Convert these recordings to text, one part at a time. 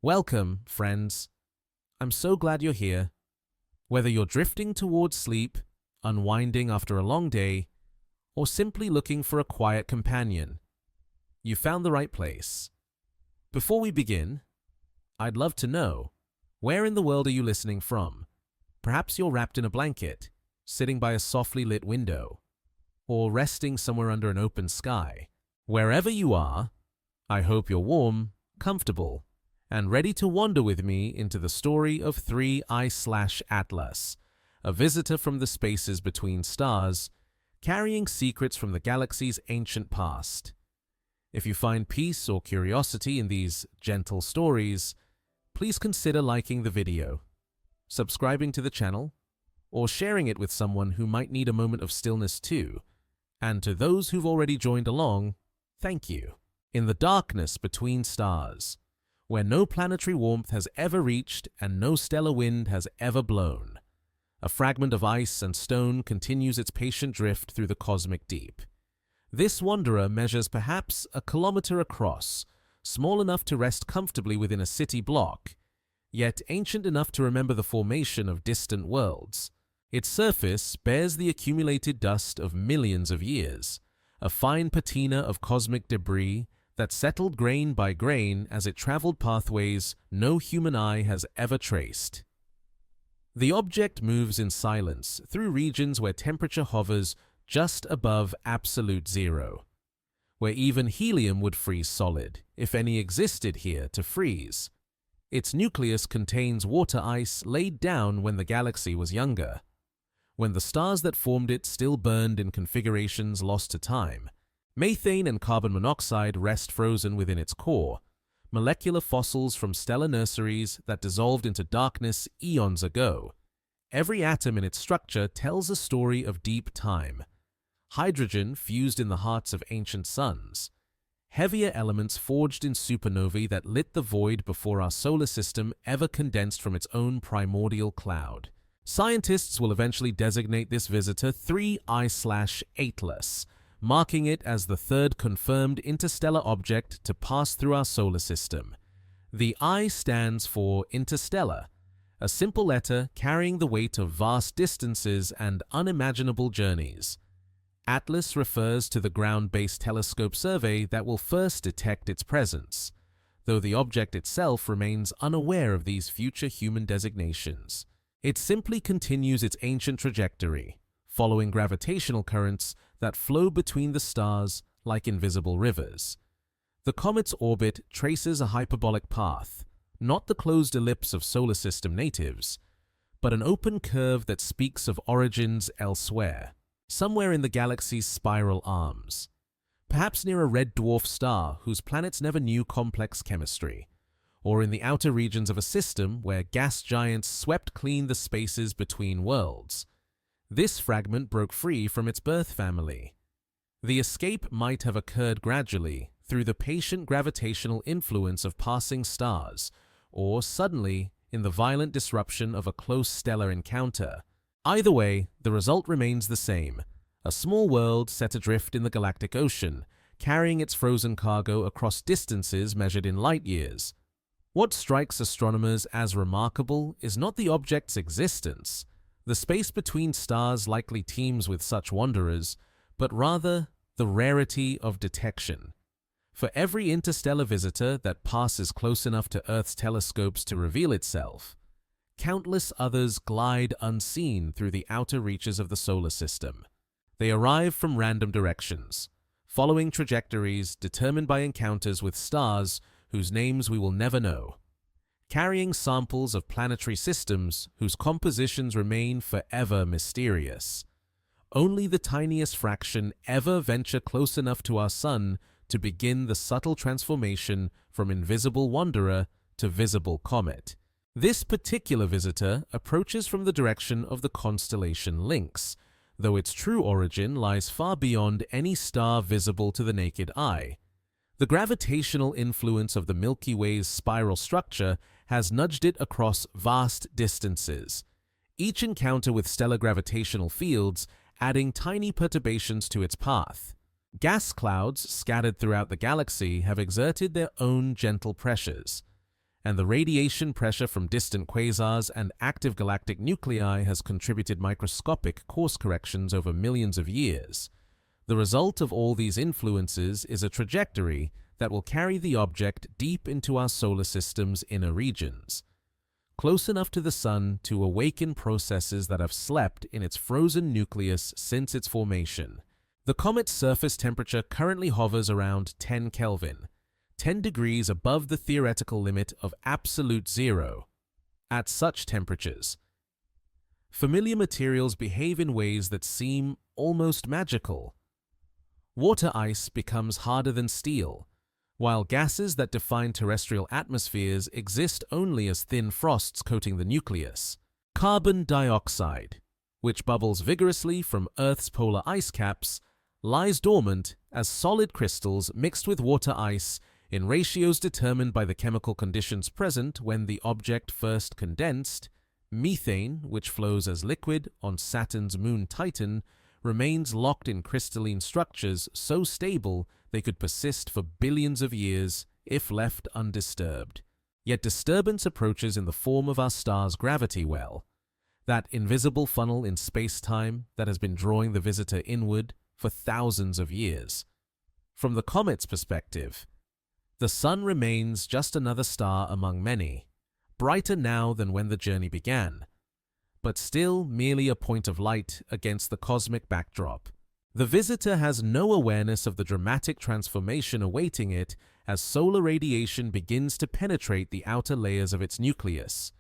Welcome, friends. I'm so glad you're here. Whether you're drifting towards sleep, unwinding after a long day, or simply looking for a quiet companion, you found the right place. Before we begin, I'd love to know, where in the world are you listening from? Perhaps you're wrapped in a blanket, sitting by a softly lit window, or resting somewhere under an open sky. Wherever you are, I hope you're warm, comfortable, and ready to wander with me into the story of 3I/Atlas, a visitor from the spaces between stars, carrying secrets from the galaxy's ancient past. If you find peace or curiosity in these gentle stories, please consider liking the video, subscribing to the channel, or sharing it with someone who might need a moment of stillness too. And to those who've already joined along, thank you. In the darkness between stars, where no planetary warmth has ever reached and no stellar wind has ever blown, a fragment of ice and stone continues its patient drift through the cosmic deep. This wanderer measures perhaps a kilometer across, small enough to rest comfortably within a city block, yet ancient enough to remember the formation of distant worlds. Its surface bears the accumulated dust of millions of years, a fine patina of cosmic debris that settled grain by grain as it traveled pathways no human eye has ever traced. The object moves in silence through regions where temperature hovers just above absolute zero, where even helium would freeze solid, if any existed here to freeze. Its nucleus contains water ice laid down when the galaxy was younger, when the stars that formed it still burned in configurations lost to time. Methane and carbon monoxide rest frozen within its core, molecular fossils from stellar nurseries that dissolved into darkness eons ago. Every atom in its structure tells a story of deep time. Hydrogen fused in the hearts of ancient suns, heavier elements forged in supernovae that lit the void before our solar system ever condensed from its own primordial cloud. Scientists will eventually designate this visitor 3I/Atlas, marking it as the third confirmed interstellar object to pass through our solar system. The I stands for interstellar, a simple letter carrying the weight of vast distances and unimaginable journeys. Atlas refers to the ground-based telescope survey that will first detect its presence, though the object itself remains unaware of these future human designations. It simply continues its ancient trajectory, following gravitational currents that flow between the stars like invisible rivers. The comet's orbit traces a hyperbolic path, not the closed ellipse of solar system natives, but an open curve that speaks of origins elsewhere, somewhere in the galaxy's spiral arms, perhaps near a red dwarf star whose planets never knew complex chemistry, or in the outer regions of a system where gas giants swept clean the spaces between worlds. This fragment broke free from its birth family. The escape might have occurred gradually through the patient gravitational influence of passing stars, or suddenly in the violent disruption of a close stellar encounter. Either way, the result remains the same: a small world set adrift in the galactic ocean, carrying its frozen cargo across distances measured in light years. What strikes astronomers as remarkable is not the object's existence. The space between stars likely teems with such wanderers, but rather the rarity of detection. For every interstellar visitor that passes close enough to Earth's telescopes to reveal itself, countless others glide unseen through the outer reaches of the solar system. They arrive from random directions, following trajectories determined by encounters with stars whose names we will never know, carrying samples of planetary systems whose compositions remain forever mysterious. Only the tiniest fraction ever venture close enough to our sun to begin the subtle transformation from invisible wanderer to visible comet. This particular visitor approaches from the direction of the constellation Lynx, though its true origin lies far beyond any star visible to the naked eye. The gravitational influence of the Milky Way's spiral structure has nudged it across vast distances, each encounter with stellar gravitational fields adding tiny perturbations to its path. Gas clouds scattered throughout the galaxy have exerted their own gentle pressures, and the radiation pressure from distant quasars and active galactic nuclei has contributed microscopic course corrections over millions of years. The result of all these influences is a trajectory that will carry the object deep into our solar system's inner regions, close enough to the Sun to awaken processes that have slept in its frozen nucleus since its formation. The comet's surface temperature currently hovers around 10 Kelvin, 10 degrees above the theoretical limit of absolute zero. At such temperatures, familiar materials behave in ways that seem almost magical. Water ice becomes harder than steel, while gases that define terrestrial atmospheres exist only as thin frosts coating the nucleus. Carbon dioxide, which bubbles vigorously from Earth's polar ice caps, lies dormant as solid crystals mixed with water ice in ratios determined by the chemical conditions present when the object first condensed. Methane, which flows as liquid on Saturn's moon Titan, remains locked in crystalline structures so stable they could persist for billions of years if left undisturbed. Yet disturbance approaches in the form of our star's gravity well, that invisible funnel in space-time that has been drawing the visitor inward for thousands of years. From the comet's perspective, the Sun remains just another star among many, brighter now than when the journey began, but still merely a point of light against the cosmic backdrop. The visitor has no awareness of the dramatic transformation awaiting it as solar radiation begins to penetrate the outer layers of its nucleus,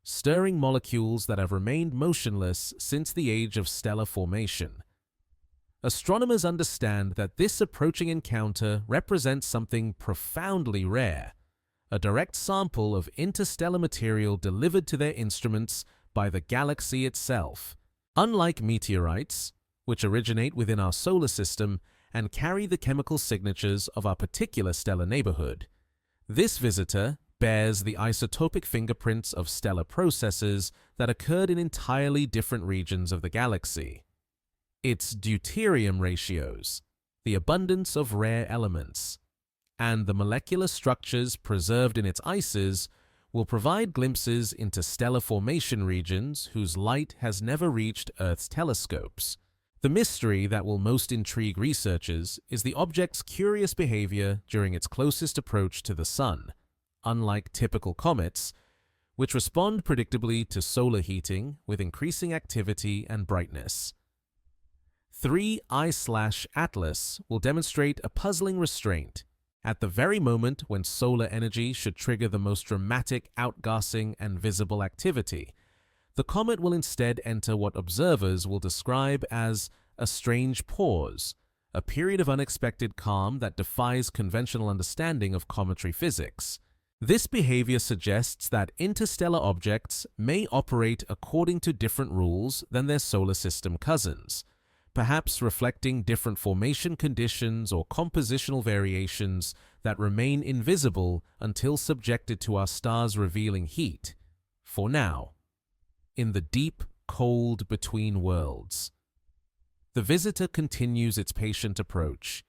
stirring molecules that have remained motionless since the age of stellar formation. Astronomers understand that this approaching encounter represents something profoundly rare, a direct sample of interstellar material delivered to their instruments by the galaxy itself. Unlike meteorites, which originate within our solar system and carry the chemical signatures of our particular stellar neighborhood, this visitor bears the isotopic fingerprints of stellar processes that occurred in entirely different regions of the galaxy. Its deuterium ratios, the abundance of rare elements, and the molecular structures preserved in its ices will provide glimpses into stellar formation regions whose light has never reached Earth's telescopes. The mystery that will most intrigue researchers is the object's curious behavior during its closest approach to the Sun, unlike typical comets, which respond predictably to solar heating with increasing activity and brightness. 3I/Atlas will demonstrate a puzzling restraint. At the very moment when solar energy should trigger the most dramatic outgassing and visible activity, the comet will instead enter what observers will describe as a strange pause, a period of unexpected calm that defies conventional understanding of cometary physics. This behavior suggests that interstellar objects may operate according to different rules than their solar system cousins, perhaps reflecting different formation conditions or compositional variations that remain invisible until subjected to our star's revealing heat. For now, in the deep, cold between worlds, the visitor continues its patient approach,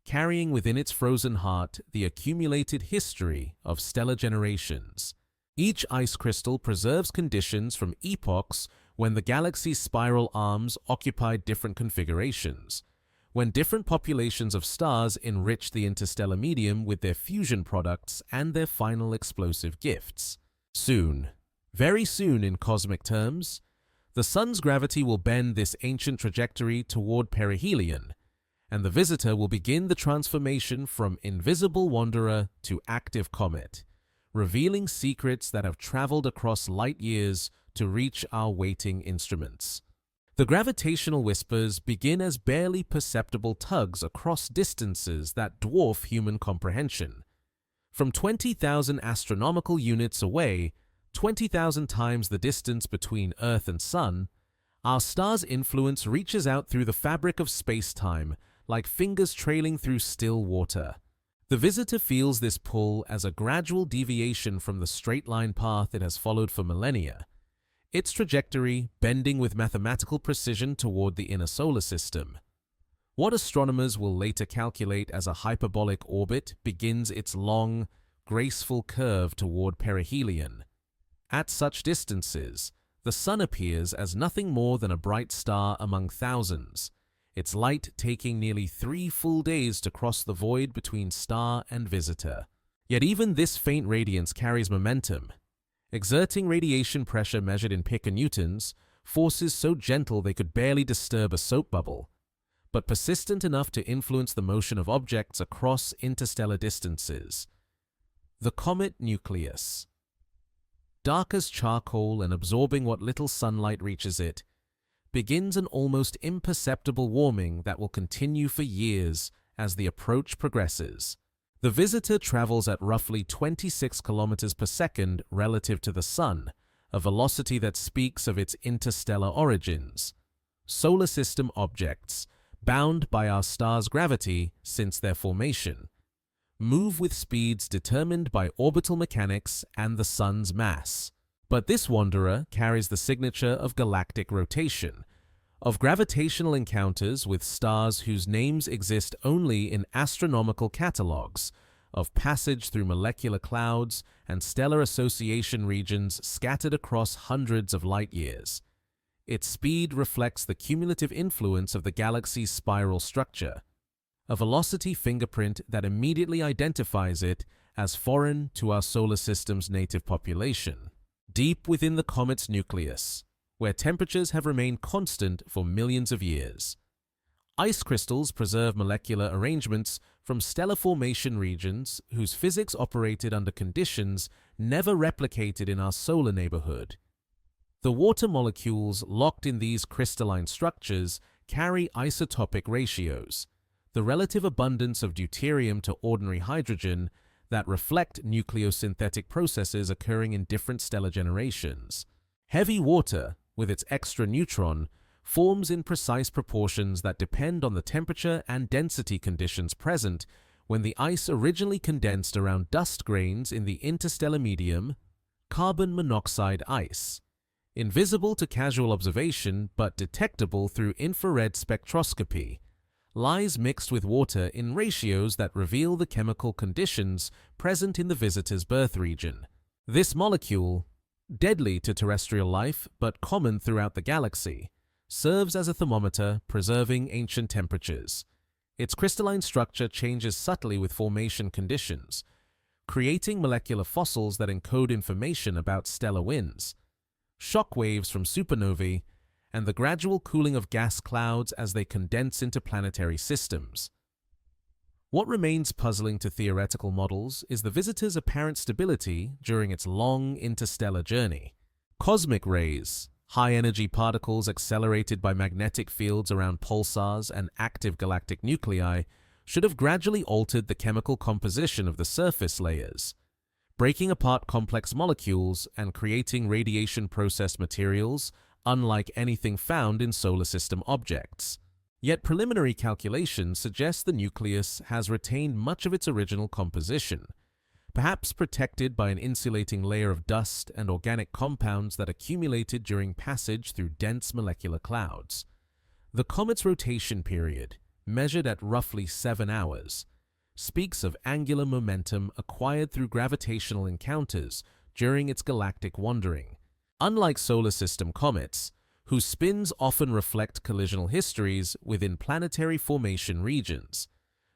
carrying within its frozen heart the accumulated history of stellar generations. Each ice crystal preserves conditions from epochs when the galaxy's spiral arms occupied different configurations, when different populations of stars enriched the interstellar medium with their fusion products and their final explosive gifts. Soon, very soon in cosmic terms, the Sun's gravity will bend this ancient trajectory toward Perihelion, and the visitor will begin the transformation from invisible wanderer to active comet, revealing secrets that have traveled across light years to reach our waiting instruments. The gravitational whispers begin as barely perceptible tugs across distances that dwarf human comprehension. From 20,000 astronomical units away, 20,000 times the distance between Earth and Sun, our star's influence reaches out through the fabric of space-time like fingers trailing through still water. The visitor feels this pull as a gradual deviation from the straight-line path it has followed for millennia, its trajectory bending with mathematical precision toward the inner solar system. What astronomers will later calculate as a hyperbolic orbit begins its long, graceful curve toward perihelion. At such distances, the Sun appears as nothing more than a bright star among thousands, its light taking nearly 3 full days to cross the void between star and visitor. Yet even this faint radiance carries momentum, exerting radiation pressure measured in piconewtons, forces so gentle they could barely disturb a soap bubble, but persistent enough to influence the motion of objects across interstellar distances. The comet nucleus. Dark as charcoal and absorbing what little sunlight reaches it, begins an almost imperceptible warming that will continue for years as the approach progresses. The visitor travels at roughly 26 kilometers per second relative to the Sun, a velocity that speaks of its interstellar origins. Solar system objects, bound by our star's gravity since their formation, move with speeds determined by orbital mechanics and the Sun's mass. But this wanderer carries the signature of galactic rotation, of gravitational encounters with stars whose names exist only in astronomical catalogues, of passage through molecular clouds and stellar association regions scattered across hundreds of light years. Its speed reflects the cumulative influence of the galaxy's spiral structure, a velocity fingerprint that immediately identifies it as foreign to our solar system's native population. Deep within the comet's nucleus, where temperatures have remained constant for millions of years, ice crystals preserve molecular arrangements from stellar formation regions whose physics operated under conditions never replicated in our solar neighborhood. The water molecules locked in these crystalline structures carry isotopic ratios, the relative abundance of deuterium to ordinary hydrogen that reflect nucleosynthetic processes occurring in different stellar generations. Heavy water, with its extra neutron, forms in precise proportions that depend on the temperature and density conditions present when the ice originally condensed around dust grains in the interstellar medium, carbon monoxide ice, invisible to casual observation but detectable through infrared spectroscopy, lies mixed with water in ratios that reveal the chemical conditions present in the visitor's birth region. This molecule, deadly to terrestrial life but common throughout the galaxy, serves as a thermometer preserving ancient temperatures. Its crystalline structure changes subtly with formation conditions, creating molecular fossils that encode information about stellar winds, shock waves from supernovae, and the gradual cooling of gas clouds as they condense into planetary systems. What remains puzzling to theoretical models is the visitor's apparent stability during its long interstellar journey. Cosmic rays, high-energy particles accelerated by magnetic fields around pulsars and active galactic nuclei, should have gradually altered the chemical composition of the surface layers, breaking apart complex molecules and creating radiation-processed materials unlike anything found in solar system objects. Yet preliminary calculations suggest the nucleus has retained much of its original composition, perhaps protected by an insulating layer of dust and organic compounds that accumulated during passage through dense molecular clouds. The comet's rotation period, measured at roughly 7 hours, speaks of angular momentum acquired through gravitational encounters during its galactic wandering. Unlike solar system comets, whose spins often reflect collisional histories within planetary formation regions,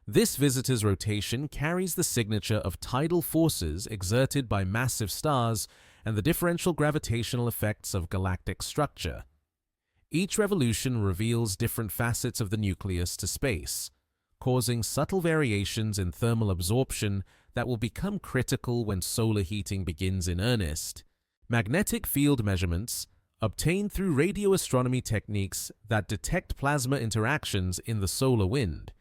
this visitor's rotation carries the signature of tidal forces exerted by massive stars and the differential gravitational effects of galactic structure. Each revolution reveals different facets of the nucleus to space, causing subtle variations in thermal absorption that will become critical when solar heating begins in earnest. Magnetic field measurements, obtained through radio astronomy techniques that detect plasma interactions in the solar wind,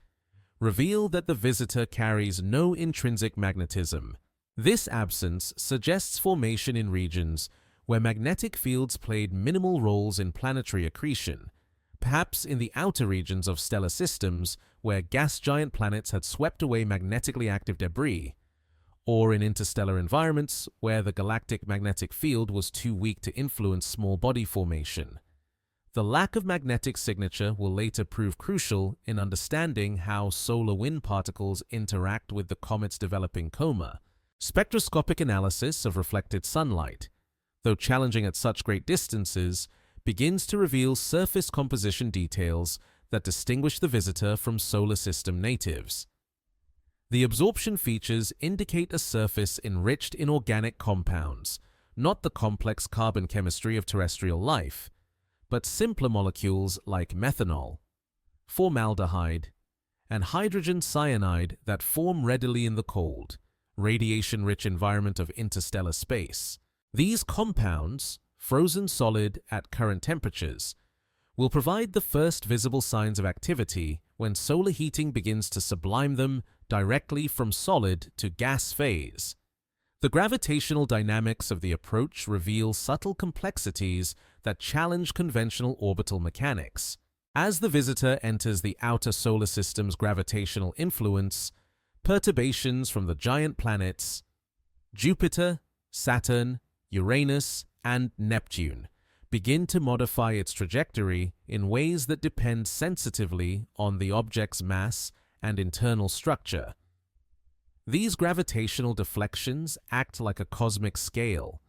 reveal that the visitor carries no intrinsic magnetism. This absence suggests formation in regions where magnetic fields played minimal roles in planetary accretion, perhaps in the outer regions of stellar systems where gas giant planets had swept away magnetically active debris, or in interstellar environments where the galactic magnetic field was too weak to influence small body formation. The lack of magnetic signature will later prove crucial in understanding how solar wind particles interact with the comet's developing coma. Spectroscopic analysis of reflected sunlight, though challenging at such great distances, begins to reveal surface composition details that distinguish the visitor from solar system natives. The absorption features indicate a surface enriched in organic compounds, not the complex carbon chemistry of terrestrial life, but simpler molecules like methanol, formaldehyde, and hydrogen cyanide that form readily in the cold, radiation-rich environment of interstellar space. These compounds, frozen solid at current temperatures, will provide the first visible signs of activity when solar heating begins to sublime them directly from solid to gas phase. The gravitational dynamics of the approach reveal subtle complexities that challenge conventional orbital mechanics. As the visitor enters the outer solar system's gravitational influence, perturbations from the giant planets Jupiter, Saturn, Uranus, and Neptune begin to modify its trajectory in ways that depend sensitively on the object's mass and internal structure. These gravitational deflections act like a cosmic scale,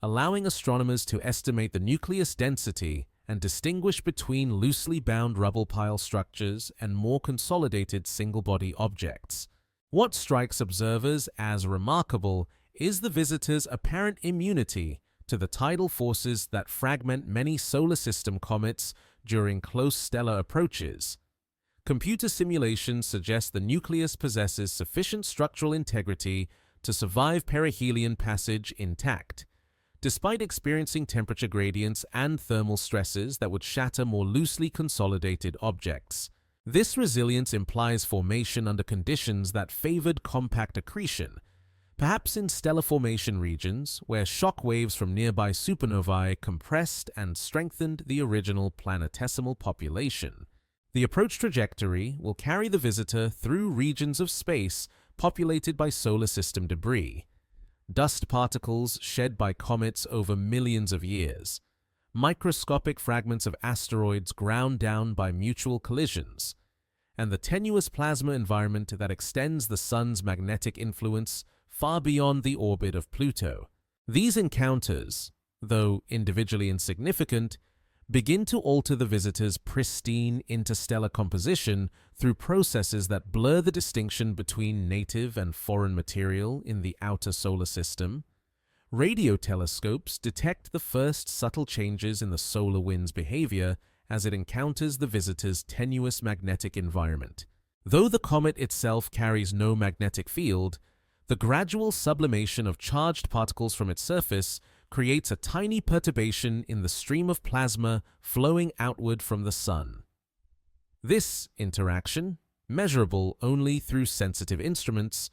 allowing astronomers to estimate the nucleus density and distinguish between loosely bound rubble pile structures and more consolidated single-body objects. What strikes observers as remarkable is the visitor's apparent immunity to the tidal forces that fragment many solar system comets during close stellar approaches. Computer simulations suggest the nucleus possesses sufficient structural integrity to survive perihelion passage intact, despite experiencing temperature gradients and thermal stresses that would shatter more loosely consolidated objects. This resilience implies formation under conditions that favored compact accretion, perhaps in stellar formation regions where shock waves from nearby supernovae compressed and strengthened the original planetesimal population. The approach trajectory will carry the visitor through regions of space populated by solar system debris, dust particles shed by comets over millions of years, microscopic fragments of asteroids ground down by mutual collisions, and the tenuous plasma environment that extends the Sun's magnetic influence far beyond the orbit of Pluto. These encounters, though individually insignificant, begin to alter the visitor's pristine interstellar composition through processes that blur the distinction between native and foreign material in the outer solar system. Radio telescopes detect the first subtle changes in the solar wind's behavior as it encounters the visitor's tenuous magnetic environment. Though the comet itself carries no magnetic field, the gradual sublimation of charged particles from its surface creates a tiny perturbation in the stream of plasma flowing outward from the Sun. This interaction, measurable only through sensitive instruments,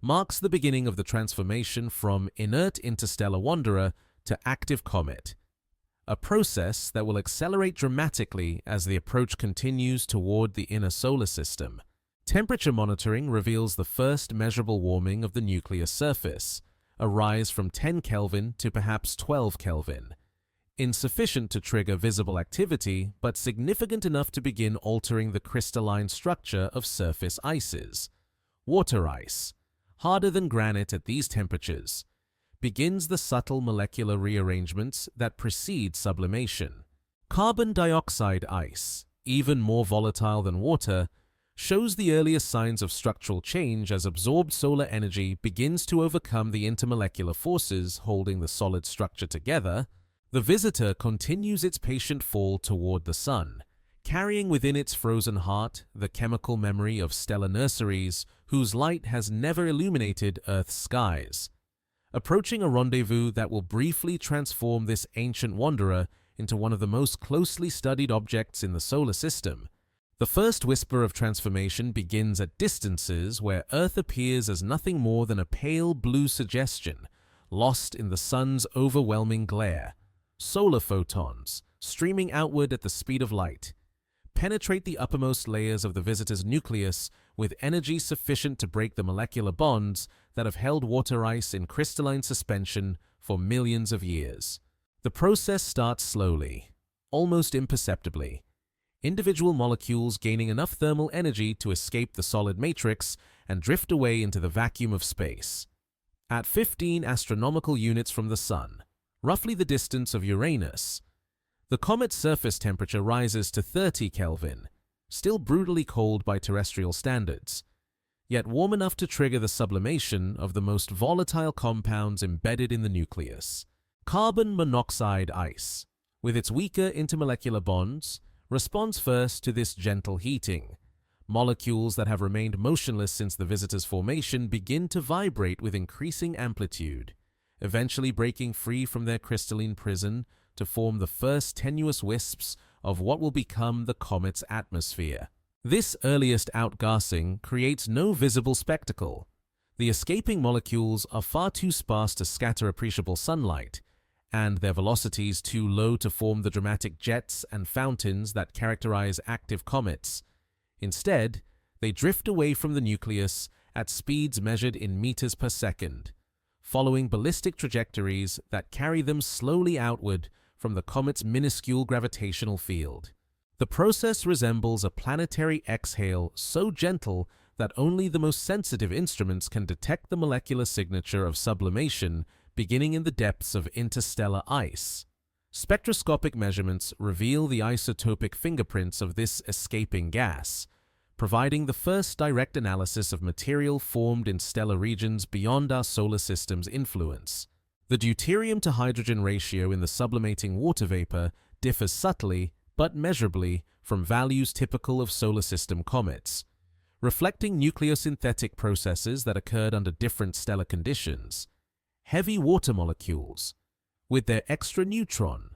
marks the beginning of the transformation from inert interstellar wanderer to active comet, a process that will accelerate dramatically as the approach continues toward the inner solar system. Temperature monitoring reveals the first measurable warming of the nucleus surface, a rise from 10 Kelvin to perhaps 12 Kelvin, insufficient to trigger visible activity but significant enough to begin altering the crystalline structure of surface ices. Water ice, harder than granite at these temperatures, begins the subtle molecular rearrangements that precede sublimation. Carbon dioxide ice, even more volatile than water, shows the earliest signs of structural change as absorbed solar energy begins to overcome the intermolecular forces holding the solid structure together. The visitor continues its patient fall toward the Sun, carrying within its frozen heart the chemical memory of stellar nurseries whose light has never illuminated Earth's skies. Approaching a rendezvous that will briefly transform this ancient wanderer into one of the most closely studied objects in the solar system, the first whisper of transformation begins at distances where Earth appears as nothing more than a pale blue suggestion, lost in the Sun's overwhelming glare. Solar photons, streaming outward at the speed of light, penetrate the uppermost layers of the visitor's nucleus with energy sufficient to break the molecular bonds that have held water ice in crystalline suspension for millions of years. The process starts slowly, almost imperceptibly, individual molecules gaining enough thermal energy to escape the solid matrix and drift away into the vacuum of space. At 15 astronomical units from the Sun, roughly the distance of Uranus, the comet's surface temperature rises to 30 Kelvin, still brutally cold by terrestrial standards, yet warm enough to trigger the sublimation of the most volatile compounds embedded in the nucleus. Carbon monoxide ice, with its weaker intermolecular bonds, responds first to this gentle heating. Molecules that have remained motionless since the visitor's formation begin to vibrate with increasing amplitude, eventually breaking free from their crystalline prison to form the first tenuous wisps of what will become the comet's atmosphere. This earliest outgassing creates no visible spectacle. The escaping molecules are far too sparse to scatter appreciable sunlight, and their velocities too low to form the dramatic jets and fountains that characterize active comets. Instead, they drift away from the nucleus at speeds measured in meters per second, following ballistic trajectories that carry them slowly outward from the comet's minuscule gravitational field. The process resembles a planetary exhale so gentle that only the most sensitive instruments can detect the molecular signature of sublimation beginning in the depths of interstellar ice. Spectroscopic measurements reveal the isotopic fingerprints of this escaping gas, providing the first direct analysis of material formed in stellar regions beyond our solar system's influence. The deuterium-to-hydrogen ratio in the sublimating water vapor differs subtly but measurably from values typical of solar system comets, reflecting nucleosynthetic processes that occurred under different stellar conditions. Heavy water molecules, with their extra neutron,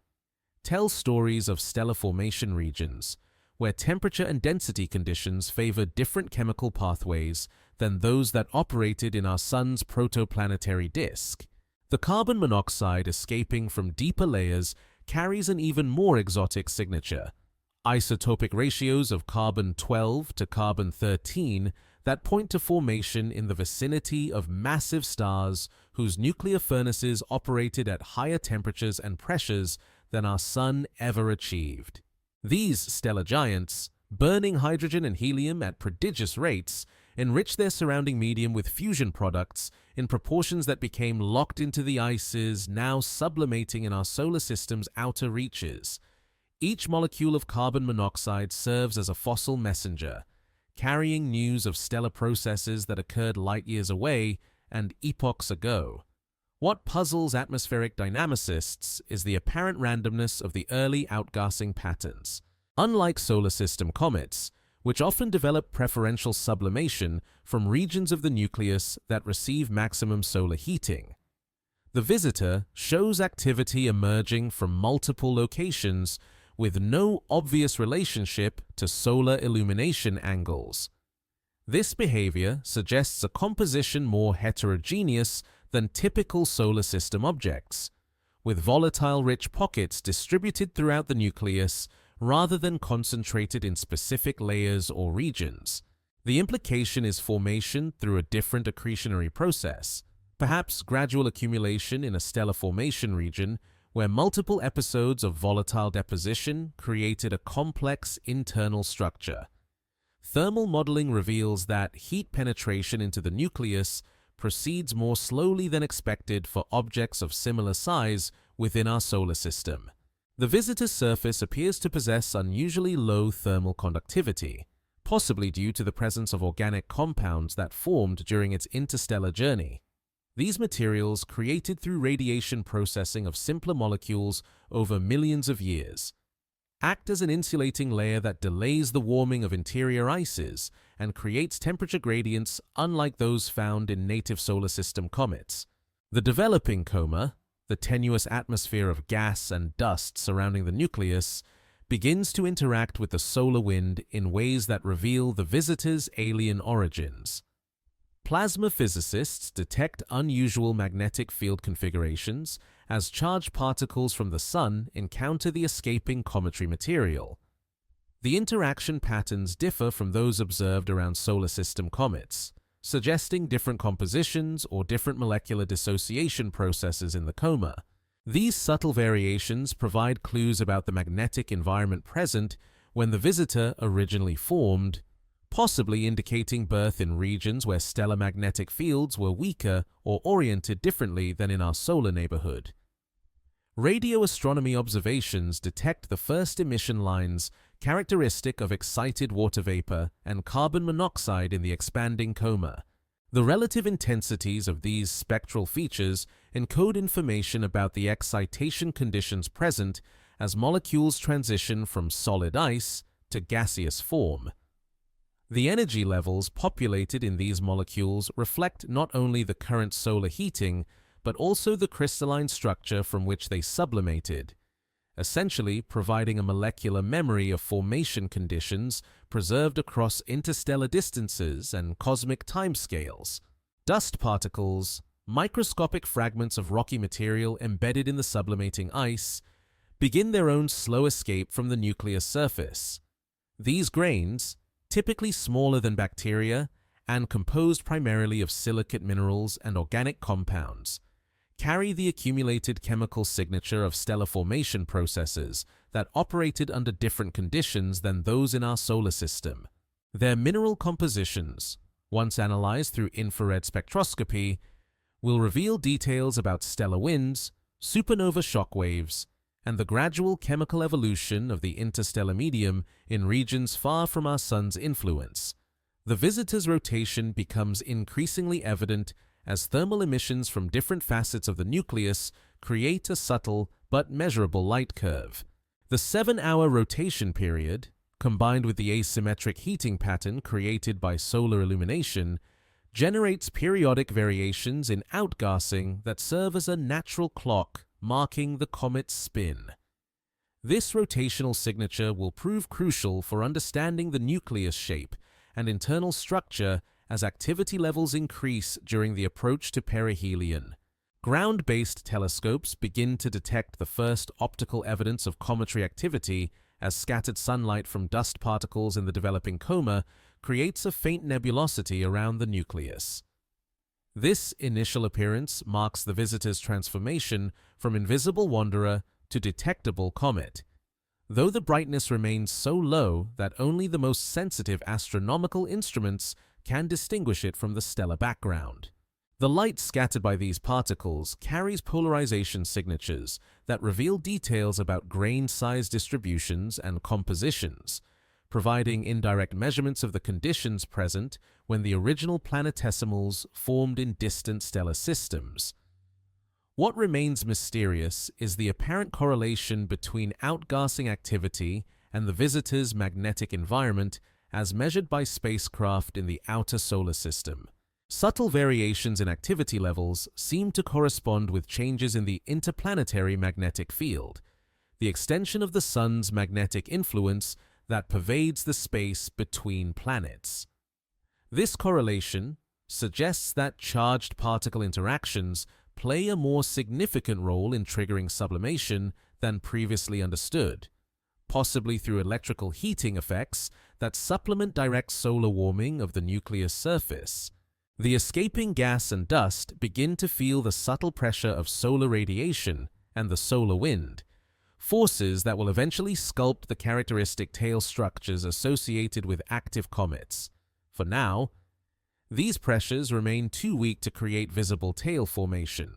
tell stories of stellar formation regions where temperature and density conditions favor different chemical pathways than those that operated in our Sun's protoplanetary disk. The carbon monoxide escaping from deeper layers carries an even more exotic signature, isotopic ratios of carbon-12 to carbon-13 that point to formation in the vicinity of massive stars whose nuclear furnaces operated at higher temperatures and pressures than our Sun ever achieved. These stellar giants, burning hydrogen and helium at prodigious rates, enrich their surrounding medium with fusion products in proportions that became locked into the ices now sublimating in our solar system's outer reaches. Each molecule of carbon monoxide serves as a fossil messenger, carrying news of stellar processes that occurred light years away and epochs ago. What puzzles atmospheric dynamicists is the apparent randomness of the early outgassing patterns. Unlike solar system comets, which often develop preferential sublimation from regions of the nucleus that receive maximum solar heating, the visitor shows activity emerging from multiple locations with no obvious relationship to solar illumination angles. This behavior suggests a composition more heterogeneous than typical solar system objects, with volatile-rich pockets distributed throughout the nucleus rather than concentrated in specific layers or regions. The implication is formation through a different accretionary process, perhaps gradual accumulation in a stellar formation region where multiple episodes of volatile deposition created a complex internal structure. Thermal modeling reveals that heat penetration into the nucleus proceeds more slowly than expected for objects of similar size within our solar system. The visitor's surface appears to possess unusually low thermal conductivity, possibly due to the presence of organic compounds that formed during its interstellar journey. These materials, created through radiation processing of simpler molecules over millions of years, act as an insulating layer that delays the warming of interior ices and creates temperature gradients unlike those found in native solar system comets. The developing coma, the tenuous atmosphere of gas and dust surrounding the nucleus, begins to interact with the solar wind in ways that reveal the visitor's alien origins. Plasma physicists detect unusual magnetic field configurations as charged particles from the Sun encounter the escaping cometary material. The interaction patterns differ from those observed around solar system comets, suggesting different compositions or different molecular dissociation processes in the coma. These subtle variations provide clues about the magnetic environment present when the visitor originally formed, possibly indicating birth in regions where stellar magnetic fields were weaker or oriented differently than in our solar neighborhood. Radio astronomy observations detect the first emission lines characteristic of excited water vapor and carbon monoxide in the expanding coma. The relative intensities of these spectral features encode information about the excitation conditions present as molecules transition from solid ice to gaseous form. The energy levels populated in these molecules reflect not only the current solar heating, but also the crystalline structure from which they sublimated, essentially providing a molecular memory of formation conditions preserved across interstellar distances and cosmic timescales. Dust particles, microscopic fragments of rocky material embedded in the sublimating ice, begin their own slow escape from the nucleus surface. These grains, typically smaller than bacteria and composed primarily of silicate minerals and organic compounds, carry the accumulated chemical signature of stellar formation processes that operated under different conditions than those in our solar system. Their mineral compositions, once analyzed through infrared spectroscopy, will reveal details about stellar winds, supernova shock waves, and the gradual chemical evolution of the interstellar medium in regions far from our Sun's influence. The visitor's rotation becomes increasingly evident as thermal emissions from different facets of the nucleus create a subtle but measurable light curve. The 7-hour rotation period, combined with the asymmetric heating pattern created by solar illumination, generates periodic variations in outgassing that serve as a natural clock marking the comet's spin. This rotational signature will prove crucial for understanding the nucleus shape and internal structure as activity levels increase during the approach to perihelion. Ground-based telescopes begin to detect the first optical evidence of cometary activity as scattered sunlight from dust particles in the developing coma creates a faint nebulosity around the nucleus. This initial appearance marks the visitor's transformation from invisible wanderer to detectable comet, though the brightness remains so low that only the most sensitive astronomical instruments can distinguish it from the stellar background. The light scattered by these particles carries polarization signatures that reveal details about grain size distributions and compositions, providing indirect measurements of the conditions present when the original planetesimals formed in distant stellar systems. What remains mysterious is the apparent correlation between outgassing activity and the visitor's magnetic environment as measured by spacecraft in the outer solar system. Subtle variations in activity levels seem to correspond with changes in the interplanetary magnetic field, the extension of the Sun's magnetic influence that pervades the space between planets. This correlation suggests that charged particle interactions play a more significant role in triggering sublimation than previously understood, possibly through electrical heating effects that supplement direct solar warming of the nucleus surface. The escaping gas and dust begin to feel the subtle pressure of solar radiation and the solar wind, forces that will eventually sculpt the characteristic tail structures associated with active comets. For now, these pressures remain too weak to create visible tail formation,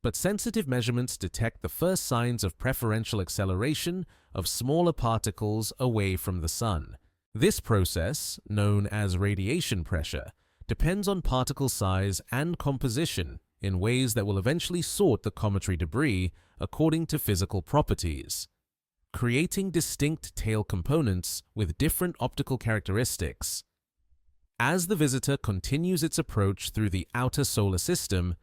but sensitive measurements detect the first signs of preferential acceleration of smaller particles away from the Sun. This process, known as radiation pressure, depends on particle size and composition in ways that will eventually sort the cometary debris according to physical properties, creating distinct tail components with different optical characteristics. As the visitor continues its approach through the outer solar system,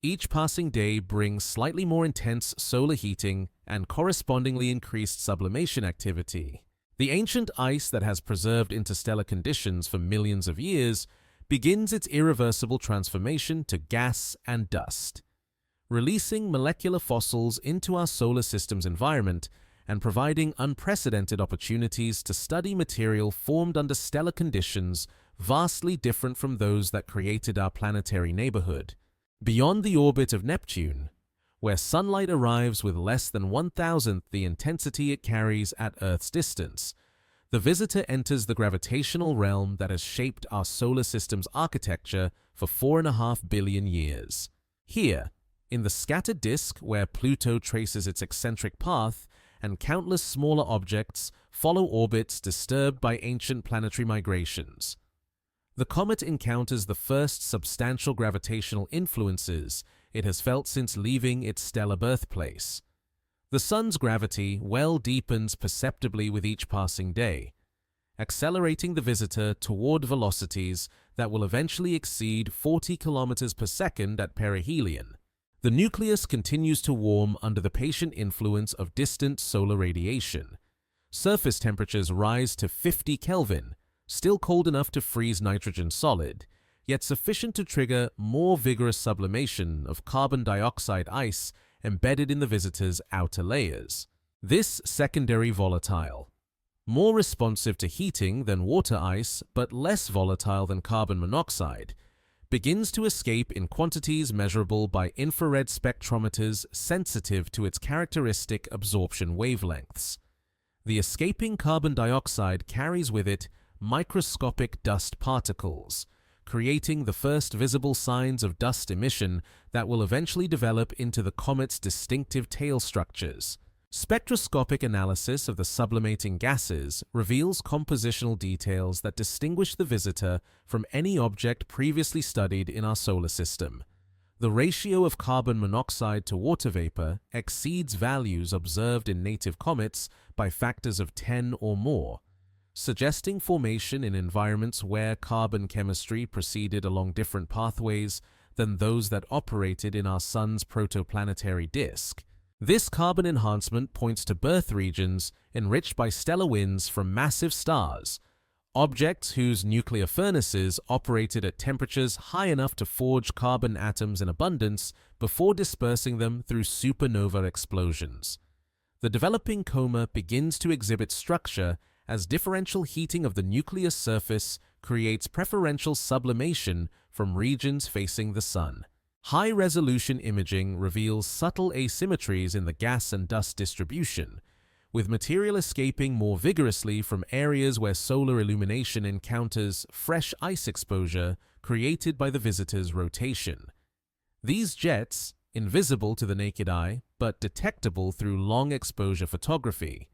each passing day brings slightly more intense solar heating and correspondingly increased sublimation activity. The ancient ice that has preserved interstellar conditions for millions of years begins its irreversible transformation to gas and dust, releasing molecular fossils into our solar system's environment and providing unprecedented opportunities to study material formed under stellar conditions vastly different from those that created our planetary neighborhood. Beyond the orbit of Neptune, where sunlight arrives with less than 1,000th the intensity it carries at Earth's distance, The visitor enters the gravitational realm that has shaped our solar system's architecture for 4.5 billion years. Here, in the scattered disk where Pluto traces its eccentric path and countless smaller objects follow orbits disturbed by ancient planetary migrations. The comet encounters the first substantial gravitational influences it has felt since leaving its stellar birthplace. The Sun's gravity well deepens perceptibly with each passing day, accelerating the visitor toward velocities that will eventually exceed 40 kilometers per second at perihelion. The nucleus continues to warm under the patient influence of distant solar radiation. Surface temperatures rise to 50 Kelvin, still cold enough to freeze nitrogen solid, yet sufficient to trigger more vigorous sublimation of carbon dioxide ice embedded in the visitor's outer layers. This secondary volatile, more responsive to heating than water ice but less volatile than carbon monoxide, begins to escape in quantities measurable by infrared spectrometers sensitive to its characteristic absorption wavelengths. The escaping carbon dioxide carries with it microscopic dust particles, creating the first visible signs of dust emission that will eventually develop into the comet's distinctive tail structures. Spectroscopic analysis of the sublimating gases reveals compositional details that distinguish the visitor from any object previously studied in our solar system. The ratio of carbon monoxide to water vapor exceeds values observed in native comets by factors of 10 or more, suggesting formation in environments where carbon chemistry proceeded along different pathways than those that operated in our Sun's protoplanetary disk. This carbon enhancement points to birth regions enriched by stellar winds from massive stars, objects whose nuclear furnaces operated at temperatures high enough to forge carbon atoms in abundance before dispersing them through supernova explosions. The developing coma begins to exhibit structure as differential heating of the nucleus surface creates preferential sublimation from regions facing the Sun. High-resolution imaging reveals subtle asymmetries in the gas and dust distribution, with material escaping more vigorously from areas where solar illumination encounters fresh ice exposure created by the visitor's rotation. These jets, invisible to the naked eye but detectable through long-exposure photography,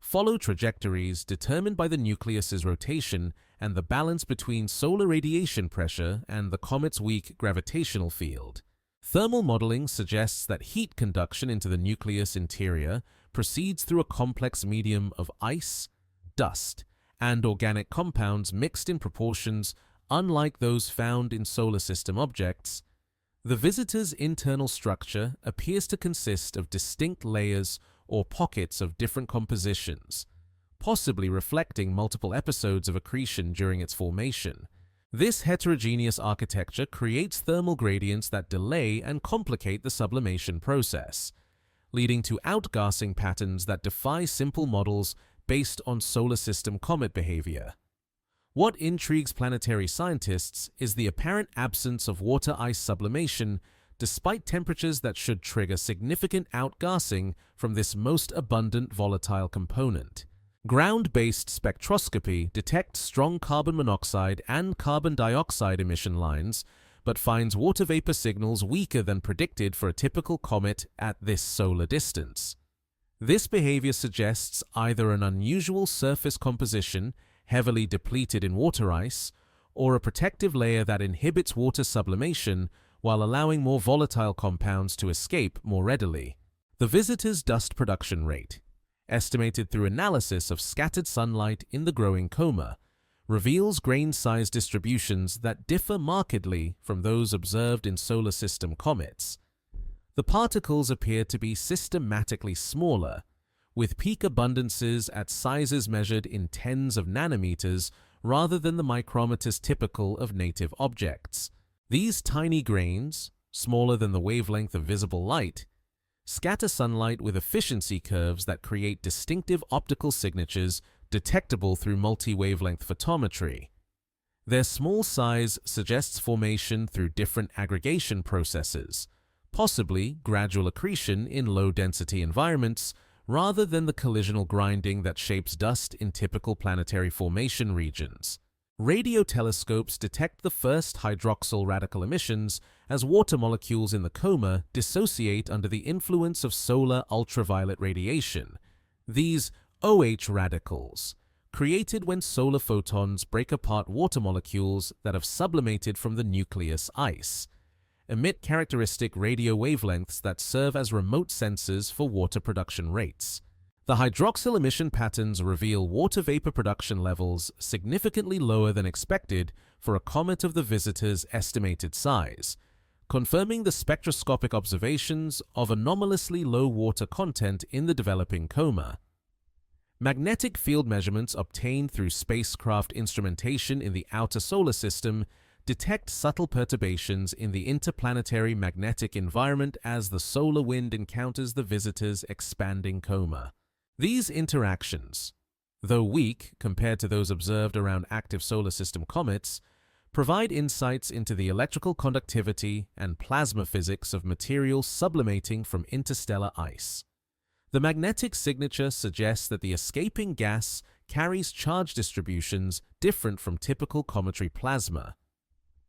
follow trajectories determined by the nucleus's rotation and the balance between solar radiation pressure and the comet's weak gravitational field. Thermal modeling suggests that heat conduction into the nucleus interior proceeds through a complex medium of ice, dust, and organic compounds mixed in proportions unlike those found in solar system objects. The visitor's internal structure appears to consist of distinct layers or pockets of different compositions, possibly reflecting multiple episodes of accretion during its formation. This heterogeneous architecture creates thermal gradients that delay and complicate the sublimation process, leading to outgassing patterns that defy simple models based on solar system comet behavior. What intrigues planetary scientists is the apparent absence of water ice sublimation despite temperatures that should trigger significant outgassing from this most abundant volatile component. Ground-based spectroscopy detects strong carbon monoxide and carbon dioxide emission lines, but finds water vapor signals weaker than predicted for a typical comet at this solar distance. This behavior suggests either an unusual surface composition heavily depleted in water ice, or a protective layer that inhibits water sublimation while allowing more volatile compounds to escape more readily. The visitor's dust production rate, estimated through analysis of scattered sunlight in the growing coma, reveals grain-size distributions that differ markedly from those observed in solar system comets. The particles appear to be systematically smaller, with peak abundances at sizes measured in tens of nanometers rather than the micrometers typical of native objects. These tiny grains, smaller than the wavelength of visible light, scatter sunlight with efficiency curves that create distinctive optical signatures detectable through multi-wavelength photometry. Their small size suggests formation through different aggregation processes, possibly gradual accretion in low-density environments rather than the collisional grinding that shapes dust in typical planetary formation regions. Radio telescopes detect the first hydroxyl radical emissions as water molecules in the coma dissociate under the influence of solar ultraviolet radiation. These OH radicals, created when solar photons break apart water molecules that have sublimated from the nucleus ice, emit characteristic radio wavelengths that serve as remote sensors for water production rates. The hydroxyl emission patterns reveal water vapor production levels significantly lower than expected for a comet of the visitor's estimated size, confirming the spectroscopic observations of anomalously low water content in the developing coma. Magnetic field measurements obtained through spacecraft instrumentation in the outer solar system detect subtle perturbations in the interplanetary magnetic environment as the solar wind encounters the visitor's expanding coma. These interactions, though weak compared to those observed around active solar system comets, provide insights into the electrical conductivity and plasma physics of material sublimating from interstellar ice. The magnetic signature suggests that the escaping gas carries charge distributions different from typical cometary plasma,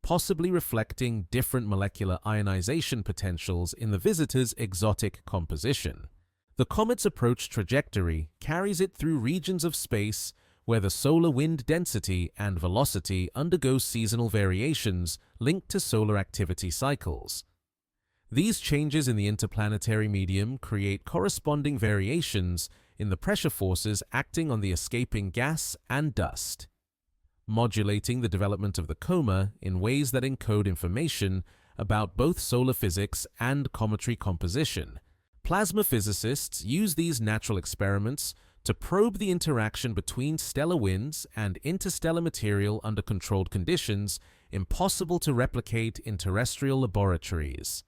possibly reflecting different molecular ionization potentials in the visitor's exotic composition. The comet's approach trajectory carries it through regions of space where the solar wind density and velocity undergo seasonal variations linked to solar activity cycles. These changes in the interplanetary medium create corresponding variations in the pressure forces acting on the escaping gas and dust, modulating the development of the coma in ways that encode information about both solar physics and cometary composition. Plasma physicists use these natural experiments to probe the interaction between stellar winds and interstellar material under controlled conditions impossible to replicate in terrestrial laboratories.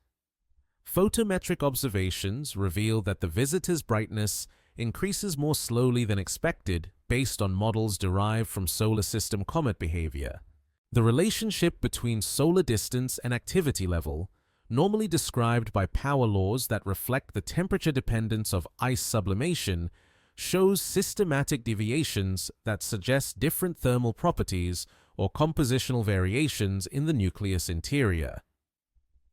Photometric observations reveal that the visitor's brightness increases more slowly than expected based on models derived from solar system comet behavior. The relationship between solar distance and activity level, normally described by power laws that reflect the temperature dependence of ice sublimation, shows systematic deviations that suggest different thermal properties or compositional variations in the nucleus interior.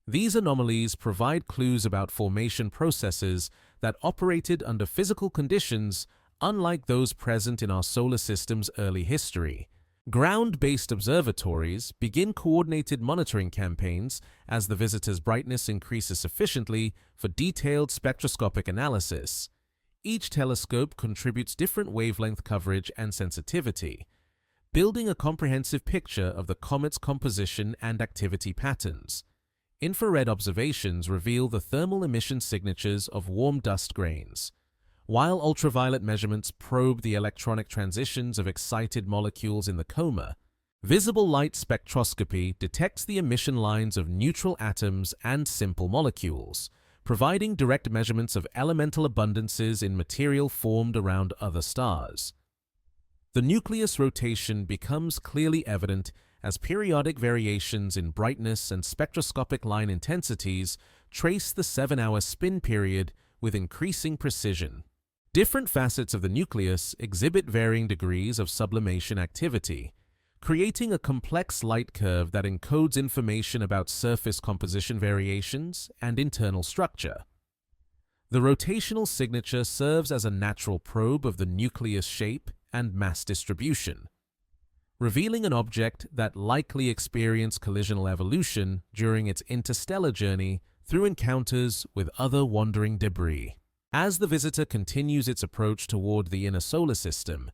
These anomalies provide clues about formation processes that operated under physical conditions unlike those present in our solar system's early history. Ground-based observatories begin coordinated monitoring campaigns as the visitor's brightness increases sufficiently for detailed spectroscopic analysis. Each telescope contributes different wavelength coverage and sensitivity, building a comprehensive picture of the comet's composition and activity patterns. Infrared observations reveal the thermal emission signatures of warm dust grains, while ultraviolet measurements probe the electronic transitions of excited molecules in the coma. Visible light spectroscopy detects the emission lines of neutral atoms and simple molecules, providing direct measurements of elemental abundances in material formed around other stars. The nucleus rotation becomes clearly evident as periodic variations in brightness and spectroscopic line intensities trace the 7-hour spin period with increasing precision. Different facets of the nucleus exhibit varying degrees of sublimation activity, creating a complex light curve that encodes information about surface composition variations and internal structure. The rotational signature serves as a natural probe of the nucleus shape and mass distribution, revealing an object that likely experienced collisional evolution during its interstellar journey through encounters with other wandering debris. As the visitor continues its approach toward the inner solar system,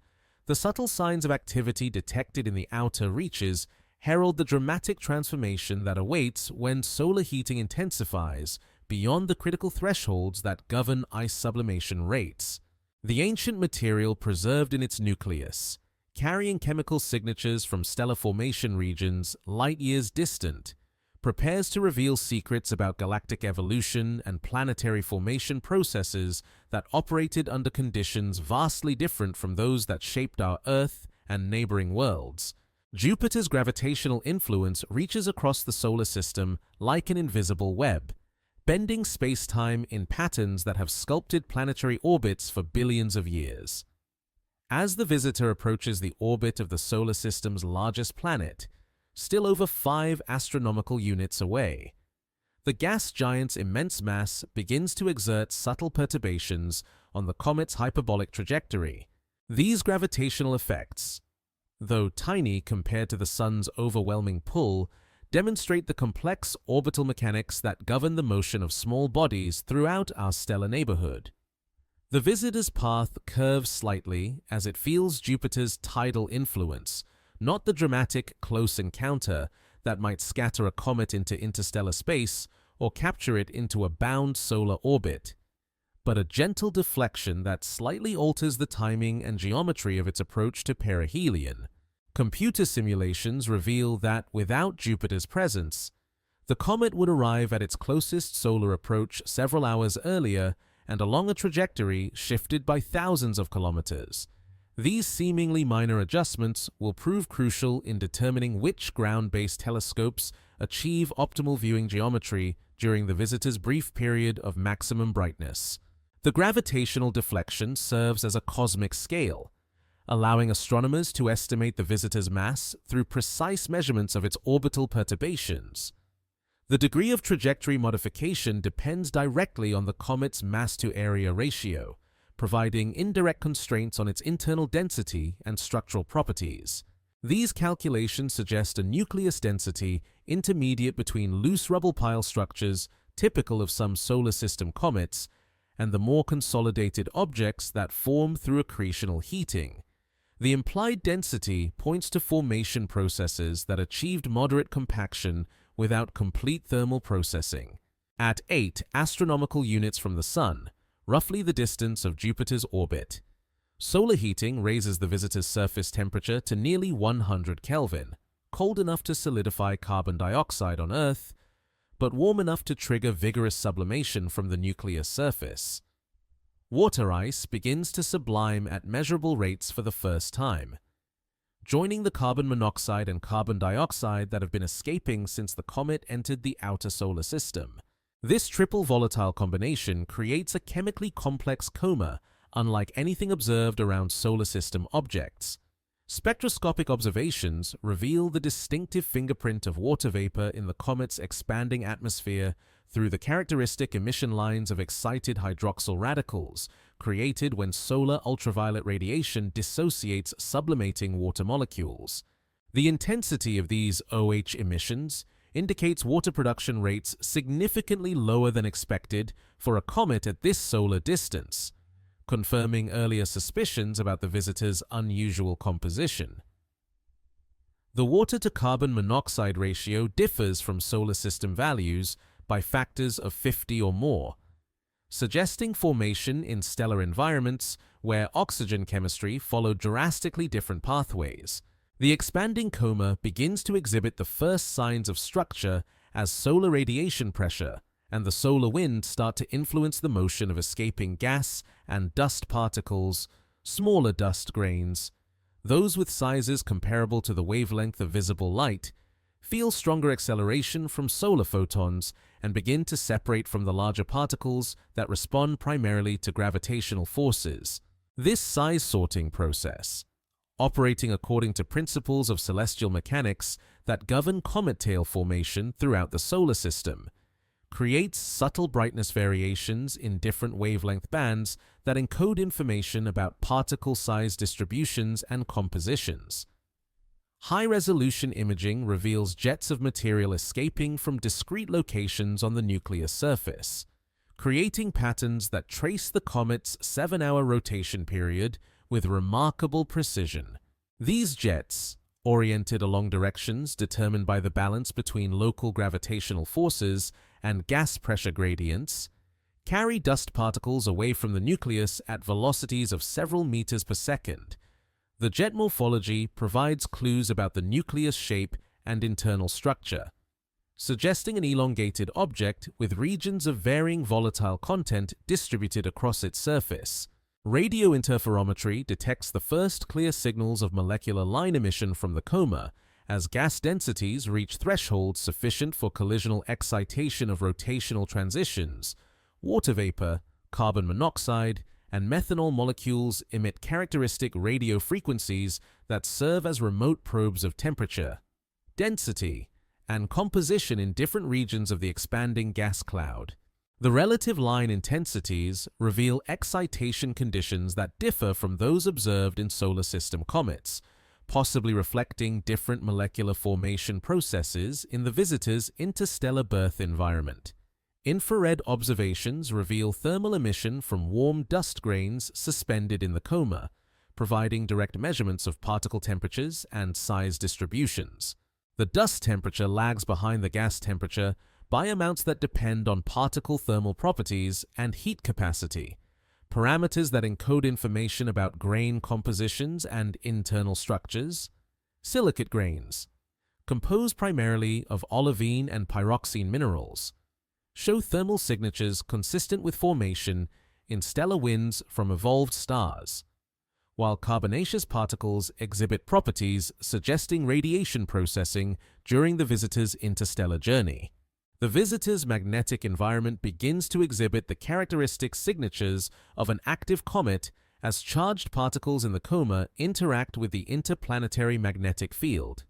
the subtle signs of activity detected in the outer reaches herald the dramatic transformation that awaits when solar heating intensifies beyond the critical thresholds that govern ice sublimation rates. The ancient material preserved in its nucleus, carrying chemical signatures from stellar formation regions light-years distant, prepares to reveal secrets about galactic evolution and planetary formation processes that operated under conditions vastly different from those that shaped our Earth and neighboring worlds. Jupiter's gravitational influence reaches across the solar system like an invisible web, bending space-time in patterns that have sculpted planetary orbits for billions of years. As the visitor approaches the orbit of the solar system's largest planet, still over 5 astronomical units away, the gas giant's immense mass begins to exert subtle perturbations on the comet's hyperbolic trajectory. These gravitational effects, though tiny compared to the Sun's overwhelming pull, demonstrate the complex orbital mechanics that govern the motion of small bodies throughout our stellar neighborhood. The visitor's path curves slightly as it feels Jupiter's tidal influence, not the dramatic close encounter that might scatter a comet into interstellar space or capture it into a bound solar orbit, but a gentle deflection that slightly alters the timing and geometry of its approach to perihelion. Computer simulations reveal that without Jupiter's presence, the comet would arrive at its closest solar approach several hours earlier and along a trajectory shifted by thousands of kilometers. These seemingly minor adjustments will prove crucial in determining which ground-based telescopes achieve optimal viewing geometry during the visitor's brief period of maximum brightness. The gravitational deflection serves as a cosmic scale, allowing astronomers to estimate the visitor's mass through precise measurements of its orbital perturbations. The degree of trajectory modification depends directly on the comet's mass-to-area ratio, providing indirect constraints on its internal density and structural properties. These calculations suggest a nucleus density intermediate between loose rubble pile structures typical of some solar system comets and the more consolidated objects that form through accretional heating. The implied density points to formation processes that achieved moderate compaction without complete thermal processing. At 8 astronomical units from the Sun, roughly the distance of Jupiter's orbit, solar heating raises the visitor's surface temperature to nearly 100 Kelvin, cold enough to solidify carbon dioxide on Earth, but warm enough to trigger vigorous sublimation from the nucleus surface. Water ice begins to sublime at measurable rates for the first time, joining the carbon monoxide and carbon dioxide that have been escaping since the comet entered the outer solar system. This triple volatile combination creates a chemically complex coma unlike anything observed around solar system objects. Spectroscopic observations reveal the distinctive fingerprint of water vapor in the comet's expanding atmosphere through the characteristic emission lines of excited hydroxyl radicals created when solar ultraviolet radiation dissociates sublimating water molecules. The intensity of these OH emissions indicates water production rates significantly lower than expected for a comet at this solar distance, confirming earlier suspicions about the visitor's unusual composition. The water-to-carbon monoxide ratio differs from solar system values by factors of 50 or more, suggesting formation in stellar environments where oxygen chemistry followed drastically different pathways. The expanding coma begins to exhibit the first signs of structure as solar radiation pressure and the solar wind start to influence the motion of escaping gas and dust particles, smaller dust grains. Those with sizes comparable to the wavelength of visible light feel stronger acceleration from solar photons and begin to separate from the larger particles that respond primarily to gravitational forces. This size sorting process, operating according to principles of celestial mechanics that govern comet tail formation throughout the solar system, creates subtle brightness variations in different wavelength bands that encode information about particle size distributions and compositions. High-resolution imaging reveals jets of material escaping from discrete locations on the nucleus surface, creating patterns that trace the comet's 7-hour rotation period with remarkable precision. These jets, oriented along directions determined by the balance between local gravitational forces and gas pressure gradients, carry dust particles away from the nucleus at velocities of several meters per second. The jet morphology provides clues about the nucleus shape and internal structure, suggesting an elongated object with regions of varying volatile content distributed across its surface. Radio interferometry detects the first clear signals of molecular line emission from the coma as gas densities reach thresholds sufficient for collisional excitation of rotational transitions, water vapor, carbon monoxide, and methanol molecules emit characteristic radio frequencies that serve as remote probes of temperature, density, and composition in different regions of the expanding gas cloud. The relative line intensities reveal excitation conditions that differ from those observed in solar system comets, possibly reflecting different molecular formation processes in the visitor's interstellar birth environment. Infrared observations reveal thermal emission from warm dust grains suspended in the coma, providing direct measurements of particle temperatures and size distributions. The dust temperature lags behind the gas temperature by amounts that depend on particle thermal properties and heat capacity, parameters that encode information about grain compositions and internal structures. Silicate grains, composed primarily of olivine and pyroxene minerals, show thermal signatures consistent with formation in stellar winds from evolved stars, while carbonaceous particles exhibit properties suggesting radiation processing during the visitor's interstellar journey. The visitor's magnetic environment begins to exhibit the characteristic signatures of an active comet as charged particles in the coma interact with the interplanetary magnetic field.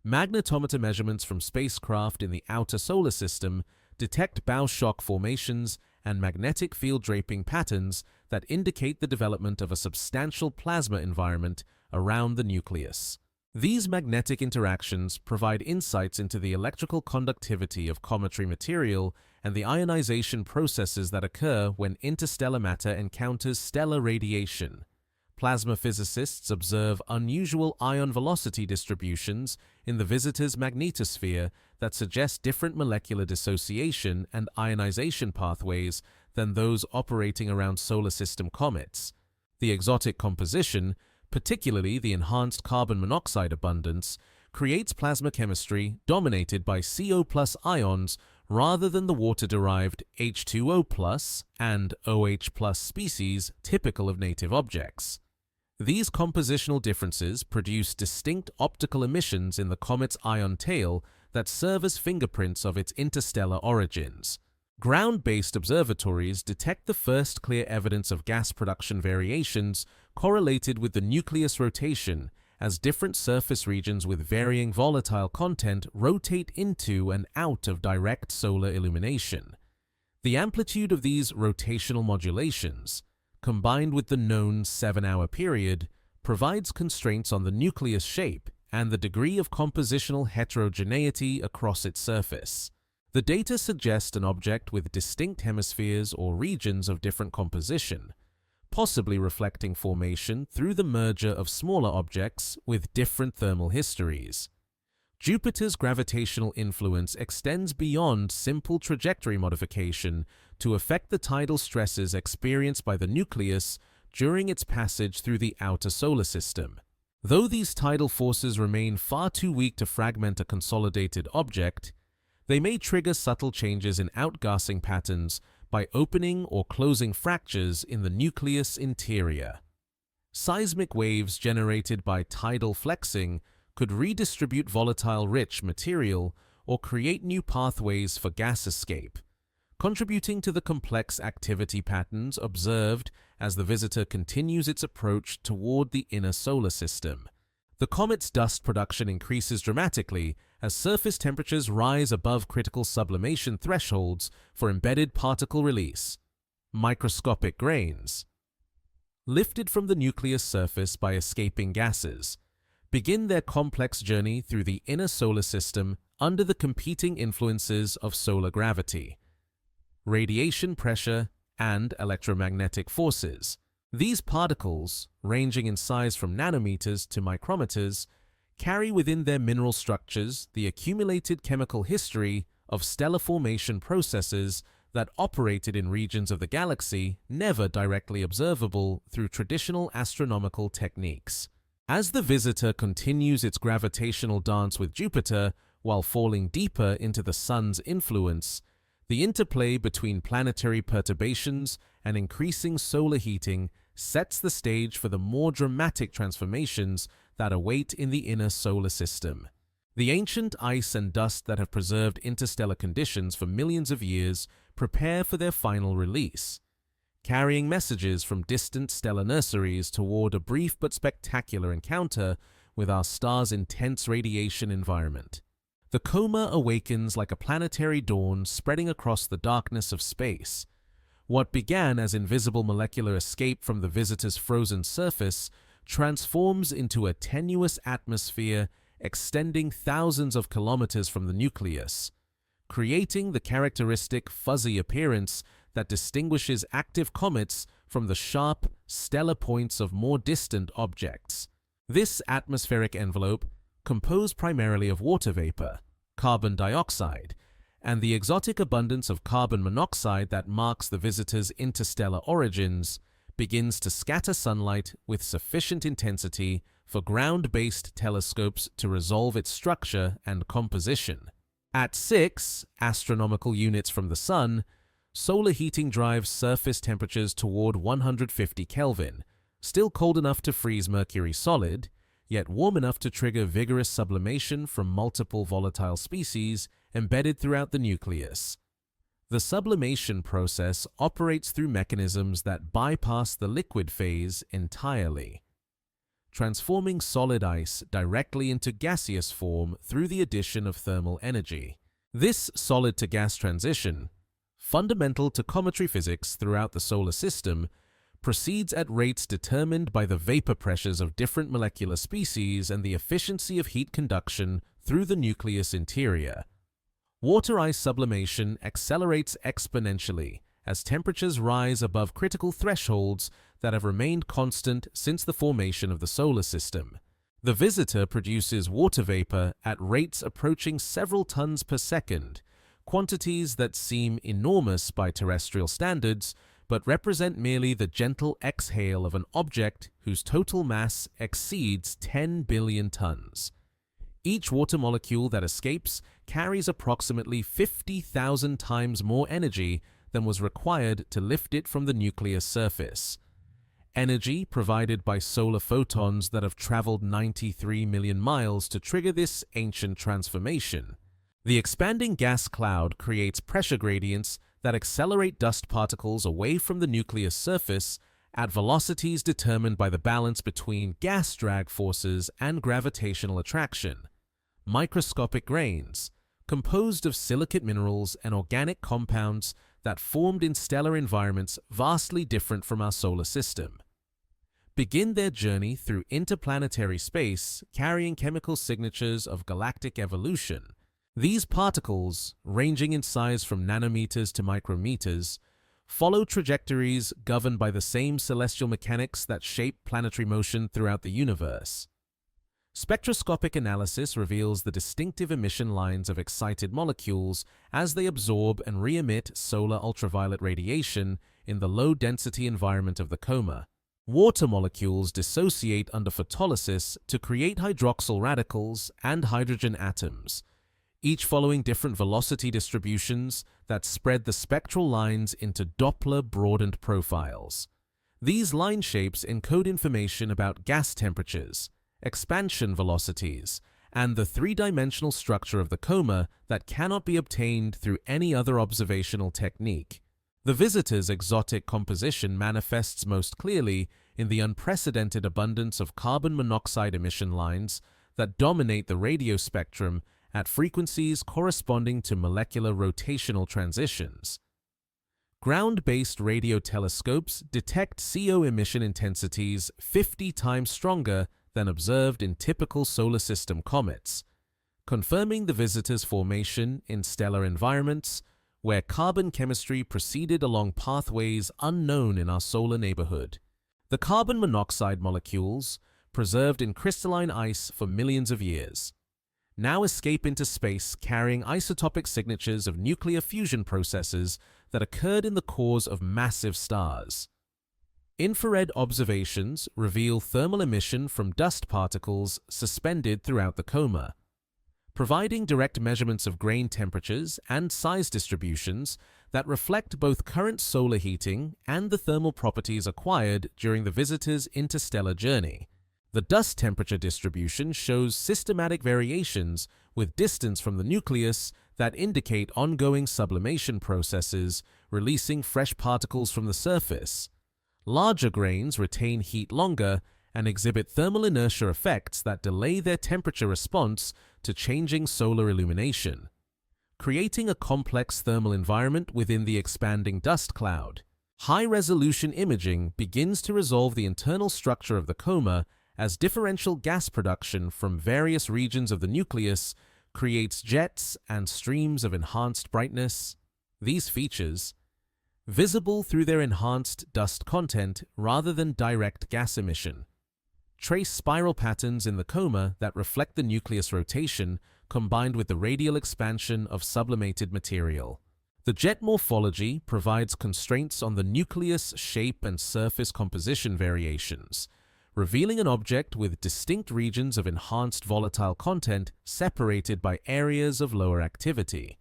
Magnetometer measurements from spacecraft in the outer solar system detect bow shock formations and magnetic field draping patterns that indicate the development of a substantial plasma environment around the nucleus. These magnetic interactions provide insights into the electrical conductivity of cometary material and the ionization processes that occur when interstellar matter encounters stellar radiation. Plasma physicists observe unusual ion velocity distributions in the visitor's magnetosphere that suggest different molecular dissociation and ionization pathways than those operating around solar system comets. The exotic composition, particularly the enhanced carbon monoxide abundance, creates plasma chemistry dominated by CO+ ions rather than the water-derived H2O+ and OH+ species typical of native objects. These compositional differences produce distinct optical emissions in the comet's ion tail that serve as fingerprints of its interstellar origins. Ground-based observatories detect the first clear evidence of gas production variations correlated with the nucleus rotation as different surface regions with varying volatile content rotate into and out of direct solar illumination. The amplitude of these rotational modulations, combined with the known 7-hour period, provides constraints on the nucleus shape and the degree of compositional heterogeneity across its surface. The data suggest an object with distinct hemispheres or regions of different composition, possibly reflecting formation through the merger of smaller objects with different thermal histories. Jupiter's gravitational influence extends beyond simple trajectory modification to affect the tidal stresses experienced by the nucleus during its passage through the outer solar system. Though these tidal forces remain far too weak to fragment a consolidated object, they may trigger subtle changes in outgassing patterns by opening or closing fractures in the nucleus interior. Seismic waves generated by tidal flexing could redistribute volatile-rich material or create new pathways for gas escape, contributing to the complex activity patterns observed as the visitor continues its approach toward the inner solar system. The comet's dust production increases dramatically as surface temperatures rise above critical sublimation thresholds for embedded particle release. Microscopic grains, lifted from the nucleus surface by escaping gases, begin their complex journey through the inner solar system under the competing influences of solar gravity, radiation pressure, and electromagnetic forces. These particles, ranging in size from nanometers to micrometers, carry within their mineral structures the accumulated chemical history of stellar formation processes that operated in regions of the galaxy never directly observable through traditional astronomical techniques. As the visitor continues its gravitational dance with Jupiter while falling deeper into the Sun's influence, the interplay between planetary perturbations and increasing solar heating sets the stage for the more dramatic transformations that await in the inner solar system. The ancient ice and dust that have preserved interstellar conditions for millions of years prepare for their final release, carrying messages from distant stellar nurseries toward a brief but spectacular encounter with our star's intense radiation environment. The coma awakens like a planetary dawn spreading across the darkness of space. What began as invisible molecular escape from the visitor's frozen surface transforms into a tenuous atmosphere extending thousands of kilometers from the nucleus, creating the characteristic fuzzy appearance that distinguishes active comets from the sharp, stellar points of more distant objects. This atmospheric envelope, composed primarily of water vapor, carbon dioxide, and the exotic abundance of carbon monoxide that marks the visitor's interstellar origins, begins to scatter sunlight with sufficient intensity for ground-based telescopes to resolve its structure and composition. At 6 astronomical units from the Sun, solar heating drives surface temperatures toward 150 Kelvin, still cold enough to freeze Mercury solid, yet warm enough to trigger vigorous sublimation from multiple volatile species embedded throughout the nucleus. The sublimation process operates through mechanisms that bypass the liquid phase entirely, transforming solid ice directly into gaseous form through the addition of thermal energy. This solid-to-gas transition, fundamental to cometary physics throughout the solar system, proceeds at rates determined by the vapor pressures of different molecular species and the efficiency of heat conduction through the nucleus interior. Water ice sublimation accelerates exponentially as temperatures rise above critical thresholds that have remained constant since the formation of the solar system. The visitor produces water vapor at rates approaching several tons per second, quantities that seem enormous by terrestrial standards, but represent merely the gentle exhale of an object whose total mass exceeds 10 billion tons. Each water molecule that escapes carries approximately 50,000 times more energy than was required to lift it from the nucleus surface. Energy provided by solar photons that have traveled 93 million miles to trigger this ancient transformation. The expanding gas cloud creates pressure gradients that accelerate dust particles away from the nucleus surface at velocities determined by the balance between gas drag forces and gravitational attraction. Microscopic grains, composed of silicate minerals and organic compounds that formed in stellar environments vastly different from our solar system, begin their journey through interplanetary space carrying chemical signatures of galactic evolution. These particles, ranging in size from nanometers to micrometers, follow trajectories governed by the same celestial mechanics that shape planetary motion throughout the universe. Spectroscopic analysis reveals the distinctive emission lines of excited molecules as they absorb and re-emit solar ultraviolet radiation in the low-density environment of the coma. Water molecules dissociate under photolysis to create hydroxyl radicals and hydrogen atoms, each following different velocity distributions that spread the spectral lines into Doppler-broadened profiles. These line shapes encode information about gas temperatures, expansion velocities, and the three-dimensional structure of the coma that cannot be obtained through any other observational technique. The visitor's exotic composition manifests most clearly in the unprecedented abundance of carbon monoxide emission lines that dominate the radio spectrum at frequencies corresponding to molecular rotational transitions. Ground-based radio telescopes detect CO emission intensities 50 times stronger than observed in typical solar system comets, confirming the visitor's formation in stellar environments where carbon chemistry proceeded along pathways unknown in our solar neighborhood. The carbon monoxide molecules, preserved in crystalline ice for millions of years, now escape into space carrying isotopic signatures of nuclear fusion processes that occurred in the cores of massive stars. Infrared observations reveal thermal emission from dust particles suspended throughout the coma, providing direct measurements of grain temperatures and size distributions that reflect both current solar heating and the thermal properties acquired during the visitor's interstellar journey. The dust temperature distribution shows systematic variations with distance from the nucleus that indicate ongoing sublimation processes, releasing fresh particles from the surface. Larger grains retain heat longer and exhibit thermal inertia effects that delay their temperature response to changing solar illumination, creating a complex thermal environment within the expanding dust cloud. High-resolution imaging begins to resolve the internal structure of the coma as differential gas production from various regions of the nucleus creates jets and streams of enhanced brightness. These features, visible through their enhanced dust content rather than direct gas emission, trace spiral patterns in the coma that reflect the nucleus rotation combined with the radial expansion of sublimated material. The jet morphology provides constraints on the nucleus shape and surface composition variations, revealing an object with distinct regions of enhanced volatile content separated by areas of lower activity.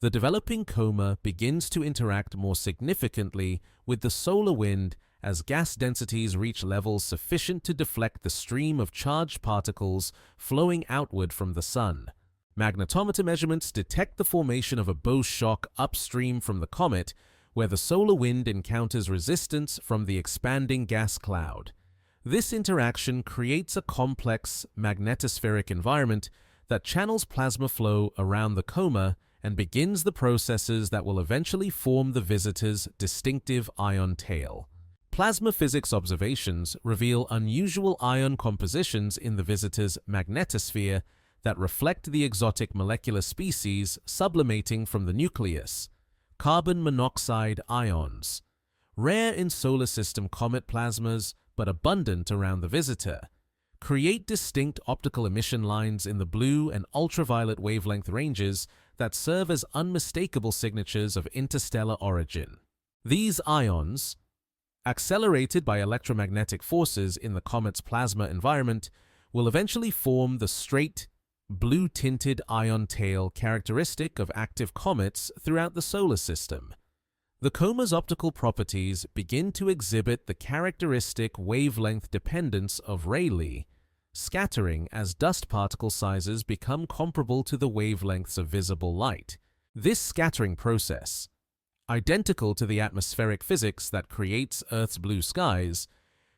The developing coma begins to interact more significantly with the solar wind as gas densities reach levels sufficient to deflect the stream of charged particles flowing outward from the sun. Magnetometer measurements detect the formation of a bow shock upstream from the comet, where the solar wind encounters resistance from the expanding gas cloud. This interaction creates a complex magnetospheric environment that channels plasma flow around the coma and begins the processes that will eventually form the visitor's distinctive ion tail. Plasma physics observations reveal unusual ion compositions in the visitor's magnetosphere that reflect the exotic molecular species sublimating from the nucleus, carbon monoxide ions. Rare in solar system comet plasmas, but abundant around the visitor, create distinct optical emission lines in the blue and ultraviolet wavelength ranges that serve as unmistakable signatures of interstellar origin. These ions, accelerated by electromagnetic forces in the comet's plasma environment, will eventually form the straight, blue-tinted ion tail characteristic of active comets throughout the solar system. The coma's optical properties begin to exhibit the characteristic wavelength dependence of Rayleigh scattering as dust particle sizes become comparable to the wavelengths of visible light. This scattering process, identical to the atmospheric physics that creates Earth's blue skies,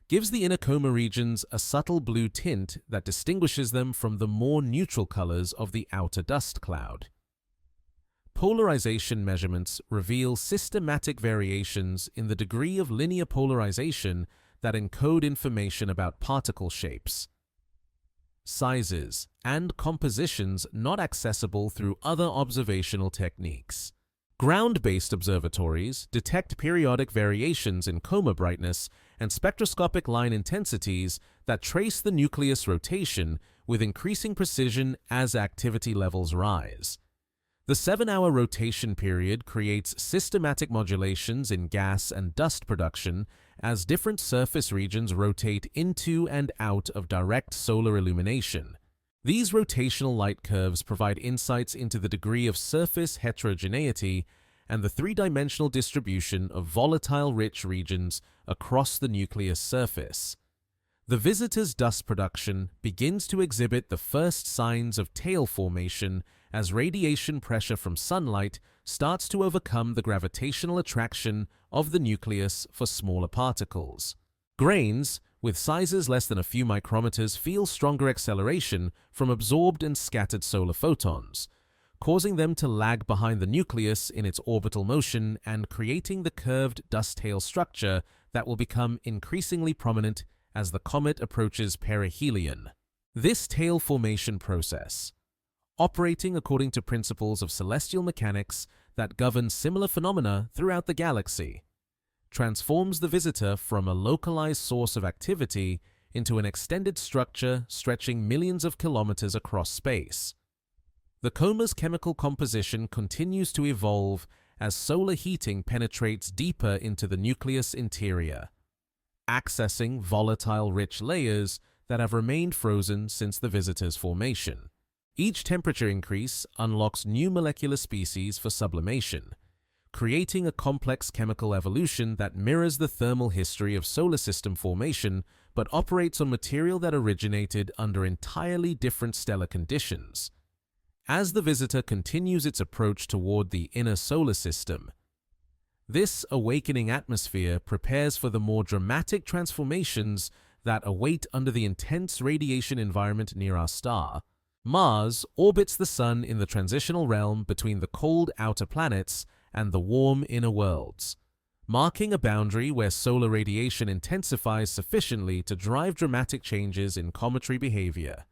gives the inner coma regions a subtle blue tint that distinguishes them from the more neutral colors of the outer dust cloud. Polarization measurements reveal systematic variations in the degree of linear polarization that encode information about particle shapes, sizes, and compositions not accessible through other observational techniques. Ground-based observatories detect periodic variations in coma brightness and spectroscopic line intensities that trace the nucleus rotation with increasing precision as activity levels rise. The 7-hour rotation period creates systematic modulations in gas and dust production as different surface regions rotate into and out of direct solar illumination. These rotational light curves provide insights into the degree of surface heterogeneity and the three-dimensional distribution of volatile-rich regions across the nucleus surface. The visitor's dust production begins to exhibit the first signs of tail formation as radiation pressure from sunlight starts to overcome the gravitational attraction of the nucleus for smaller particles. Grains, with sizes less than a few micrometers, feel stronger acceleration from absorbed and scattered solar photons, causing them to lag behind the nucleus in its orbital motion and creating the curved dust tail structure that will become increasingly prominent as the comet approaches perihelion. This tail formation process, operating according to principles of celestial mechanics that govern similar phenomena throughout the galaxy, transforms the visitor from a localized source of activity into an extended structure stretching millions of kilometers across space. The coma's chemical composition continues to evolve as solar heating penetrates deeper into the nucleus interior, accessing volatile-rich layers that have remained frozen since the visitor's formation. Each temperature increase unlocks new molecular species for sublimation, creating a complex chemical evolution that mirrors the thermal history of solar system formation but operates on material that originated under entirely different stellar conditions. As the visitor continues its approach toward the inner solar system, this awakening atmosphere prepares for the more dramatic transformations that await under the intense radiation environment near our star. Mars orbits the Sun in the transitional realm between the cold outer planets and the warm inner worlds, marking a boundary where solar radiation intensifies sufficiently to drive dramatic changes in cometary behavior.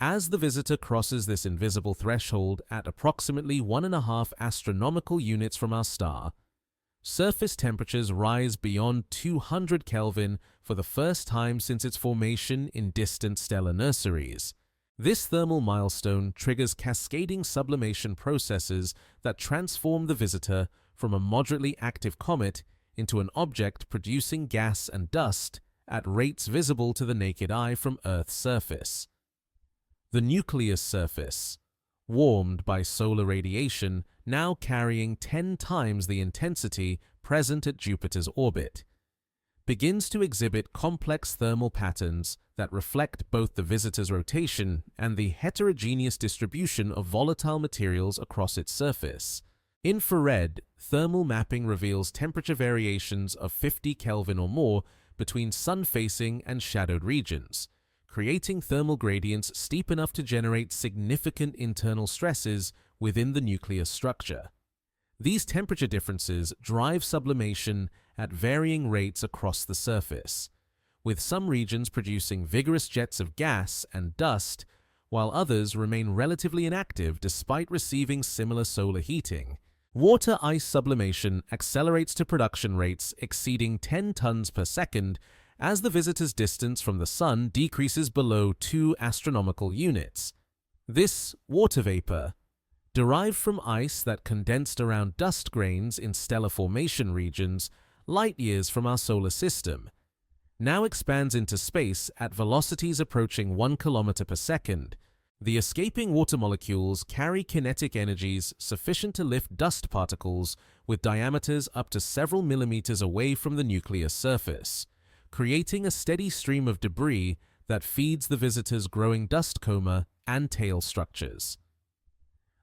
As the visitor crosses this invisible threshold at approximately 1.5 astronomical units from our star, surface temperatures rise beyond 200 Kelvin for the first time since its formation in distant stellar nurseries. This thermal milestone triggers cascading sublimation processes that transform the visitor from a moderately active comet into an object producing gas and dust at rates visible to the naked eye from Earth's surface. The nucleus surface, warmed by solar radiation, now carrying 10 times the intensity present at Jupiter's orbit, begins to exhibit complex thermal patterns that reflect both the visitor's rotation and the heterogeneous distribution of volatile materials across its surface. Infrared thermal mapping reveals temperature variations of 50 Kelvin or more between sun-facing and shadowed regions, creating thermal gradients steep enough to generate significant internal stresses within the nucleus structure. These temperature differences drive sublimation at varying rates across the surface, with some regions producing vigorous jets of gas and dust, while others remain relatively inactive despite receiving similar solar heating. Water-ice sublimation accelerates to production rates exceeding 10 tons per second as the visitor's distance from the Sun decreases below 2 astronomical units. This water vapor, derived from ice that condensed around dust grains in stellar formation regions light years from our solar system, now expands into space at velocities approaching 1 kilometer per second. The escaping water molecules carry kinetic energies sufficient to lift dust particles with diameters up to several millimeters away from the nucleus surface, creating a steady stream of debris that feeds the visitor's growing dust coma and tail structures.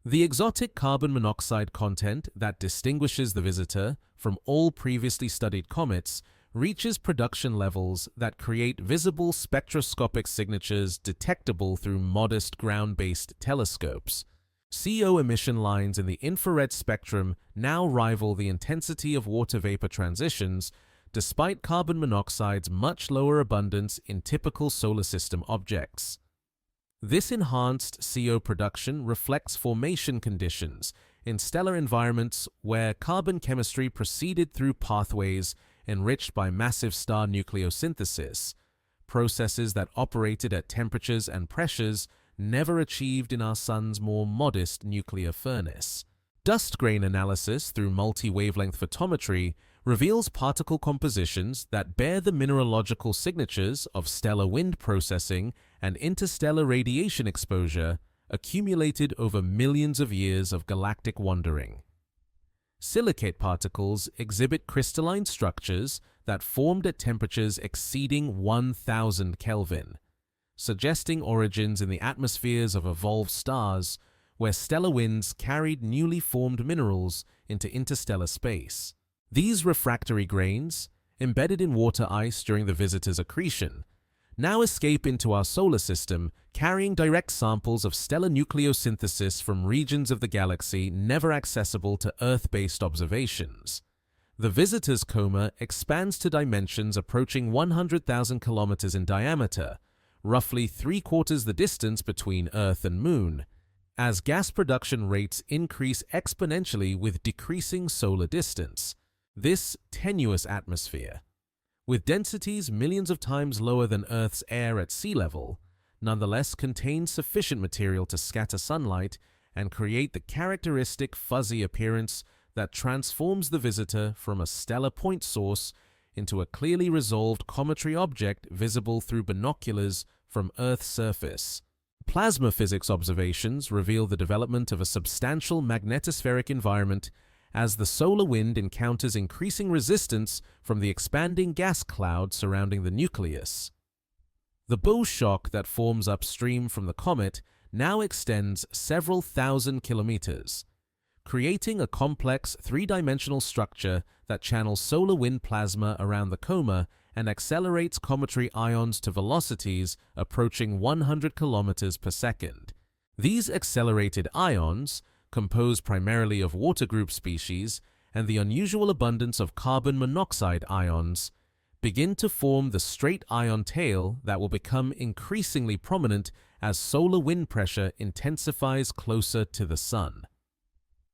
The exotic carbon monoxide content that distinguishes the visitor from all previously studied comets reaches production levels that create visible spectroscopic signatures detectable through modest ground-based telescopes. CO emission lines in the infrared spectrum now rival the intensity of water vapor transitions, despite carbon monoxide's much lower abundance in typical solar system objects. This enhanced CO production reflects formation conditions in stellar environments where carbon chemistry proceeded through pathways enriched by massive star nucleosynthesis, processes that operated at temperatures and pressures never achieved in our Sun's more modest nuclear furnace. Dust grain analysis through multi-wavelength photometry reveals particle compositions that bear the mineralogical signatures of stellar wind processing and interstellar radiation exposure accumulated over millions of years of galactic wandering. Silicate particles exhibit crystalline structures that formed at temperatures exceeding 1000 Kelvin, suggesting origins in the atmospheres of evolved stars where stellar winds carried newly formed minerals into interstellar space. These refractory grains, embedded in water ice during the visitor's accretion, now escape into our solar system, carrying direct samples of stellar nucleosynthesis from regions of the galaxy never accessible to Earth-based observations. The visitor's coma expands to dimensions approaching 100,000 kilometers in diameter, roughly 3/4 the distance between Earth and Moon, as gas production rates increase exponentially with decreasing solar distance. This tenuous atmosphere, with densities millions of times lower than Earth's air at sea level, nonetheless contains sufficient material to scatter sunlight and create the characteristic fuzzy appearance that transforms the visitor from a stellar point source into a clearly resolved cometary object visible through binoculars from Earth's surface. Plasma physics observations reveal the development of a substantial magnetospheric environment as the solar wind encounters increasing resistance from the expanding gas cloud surrounding the nucleus. The bow shock that forms upstream from the comet now extends several thousand kilometers, creating a complex three-dimensional structure that channels solar wind plasma around the coma and accelerates cometary ions to velocities approaching 100 kilometers per second. These accelerated ions, composed primarily of water group species and the unusual abundance of carbon monoxide ions, begin to form the straight ion tail that will become increasingly prominent as solar wind pressure intensifies closer to the Sun.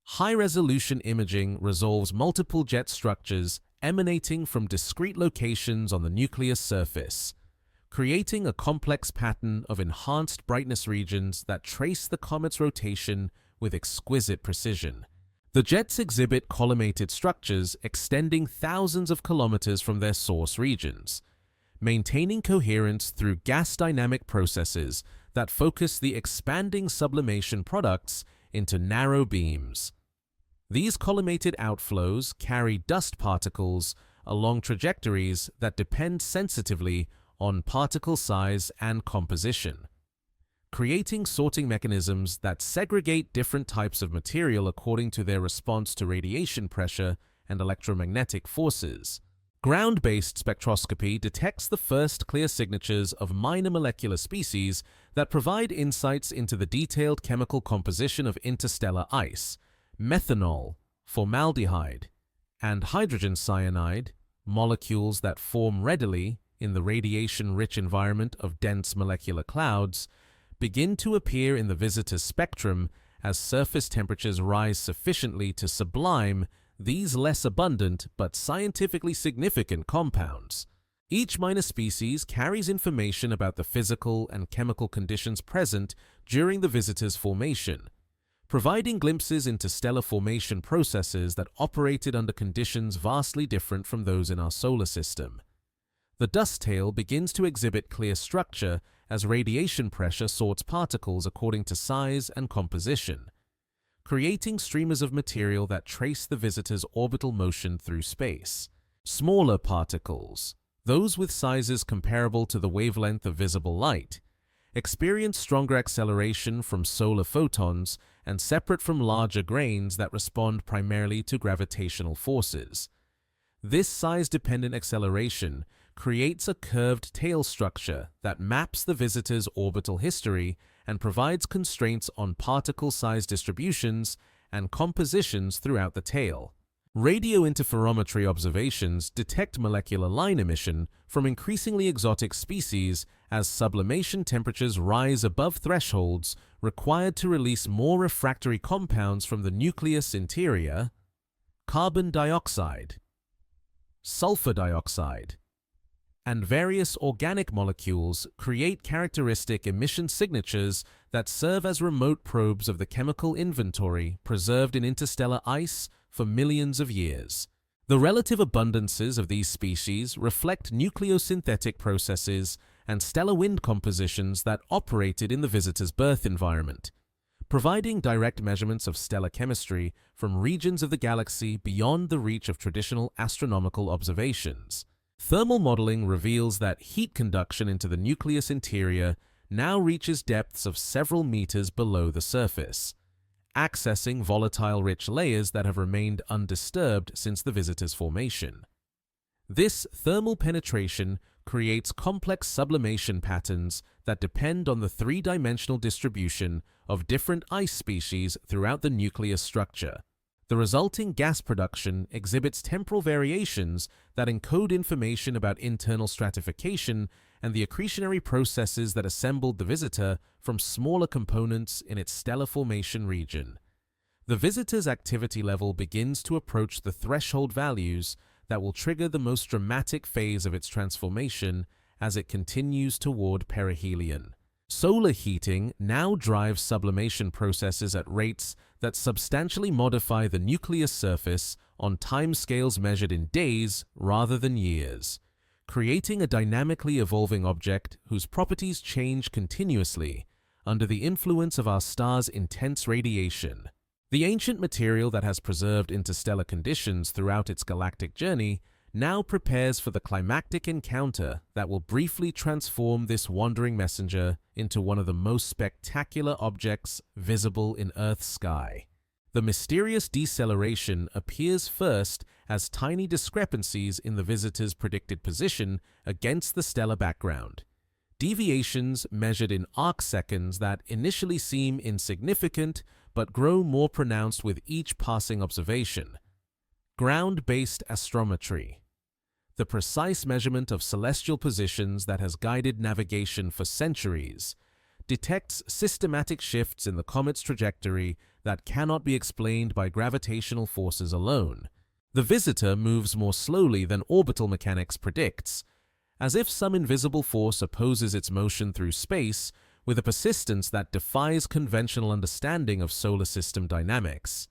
High-resolution imaging resolves multiple jet structures emanating from discrete locations on the nucleus surface, creating a complex pattern of enhanced brightness regions that trace the comet's rotation with exquisite precision. The jets exhibit collimated structures extending thousands of kilometers from their source regions, maintaining coherence through gas dynamic processes that focus the expanding sublimation products into narrow beams. These collimated outflows carry dust particles along trajectories that depend sensitively on particle size and composition, creating sorting mechanisms that segregate different types of material according to their response to radiation pressure and electromagnetic forces. Ground-based spectroscopy detects the first clear signatures of minor molecular species that provide insights into the detailed chemical composition of interstellar ice, methanol, formaldehyde, and hydrogen cyanide, molecules that form readily in the radiation-rich environment of dense molecular clouds, begin to appear in the visitor's spectrum as surface temperatures rise sufficiently to sublime these less abundant but scientifically significant compounds. Each minor species carries information about the physical and chemical conditions present during the visitor's formation, providing glimpses into stellar formation processes that operated under conditions vastly different from those in our solar system. The dust tail begins to exhibit clear structure as radiation pressure sorts particles according to size and composition, creating streamers of material that trace the visitor's orbital motion through space. Smaller particles, those with sizes comparable to the wavelength of visible light, experience stronger acceleration from solar photons and separate from larger grains that respond primarily to gravitational forces. This size-dependent acceleration creates a curved tail structure that maps the visitor's orbital history and provides constraints on particle size distributions and compositions throughout the tail. Radio interferometry observations detect molecular line emission from increasingly exotic species as sublimation temperatures rise above thresholds required to release more refractory compounds from the nucleus interior: carbon dioxide, sulfur dioxide, and various organic molecules create characteristic emission signatures that serve as remote probes of the chemical inventory preserved in interstellar ice for millions of years. The relative abundances of these species reflect nucleosynthetic processes and stellar wind compositions that operated in the visitor's birth environment, providing direct measurements of stellar chemistry from regions of the galaxy beyond the reach of traditional astronomical observations. Thermal modeling reveals that heat conduction into the nucleus interior now reaches depths of several meters below the surface, accessing volatile-rich layers that have remained undisturbed since the visitor's formation. This thermal penetration creates complex sublimation patterns that depend on the three-dimensional distribution of different ice species throughout the nucleus structure. The resulting gas production exhibits temporal variations that encode information about internal stratification and the accretionary processes that assembled the visitor from smaller components in its stellar formation region. The visitor's activity level begins to approach the threshold values that will trigger the most dramatic phase of its transformation as it continues toward perihelion. Solar heating now drives sublimation processes at rates that substantially modify the nucleus surface on timescales measured in days rather than years, creating a dynamically evolving object whose properties change continuously under the influence of our star's intense radiation. The ancient material that has preserved interstellar conditions throughout its galactic journey now prepares for the climactic encounter that will briefly transform this wandering messenger into one of the most spectacular objects visible in Earth's sky. The mysterious deceleration appears first as tiny discrepancies in the visitor's predicted position against the stellar background. Deviations measured in arcseconds that initially seem insignificant but grow more pronounced with each passing observation. Ground-based astrometry. The precise measurement of celestial positions that has guided navigation for centuries, detects systematic shifts in the comet's trajectory that cannot be explained by gravitational forces alone. The visitor moves more slowly than orbital mechanics predicts, as if some invisible force opposes its motion through space with a persistence that defies conventional understanding of solar system dynamics.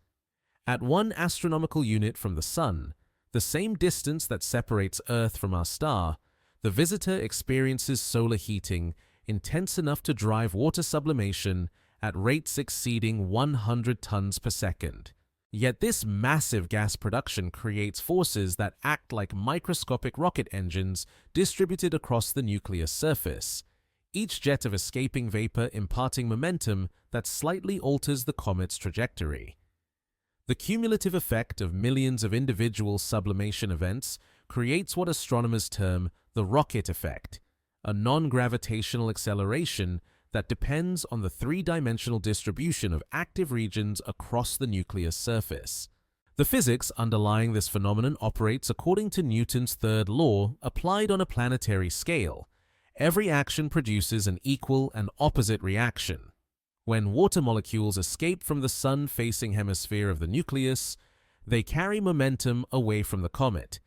At 1 astronomical unit from the Sun, the same distance that separates Earth from our star, the visitor experiences solar heating intense enough to drive water sublimation at rates exceeding 100 tons per second. Yet this massive gas production creates forces that act like microscopic rocket engines distributed across the nucleus surface, each jet of escaping vapor imparting momentum that slightly alters the comet's trajectory. The cumulative effect of millions of individual sublimation events creates what astronomers term the rocket effect, a non-gravitational acceleration that depends on the three-dimensional distribution of active regions across the nucleus surface. The physics underlying this phenomenon operates according to Newton's third law applied on a planetary scale. Every action produces an equal and opposite reaction. When water molecules escape from the sun-facing hemisphere of the nucleus, they carry momentum away from the comet,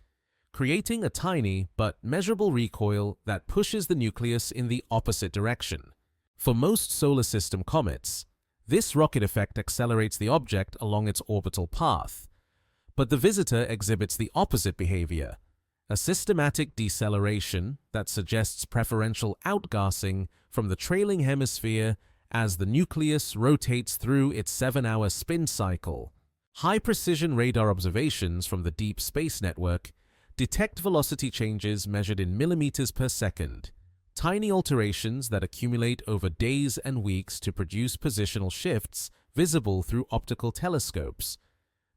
creating a tiny but measurable recoil that pushes the nucleus in the opposite direction. For most solar system comets, this rocket effect accelerates the object along its orbital path, but the visitor exhibits the opposite behavior, a systematic deceleration that suggests preferential outgassing from the trailing hemisphere as the nucleus rotates through its 7-hour spin cycle. High-precision radar observations from the Deep Space Network detect velocity changes measured in millimeters per second, tiny alterations that accumulate over days and weeks to produce positional shifts visible through optical telescopes.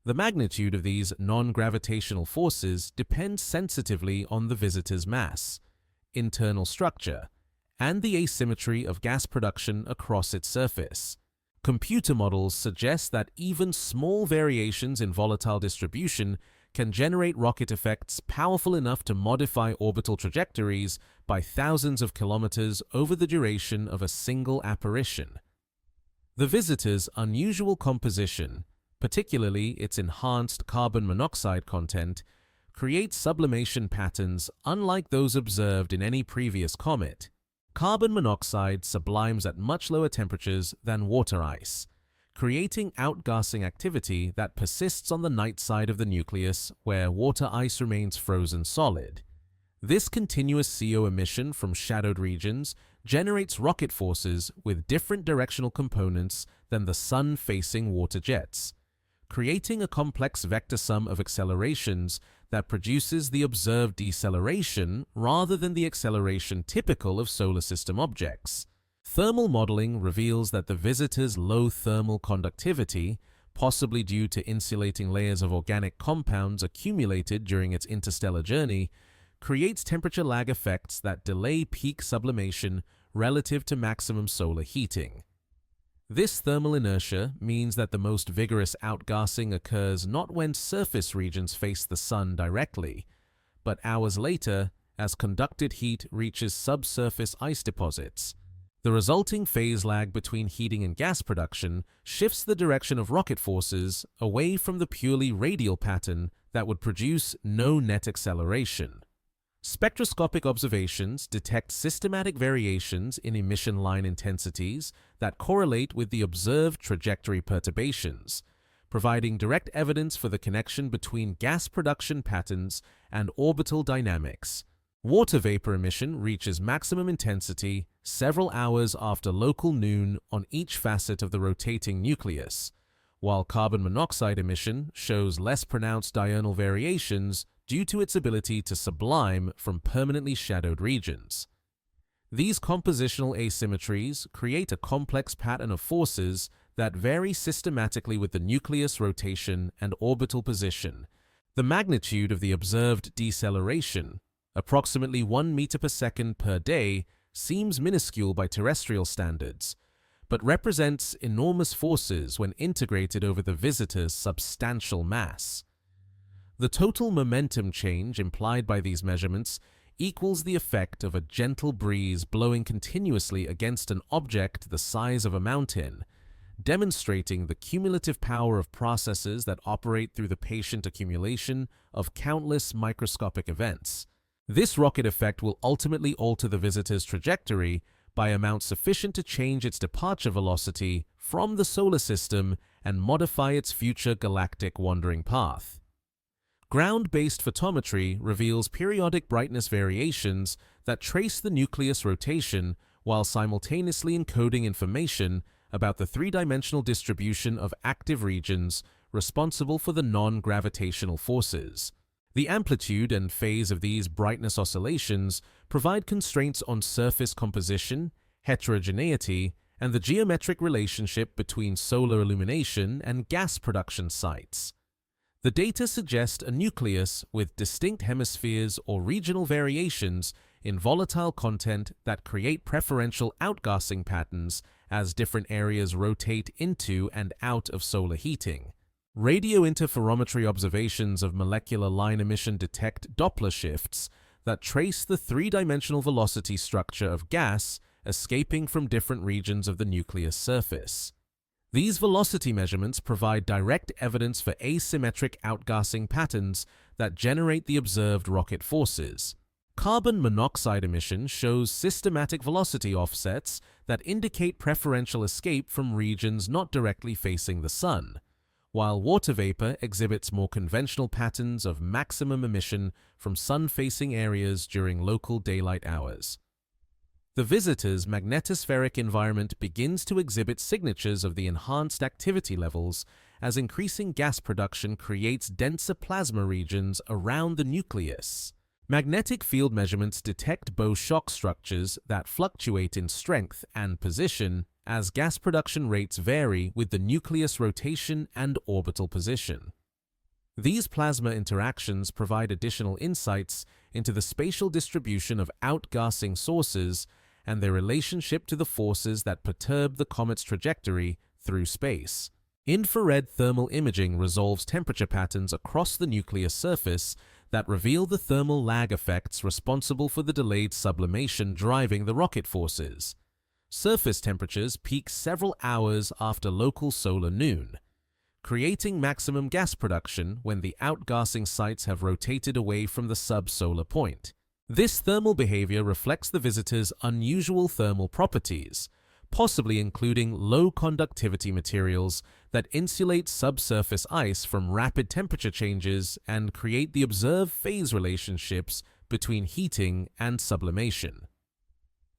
The magnitude of these non-gravitational forces depends sensitively on the visitor's mass, internal structure, and the asymmetry of gas production across its surface. Computer models suggest that even small variations in volatile distribution can generate rocket effects powerful enough to modify orbital trajectories by thousands of kilometers over the duration of a single apparition. The visitor's unusual composition, particularly its enhanced carbon monoxide content, creates sublimation patterns unlike those observed in any previous comet. Carbon monoxide sublimes at much lower temperatures than water ice, creating outgassing activity that persists on the night side of the nucleus where water ice remains frozen solid. This continuous CO emission from shadowed regions generates rocket forces with different directional components than the sun-facing water jets, creating a complex vector sum of accelerations that produces the observed deceleration rather than the acceleration typical of solar system objects. Thermal modeling reveals that the visitor's low thermal conductivity, possibly due to insulating layers of organic compounds accumulated during its interstellar journey, creates temperature lag effects that delay peak sublimation relative to maximum solar heating. This thermal inertia means that the most vigorous outgassing occurs not when surface regions face the sun directly, but hours later as conducted heat reaches subsurface ice deposits. The resulting phase lag between heating and gas production shifts the direction of rocket forces away from the purely radial pattern that would produce no net acceleration. Spectroscopic observations detect systematic variations in emission line intensities that correlate with the observed trajectory perturbations, providing direct evidence for the connection between gas production patterns and orbital dynamics. Water vapor emission reaches maximum intensity several hours after local noon on each facet of the rotating nucleus, while carbon monoxide emission shows less pronounced diurnal variations due to its ability to sublime from permanently shadowed regions. These compositional asymmetries create a complex pattern of forces that vary systematically with the nucleus rotation and orbital position. The magnitude of the observed deceleration, approximately 1 meter per second per day, seems minuscule by terrestrial standards, but represents enormous forces when integrated over the visitor's substantial mass. The total momentum change implied by these measurements equals the effect of a gentle breeze blowing continuously against an object the size of a mountain, demonstrating the cumulative power of processes that operate through the patient accumulation of countless microscopic events. This rocket effect will ultimately alter the visitor's trajectory by amounts sufficient to change its departure velocity from the solar system and modify its future galactic wandering path. Ground-based photometry reveals periodic brightness variations that trace the nucleus rotation while simultaneously encoding information about the three-dimensional distribution of active regions responsible for the non-gravitational forces. The amplitude and phase of these brightness oscillations provide constraints on surface composition, heterogeneity, and the geometric relationship between solar illumination and gas production sites. The data suggest a nucleus with distinct hemispheres or regional variations in volatile content that create preferential outgassing patterns as different areas rotate into and out of solar heating. Radio interferometry observations of molecular line emission detect Doppler shifts that trace the three-dimensional velocity structure of gas escaping from different regions of the nucleus surface. These velocity measurements provide direct evidence for asymmetric outgassing patterns that generate the observed rocket forces. Carbon monoxide emission shows systematic velocity offsets that indicate preferential escape from regions not directly facing the sun, while water vapor exhibits more conventional patterns of maximum emission from sun-facing areas during local daylight hours. The visitor's magnetospheric environment begins to exhibit signatures of the enhanced activity levels as increasing gas production creates denser plasma regions around the nucleus. Magnetic field measurements detect both shock structures that fluctuate in strength and position as gas production rates vary with the nucleus rotation and orbital position. These plasma interactions provide additional insights into the spatial distribution of outgassing sources and their relationship to the forces that perturb the comet's trajectory through space. Infrared thermal imaging resolves temperature patterns across the nucleus surface that reveal the thermal lag effects responsible for the delayed sublimation driving the rocket forces. Surface temperatures peak several hours after local solar noon, creating maximum gas production when the outgassing sites have rotated away from the subsolar point. This thermal behavior reflects the visitor's unusual thermal properties, possibly including low conductivity materials that insulate subsurface ice from rapid temperature changes and create the observed phase relationships between heating and sublimation.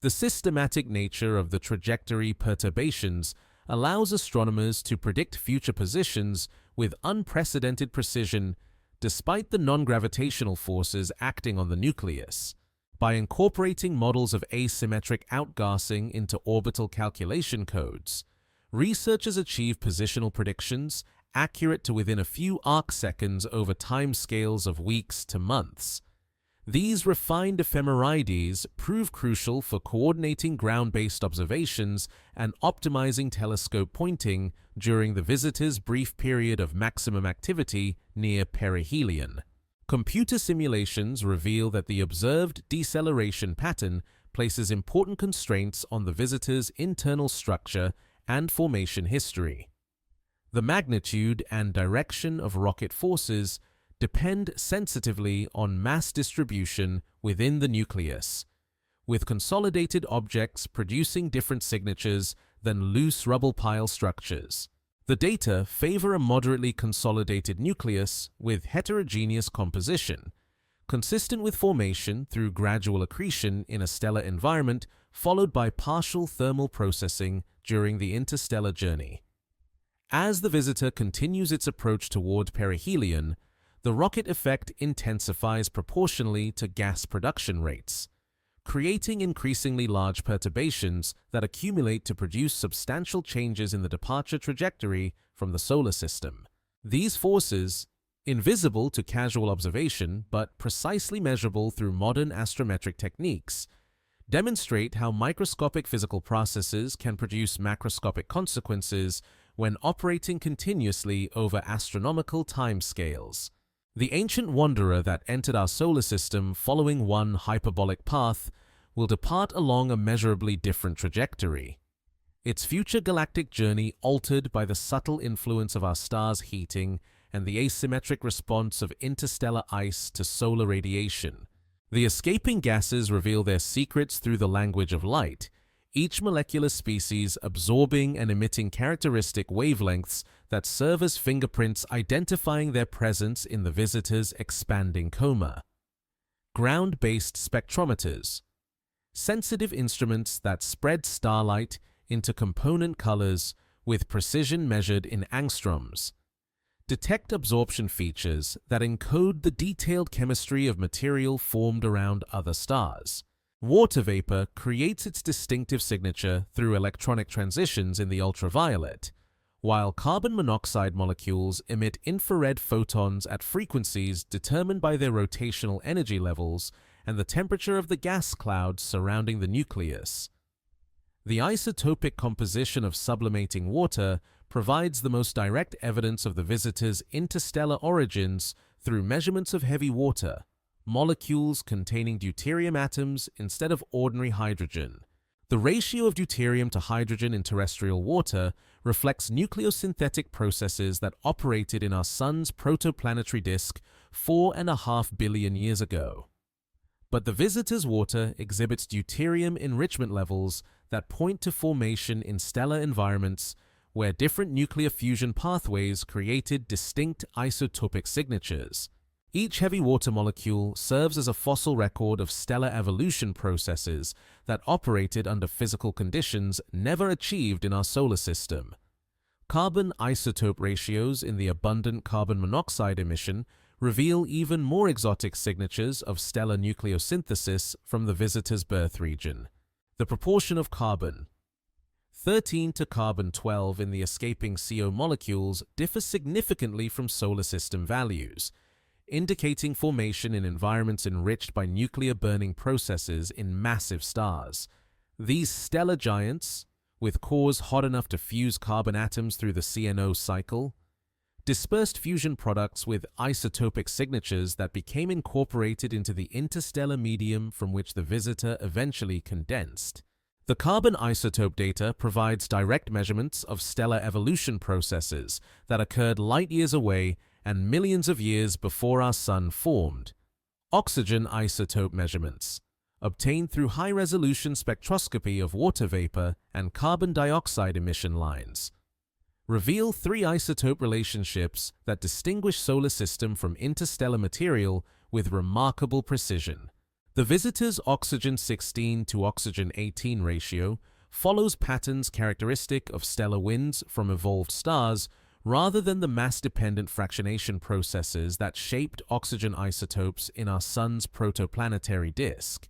The systematic nature of the trajectory perturbations allows astronomers to predict future positions with unprecedented precision despite the non-gravitational forces acting on the nucleus. By incorporating models of asymmetric outgassing into orbital calculation codes, researchers achieve positional predictions accurate to within a few arcseconds over timescales of weeks to months. These refined ephemerides prove crucial for coordinating ground-based observations and optimizing telescope pointing during the visitor's brief period of maximum activity near perihelion. Computer simulations reveal that the observed deceleration pattern places important constraints on the visitor's internal structure and formation history. The magnitude and direction of rocket forces depend sensitively on mass distribution within the nucleus, with consolidated objects producing different signatures than loose rubble pile structures. The data favor a moderately consolidated nucleus with heterogeneous composition, consistent with formation through gradual accretion in a stellar environment followed by partial thermal processing during the interstellar journey. As the visitor continues its approach toward perihelion, the rocket effect intensifies proportionally to gas production rates, creating increasingly large perturbations that accumulate to produce substantial changes in the departure trajectory from the solar system. These forces, invisible to casual observation but precisely measurable through modern astrometric techniques, demonstrate how microscopic physical processes can produce macroscopic consequences when operating continuously over astronomical timescales. The ancient wanderer that entered our solar system following one hyperbolic path will depart along a measurably different trajectory, its future galactic journey altered by the subtle influence of our star's heating and the asymmetric response of interstellar ice to solar radiation. The escaping gases reveal their secrets through the language of light, each molecular species absorbing and emitting characteristic wavelengths that serve as fingerprints identifying their presence in the visitor's expanding coma. Ground-based spectrometers, sensitive instruments that spread starlight into component colors with precision measured in angstroms, detect absorption features that encode the detailed chemistry of material formed around other stars. Water vapor creates its distinctive signature through electronic transitions in the ultraviolet, while carbon monoxide molecules emit infrared photons at frequencies determined by their rotational energy levels and the temperature of the gas clouds surrounding the nucleus. The isotopic composition of sublimating water provides the most direct evidence of the visitor's interstellar origins through measurements of heavy water, molecules containing deuterium atoms instead of ordinary hydrogen. The ratio of deuterium to hydrogen in terrestrial water reflects nucleosynthetic processes that operated in our Sun's protoplanetary disk 4.5 billion years ago. But the visitor's water exhibits deuterium enrichment levels that point to formation in stellar environments where different nuclear fusion pathways created distinct isotopic signatures. Each heavy water molecule serves as a fossil record of stellar evolution processes that operated under physical conditions never achieved in our solar system. Carbon isotope ratios in the abundant carbon monoxide emission reveal even more exotic signatures of stellar nucleosynthesis from the visitor's birth region. The proportion of carbon 13 to carbon 12 in the escaping CO molecules differ significantly from solar system values, indicating formation in environments enriched by nuclear burning processes in massive stars. These stellar giants, with cores hot enough to fuse carbon atoms through the CNO cycle, dispersed fusion products with isotopic signatures that became incorporated into the interstellar medium from which the visitor eventually condensed. The carbon isotope data provides direct measurements of stellar evolution processes that occurred light years away and millions of years before our Sun formed. Oxygen isotope measurements, obtained through high-resolution spectroscopy of water vapor and carbon dioxide emission lines, reveal three isotope relationships that distinguish solar system from interstellar material with remarkable precision. The visitor's oxygen-16 to oxygen-18 ratio follows patterns characteristic of stellar winds from evolved stars rather than the mass-dependent fractionation processes that shaped oxygen isotopes in our Sun's protoplanetary disk.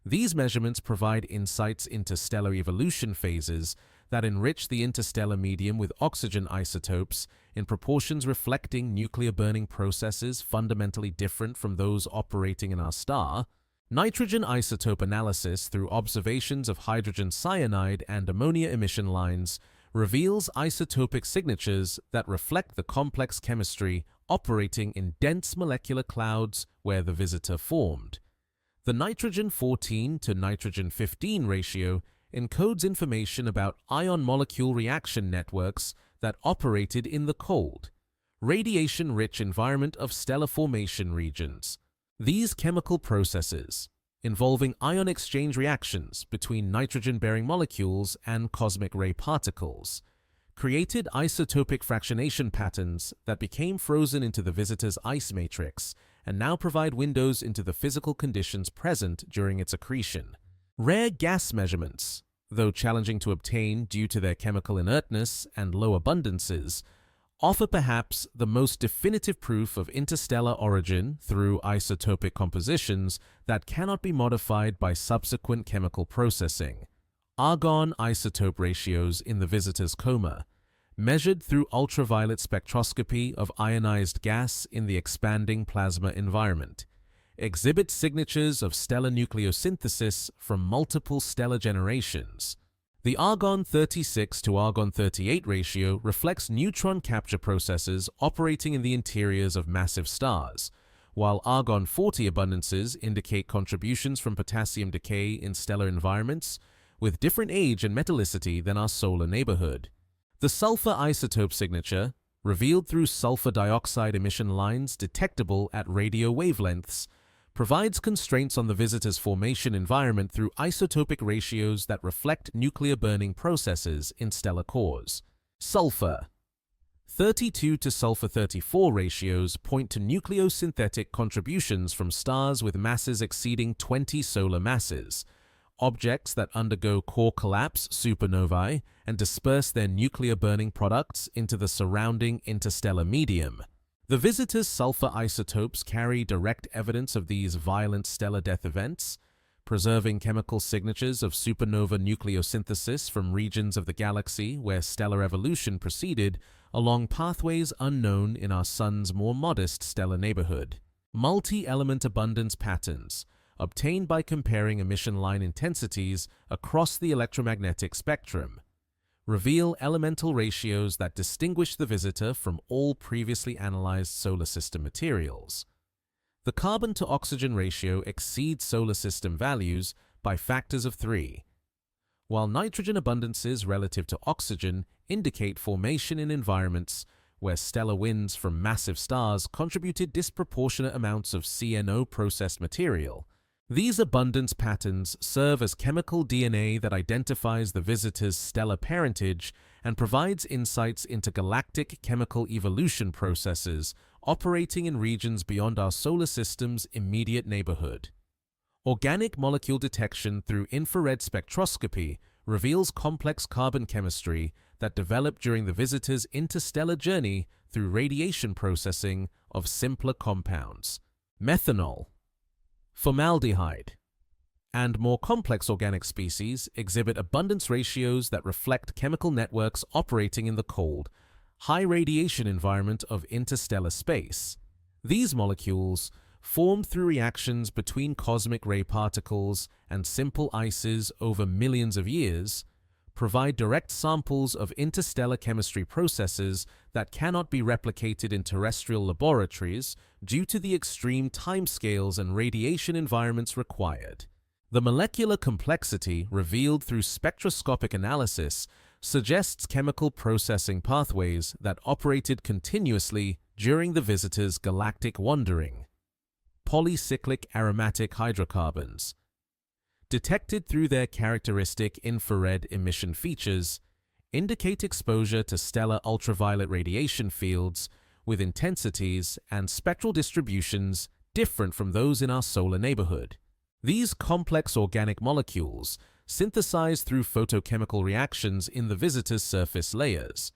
These measurements provide insights into stellar evolution phases that enrich the interstellar medium with oxygen isotopes in proportions reflecting nuclear burning processes fundamentally different from those operating in our star. Nitrogen isotope analysis through observations of hydrogen cyanide and ammonia emission lines reveals isotopic signatures that reflect the complex chemistry operating in dense molecular clouds where the visitor formed. The nitrogen-14 to nitrogen-15 ratio encodes information about ion molecule reaction networks that operated in the cold, radiation-rich environment of stellar formation regions. These chemical processes, involving ion exchange reactions between nitrogen-bearing molecules and cosmic ray particles, created isotopic fractionation patterns that became frozen into the visitor's ice matrix and now provide windows into the physical conditions present during its accretion. Rare gas measurements, though challenging to obtain due to their chemical inertness and low abundances, offer perhaps the most definitive proof of interstellar origin through isotopic compositions that cannot be modified by subsequent chemical processing. Argon isotope ratios in the visitor's coma, measured through ultraviolet spectroscopy of ionized gas in the expanding plasma environment, exhibit signatures of stellar nucleosynthesis from multiple stellar generations. The argon-36 to argon-38 ratio reflects neutron capture processes operating in the interiors of massive stars, while argon-40 abundances indicate contributions from potassium decay in stellar environments with different age and metallicity than our solar neighborhood. The sulfur isotope signature, revealed through sulfur dioxide emission lines detectable at radio wavelengths, provides constraints on the visitor's formation environment through isotopic ratios that reflect nuclear burning processes in stellar cores. Sulfur 32 to sulfur 34 ratios point to nucleosynthetic contributions from stars with masses exceeding 20 solar masses, objects that undergo core collapse supernovae and disperse their nuclear burning products into the surrounding interstellar medium. The visitor's sulfur isotopes carry direct evidence of these violent stellar death events, preserving chemical signatures of supernova nucleosynthesis from regions of the galaxy where stellar evolution proceeded along pathways unknown in our Sun's more modest stellar neighborhood. Multi-element abundance patterns, obtained by comparing emission line intensities across the electromagnetic spectrum, reveal elemental ratios that distinguish the visitor from all previously analyzed solar system materials. The carbon-to-oxygen ratio exceeds solar system values by factors of 3, while nitrogen abundances relative to oxygen indicate formation in environments where stellar winds from massive stars contributed disproportionate amounts of CNO-processed material. These abundance patterns serve as chemical DNA that identifies the visitor's stellar parentage and provides insights into galactic chemical evolution processes operating in regions beyond our solar system's immediate neighborhood. Organic molecule detection through infrared spectroscopy reveals complex carbon chemistry that developed during the visitor's interstellar journey through radiation processing of simpler compounds. Methanol, formaldehyde, and more complex organic species exhibit abundance ratios that reflect chemical networks operating in the cold, high radiation environment of interstellar space. These molecules, formed through reactions between cosmic ray particles and simple ices over millions of years, provide direct samples of interstellar chemistry processes that cannot be replicated in terrestrial laboratories due to the extreme timescales and radiation environments required. The molecular complexity revealed through spectroscopic analysis suggests chemical processing pathways that operated continuously during the visitor's galactic wandering. Polycyclic aromatic hydrocarbons, detected through their characteristic infrared emission features, indicate exposure to stellar ultraviolet radiation fields with intensities and spectral distributions different from those in our solar neighborhood. These complex organic molecules, synthesized through photochemical reactions in the visitor's surface layers,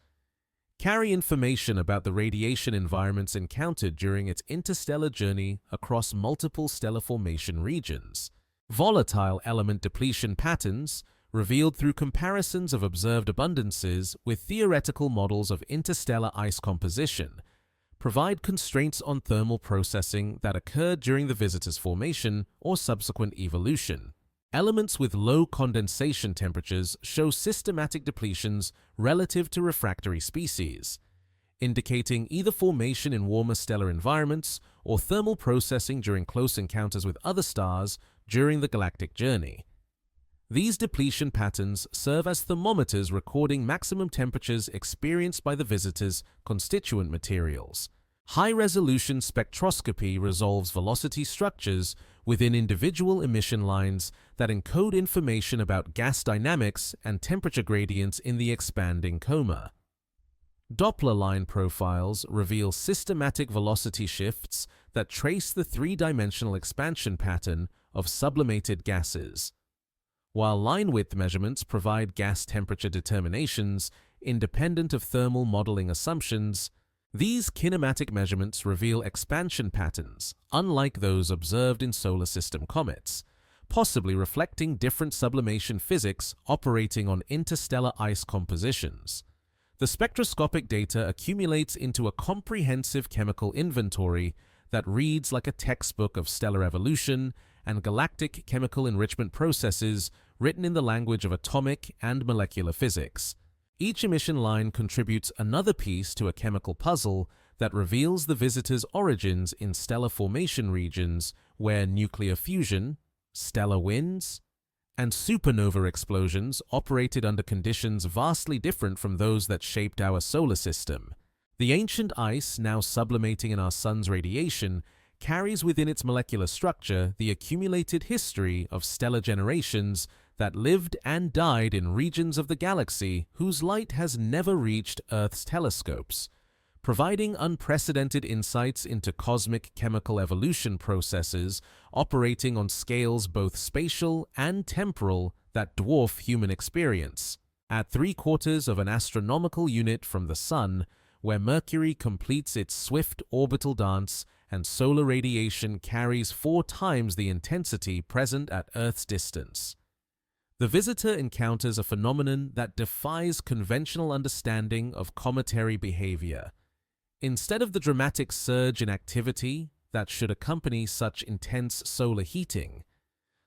carry information about the radiation environments encountered during its interstellar journey across multiple stellar formation regions. Volatile element depletion patterns, revealed through comparisons of observed abundances with theoretical models of interstellar ice composition, provide constraints on thermal processing that occurred during the visitor's formation or subsequent evolution. Elements with low condensation temperatures show systematic depletions relative to refractory species, indicating either formation in warmer stellar environments or thermal processing during close encounters with other stars during the galactic journey. These depletion patterns serve as thermometers recording maximum temperatures experienced by the visitor's constituent materials. High-resolution spectroscopy resolves velocity structures within individual emission lines that encode information about gas dynamics and temperature gradients in the expanding coma. Doppler line profiles reveal systematic velocity shifts that trace the three-dimensional expansion pattern of sublimated gases, while line width measurements provide gas temperature determinations independent of thermal modeling assumptions. These kinematic measurements reveal expansion patterns, unlike those observed in solar system comets, possibly reflecting different sublimation physics operating on interstellar ice compositions. The spectroscopic data accumulates into a comprehensive chemical inventory that reads like a textbook of stellar evolution and galactic chemical enrichment processes written in the language of atomic and molecular physics. Each emission line contributes another piece to a chemical puzzle that reveals the visitor's origins in stellar formation regions where nuclear fusion, stellar winds, and supernova explosions operated under conditions vastly different from those that shaped our solar system. The ancient ice, now sublimating in our sun's radiation, carries within its molecular structure the accumulated history of stellar generations that lived and died in regions of the galaxy whose light has never reached Earth's telescopes, providing unprecedented insights into cosmic chemical evolution processes operating on scales both spatial and temporal that dwarf human experience. At 3/4 of an astronomical unit from the Sun, where Mercury completes its swift orbital dance and solar radiation carries 4 times the intensity present at Earth's distance. The visitor encounters a phenomenon that defies conventional understanding of cometary behavior. Instead of the dramatic surge in activity that should accompany such intense solar heating,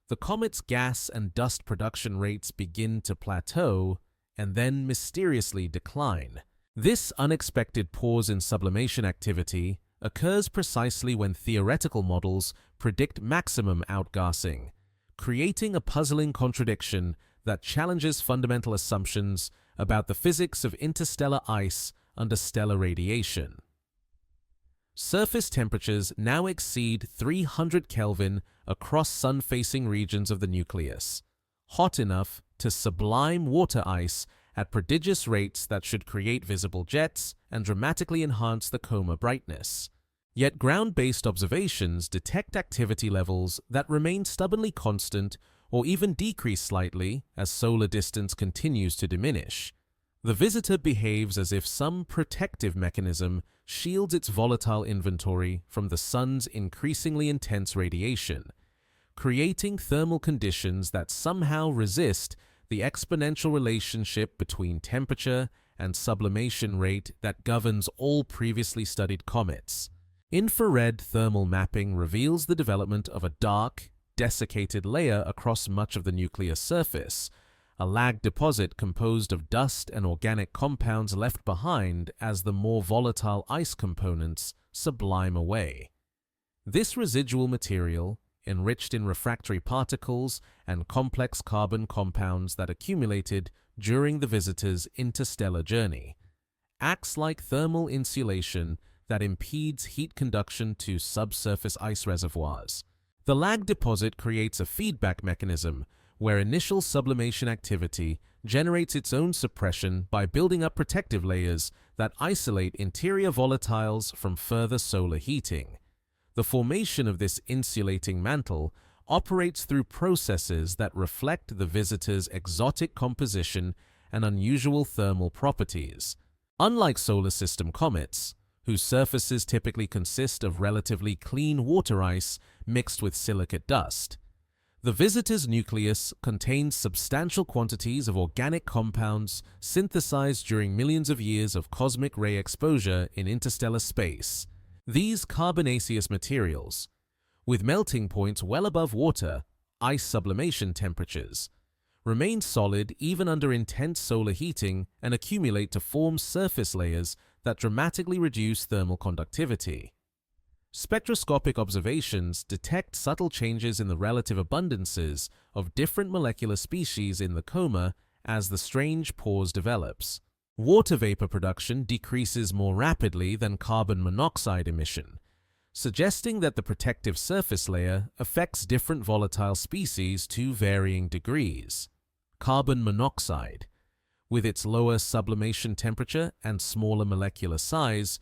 the comet's gas and dust production rates begin to plateau and then mysteriously decline. This unexpected pause in sublimation activity occurs precisely when theoretical models predict maximum outgassing, creating a puzzling contradiction that challenges fundamental assumptions about the physics of interstellar ice under stellar radiation. Surface temperatures now exceed 300 Kelvin across sun-facing regions of the nucleus, hot enough to sublime water ice at prodigious rates that should create visible jets and dramatically enhance the coma brightness. Yet ground-based observations detect activity levels that remain stubbornly constant or even decrease slightly as solar distance continues to diminish. The visitor behaves as if some protective mechanism shields its volatile inventory from the sun's increasingly intense radiation, creating thermal conditions that somehow resist the exponential relationship between temperature and sublimation rate that governs all previously studied comets. Infrared thermal mapping reveals the development of a dark, desiccated layer across much of the nuclear surface, a lag deposit composed of dust and organic compounds left behind as the more volatile ice components sublime away. This residual material, enriched in refractory particles and complex carbon compounds that accumulated during the visitor's interstellar journey, acts like thermal insulation that impedes heat conduction to subsurface ice reservoirs. The lag deposit creates a feedback mechanism where initial sublimation activity generates its own suppression by building up protective layers that isolate interior volatiles from further solar heating. The formation of this insulating mantle operates through processes that reflect the visitor's exotic composition and unusual thermal properties. Unlike solar system comets, whose surfaces typically consist of relatively clean water ice mixed with silicate dust, the visitor's nucleus contains substantial quantities of organic compounds synthesized during millions of years of cosmic ray exposure in interstellar space. These carbonaceous materials, with melting points well above water, ice sublimation temperatures, remain solid even under intense solar heating and accumulate to form surface layers that dramatically reduce thermal conductivity. Spectroscopic observations detect subtle changes in the relative abundances of different molecular species in the coma as the strange pause develops. Water vapor production decreases more rapidly than carbon monoxide emission, suggesting that the protective surface layer affects different volatile species to varying degrees. Carbon monoxide, with its lower sublimation temperature and smaller molecular size,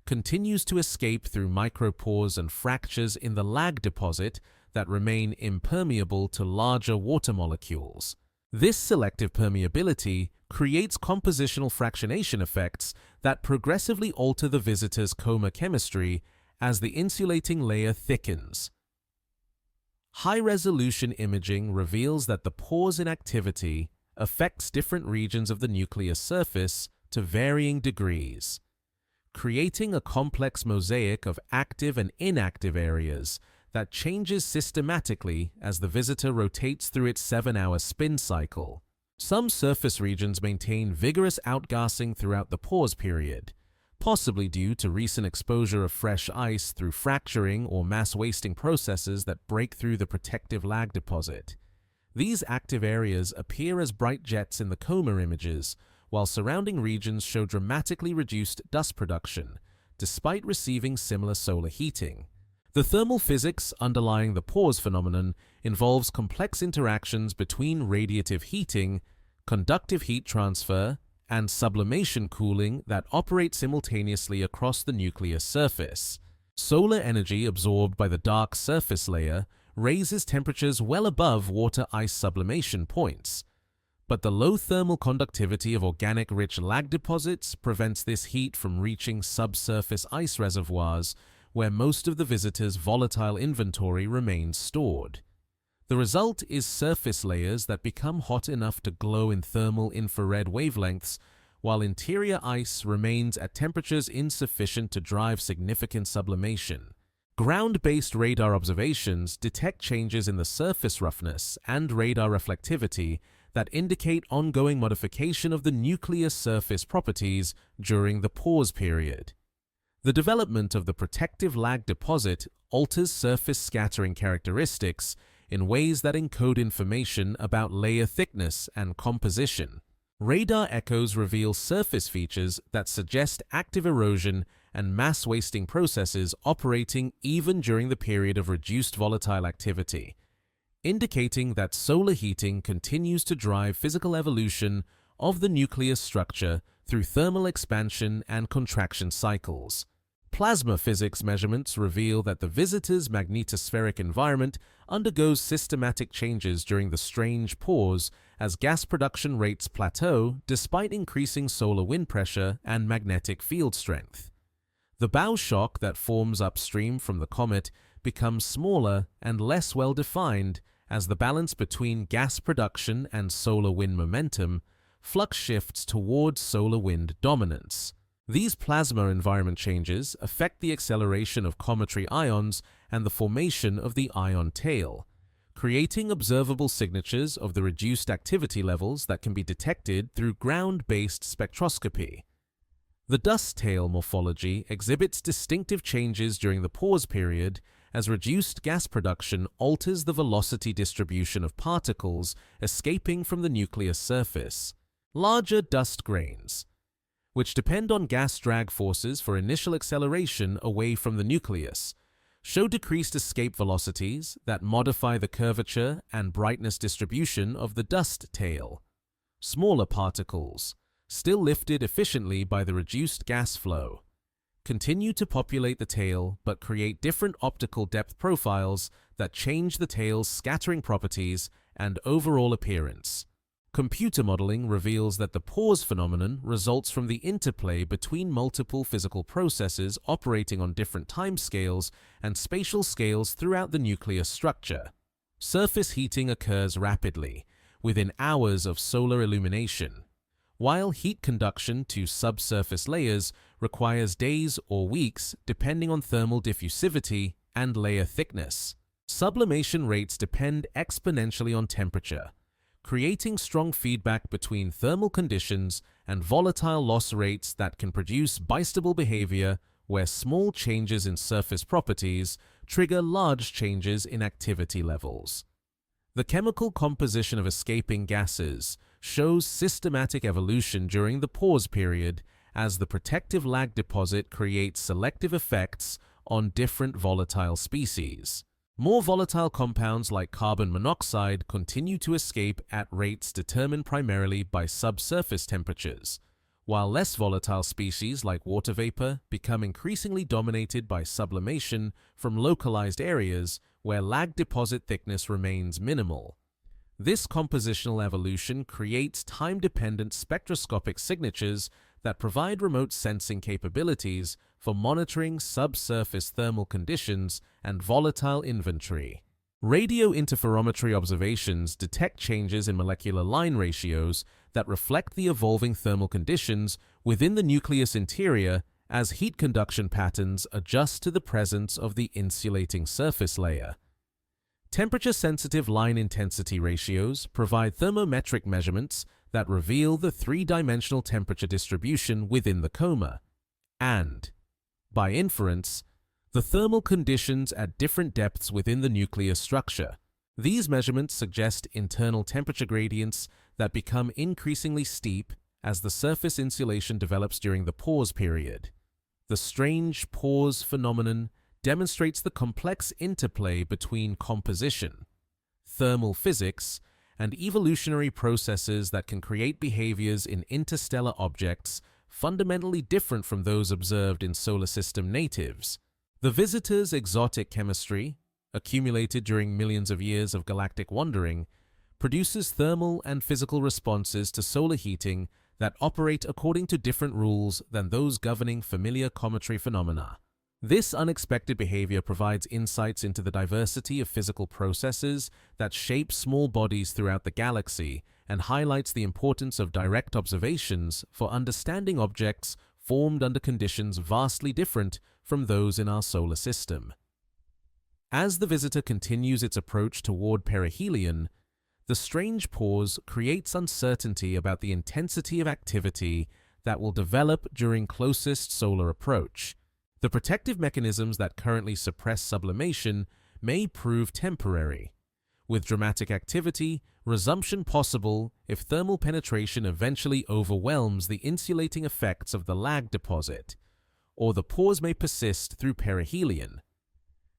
continues to escape through micropores and fractures in the lag deposit that remain impermeable to larger water molecules. This selective permeability creates compositional fractionation effects that progressively alter the visitor's coma chemistry as the insulating layer thickens. High-resolution imaging reveals that the pause in activity affects different regions of the nucleus surface to varying degrees, creating a complex mosaic of active and inactive areas that changes systematically as the visitor rotates through its 7-hour spin cycle. Some surface regions maintain vigorous outgassing throughout the pause period, possibly due to recent exposure of fresh ice through fracturing or mass-wasting processes that break through the protective lag deposit. These active areas appear as bright jets in the coma images, while surrounding regions show dramatically reduced dust production, despite receiving similar solar heating. The thermal physics underlying the pause phenomenon involves complex interactions between radiative heating, conductive heat transfer, and sublimation cooling that operate simultaneously across the nucleus surface. Solar energy absorbed by the dark surface layer raises temperatures well above water-ice sublimation points, but the low thermal conductivity of organic-rich lag deposits prevents this heat from reaching subsurface ice reservoirs where most of the visitor's volatile inventory remains stored. The result is surface layers that become hot enough to glow in thermal infrared wavelengths, while interior ice remains at temperatures insufficient to drive significant sublimation. Ground-based radar observations detect changes in the surface roughness and radar reflectivity that indicate ongoing modification of the nucleus surface properties during the pause period. The development of the protective lag deposit alters surface scattering characteristics in ways that encode information about layer thickness and composition. Radar echoes reveal surface features that suggest active erosion and mass-wasting processes operating even during the period of reduced volatile activity, indicating that solar heating continues to drive physical evolution of the nucleus structure through thermal expansion and contraction cycles. Plasma physics measurements reveal that the visitor's magnetospheric environment undergoes systematic changes during the strange pause as gas production rates plateau despite increasing solar wind pressure and magnetic field strength. The bow shock that forms upstream from the comet becomes smaller and less well-defined as the balance between gas production and solar wind momentum flux shifts towards solar wind dominance. These plasma environment changes affect the acceleration of cometary ions and the formation of the ion tail, creating observable signatures of the reduced activity levels that can be detected through ground-based spectroscopy. The dust tail morphology exhibits distinctive changes during the pause period as reduced gas production alters the velocity distribution of particles escaping from the nucleus surface. Larger dust grains, which depend on gas drag forces for initial acceleration away from the nucleus, show decreased escape velocities that modify the curvature and brightness distribution of the dust tail. Smaller particles, still lifted efficiently by the reduced gas flow, continue to populate the tail but create different optical depth profiles that change the tail's scattering properties and overall appearance. Computer modeling reveals that the pause phenomenon results from the interplay between multiple physical processes operating on different timescales and spatial scales throughout the nucleus structure. Surface heating occurs rapidly, within hours of solar illumination, while heat conduction to subsurface layers requires days or weeks depending on thermal diffusivity and layer thickness. Sublimation rates depend exponentially on temperature, creating strong feedback between thermal conditions and volatile loss rates that can produce bistable behavior where small changes in surface properties trigger large changes in activity levels. The chemical composition of escaping gases shows systematic evolution during the pause period as the protective lag deposit creates selective effects on different volatile species. More volatile compounds like carbon monoxide continue to escape at rates determined primarily by subsurface temperatures, while less volatile species like water vapor become increasingly dominated by sublimation from localized areas where lag deposit thickness remains minimal. This compositional evolution creates time-dependent spectroscopic signatures that provide remote sensing capabilities for monitoring subsurface thermal conditions and volatile inventory. Radio interferometry observations detect changes in molecular line ratios that reflect the evolving thermal conditions within the nucleus interior as heat conduction patterns adjust to the presence of the insulating surface layer. Temperature-sensitive line intensity ratios provide thermometric measurements that reveal the three-dimensional temperature distribution within the coma, and, by inference, the thermal conditions at different depths within the nucleus structure. These measurements suggest internal temperature gradients that become increasingly steep as the surface insulation develops during the pause period. The strange pause phenomenon demonstrates the complex interplay between composition, thermal physics, and evolutionary processes that can create behaviors in interstellar objects fundamentally different from those observed in solar system natives. The visitor's exotic chemistry, accumulated during millions of years of galactic wandering, produces thermal and physical responses to solar heating that operate according to different rules than those governing familiar cometary phenomena. This unexpected behavior provides insights into the diversity of physical processes that shape small bodies throughout the galaxy and highlights the importance of direct observations for understanding objects formed under conditions vastly different from those in our solar system. As the visitor continues its approach toward Perihelion, the strange pause creates uncertainty about the intensity of activity that will develop during closest solar approach. The protective mechanisms that currently suppress sublimation may prove temporary, with dramatic activity resumption possible if thermal penetration eventually overwhelms the insulating effects of the lag deposit, or the pause may persist through perihelion,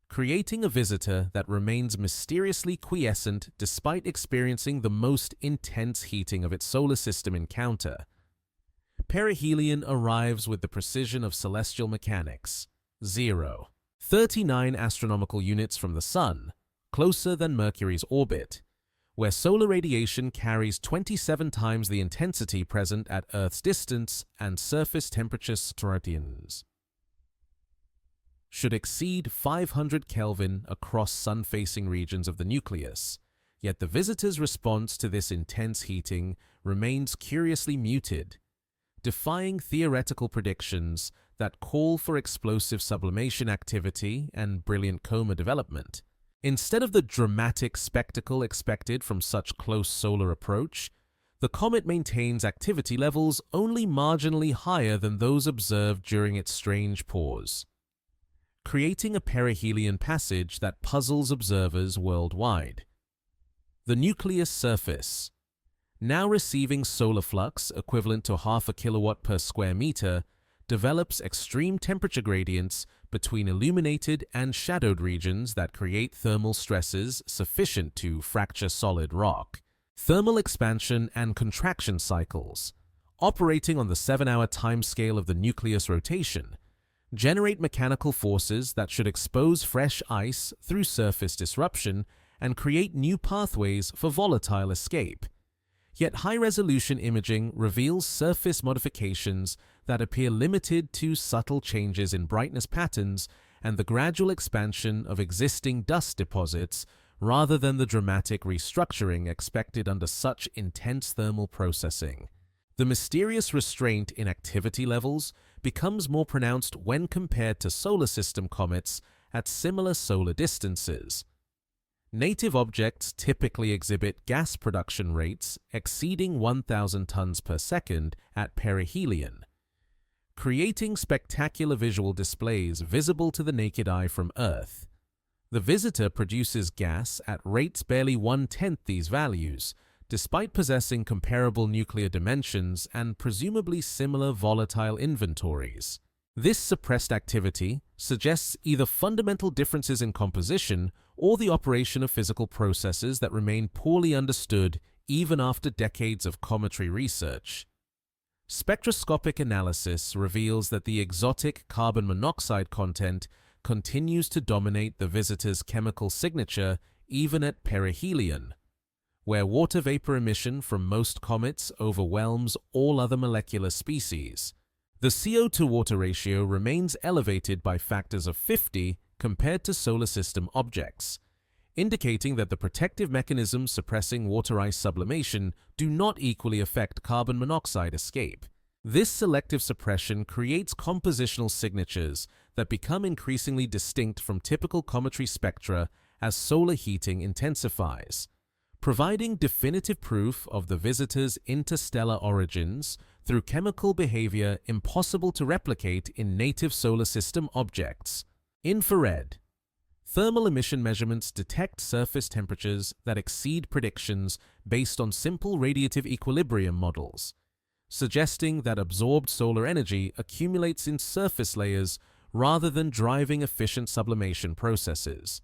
creating a visitor that remains mysteriously quiescent despite experiencing the most intense heating of its solar system encounter. Perihelion arrives with the precision of celestial mechanics, 39 astronomical units from the Sun, closer than Mercury's orbit, where solar radiation carries 27 times the intensity present at Earth's distance and surface temperature striations should exceed 500 Kelvin across sun-facing regions of the nucleus, yet the visitor's response to this intense heating remains curiously muted, defying theoretical predictions that call for explosive sublimation activity and brilliant coma development. Instead of the dramatic spectacle expected from such close solar approach, the comet maintains activity levels only marginally higher than those observed during its strange pause, creating a perihelion passage that puzzles observers worldwide. The nucleus surface, now receiving solar flux equivalent to half a kilowatt per square meter, develops extreme temperature gradients between illuminated and shadowed regions that create thermal stresses sufficient to fracture solid rock. Thermal expansion and contraction cycles, operating on the 7-hour timescale of the nucleus rotation, generate mechanical forces that should expose fresh ice through surface disruption and create new pathways for volatile escape. Yet high-resolution imaging reveals surface modifications that appear limited to subtle changes in brightness patterns and the gradual expansion of existing dust deposits rather than the dramatic restructuring expected under such intense thermal processing. The mysterious restraint in activity levels becomes more pronounced when compared to solar system comets at similar solar distances. Native objects typically exhibit gas production rates exceeding 1,000 tons per second at perihelion, creating spectacular visual displays visible to the naked eye from Earth. The visitor produces gas at rates barely 1/10 these values, despite possessing comparable nuclear dimensions and presumably similar volatile inventories. This suppressed activity suggests either fundamental differences in composition or the operation of physical processes that remain poorly understood even after decades of cometary research. Spectroscopic analysis reveals that the exotic carbon monoxide content continues to dominate the visitor's chemical signature even at perihelion, where water vapor emission from most comets overwhelms all other molecular species. The CO2-water ratio remains elevated by factors of 50 compared to solar system objects, indicating that the protective mechanisms suppressing water ice sublimation do not equally affect carbon monoxide escape. This selective suppression creates compositional signatures that become increasingly distinct from typical cometary spectra as solar heating intensifies, providing definitive proof of the visitor's interstellar origins through chemical behavior impossible to replicate in native solar system objects. Infrared. Thermal emission measurements detect surface temperatures that exceed predictions based on simple radiative equilibrium models, suggesting that absorbed solar energy accumulates in surface layers rather than driving efficient sublimation processes.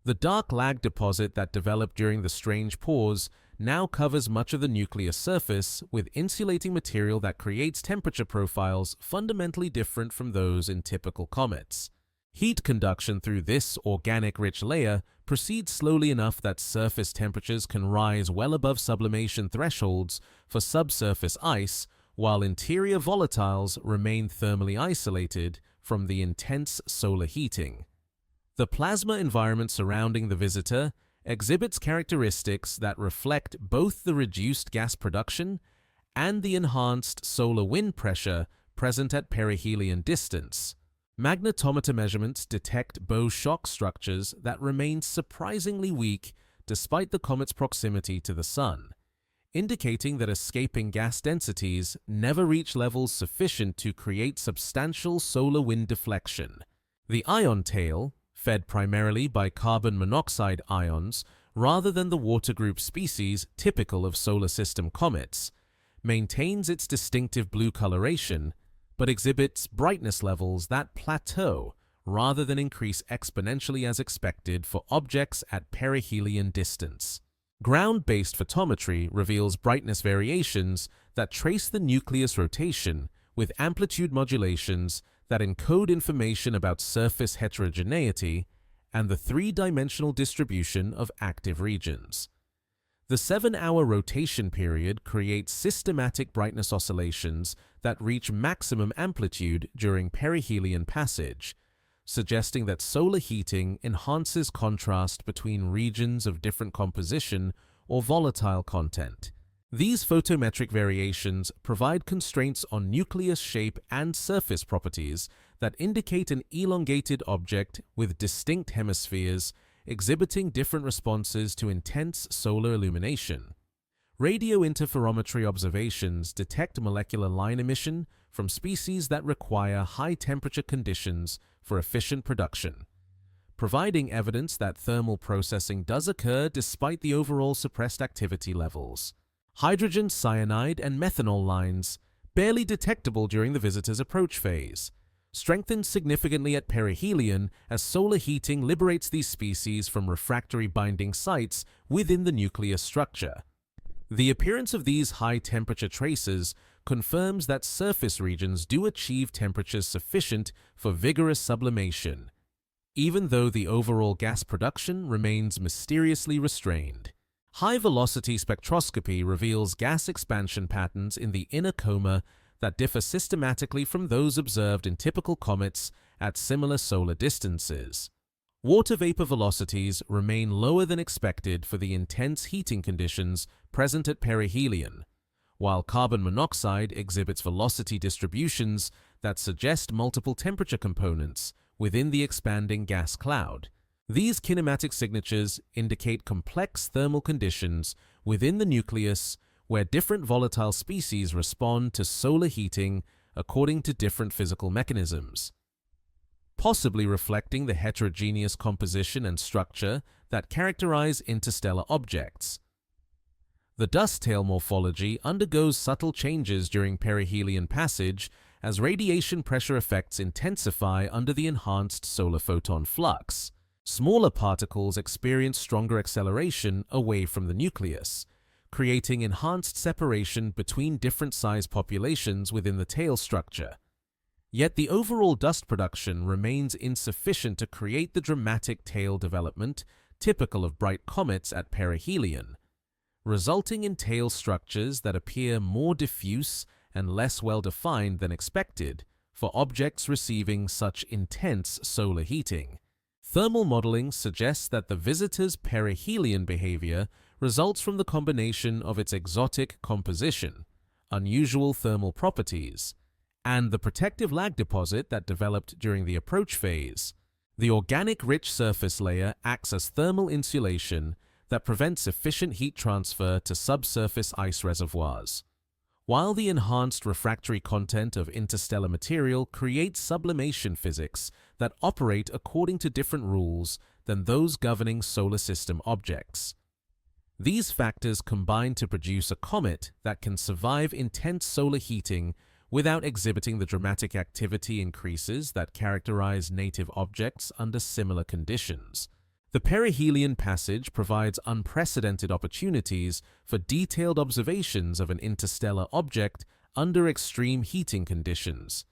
The dark lag deposit that developed during the strange pause now covers much of the nucleus surface with insulating material that creates temperature profiles fundamentally different from those in typical comets. Heat conduction through this organic-rich layer proceeds slowly enough that surface temperatures can rise well above sublimation thresholds for subsurface ice, while interior volatiles remain thermally isolated from the intense solar heating. The plasma environment surrounding the visitor exhibits characteristics that reflect both the reduced gas production and the enhanced solar wind pressure present at perihelion distance. Magnetometer measurements detect bow shock structures that remain surprisingly weak despite the comet's proximity to the Sun, indicating that escaping gas densities never reach levels sufficient to create substantial solar wind deflection. The ion tail, fed primarily by carbon monoxide ions rather than the water group species typical of solar system comets, maintains its distinctive blue coloration but exhibits brightness levels that plateau rather than increase exponentially as expected for objects at perihelion distance. Ground-based photometry reveals brightness variations that trace the nucleus rotation with amplitude modulations that encode information about surface heterogeneity and the three-dimensional distribution of active regions. The 7-hour rotation period creates systematic brightness oscillations that reach maximum amplitude during perihelion passage, suggesting that solar heating enhances contrast between regions of different composition or volatile content. These photometric variations provide constraints on nucleus shape and surface properties that indicate an elongated object with distinct hemispheres exhibiting different responses to intense solar illumination. Radio interferometry observations detect molecular line emission from species that require high-temperature conditions for efficient production, providing evidence that thermal processing does occur despite the overall suppressed activity levels. Hydrogen cyanide and methanol lines, barely detectable during the visitor's approach phase, strengthen significantly at perihelion as solar heating liberates these species from refractory binding sites within the nucleus structure. The appearance of these high-temperature traces confirms that surface regions do achieve temperatures sufficient for vigorous sublimation, even though the overall gas production remains mysteriously restrained. High-velocity spectroscopy reveals gas expansion patterns in the inner coma that differ systematically from those observed in typical comets at similar solar distances. Water vapor velocities remain lower than expected for the intense heating conditions present at perihelion, while carbon monoxide exhibits velocity distributions that suggest multiple temperature components within the expanding gas cloud. These kinematic signatures indicate complex thermal conditions within the nucleus where different volatile species respond to solar heating according to different physical mechanisms, possibly reflecting the heterogeneous composition and structure that characterize interstellar objects. The dust tail morphology undergoes subtle changes during perihelion passage as radiation pressure effects intensify under the enhanced solar photon flux. Smaller particles experience stronger acceleration away from the nucleus, creating enhanced separation between different size populations within the tail structure. Yet the overall dust production remains insufficient to create the dramatic tail development typical of bright comets at perihelion, resulting in tail structures that appear more diffuse and less well-defined than expected for objects receiving such intense solar heating. Thermal modeling suggests that the visitor's perihelion behavior results from the combination of its exotic composition, unusual thermal properties, and the protective lag deposit that developed during the approach phase. The organic-rich surface layer acts as thermal insulation that prevents efficient heat transfer to subsurface ice reservoirs, while the enhanced refractory content of interstellar material creates sublimation physics that operate according to different rules than those governing solar system objects. These factors combine to produce a comet that can survive intense solar heating without exhibiting the dramatic activity increases that characterize native objects under similar conditions. The perihelion passage provides unprecedented opportunities for detailed observations of an interstellar object under extreme heating conditions.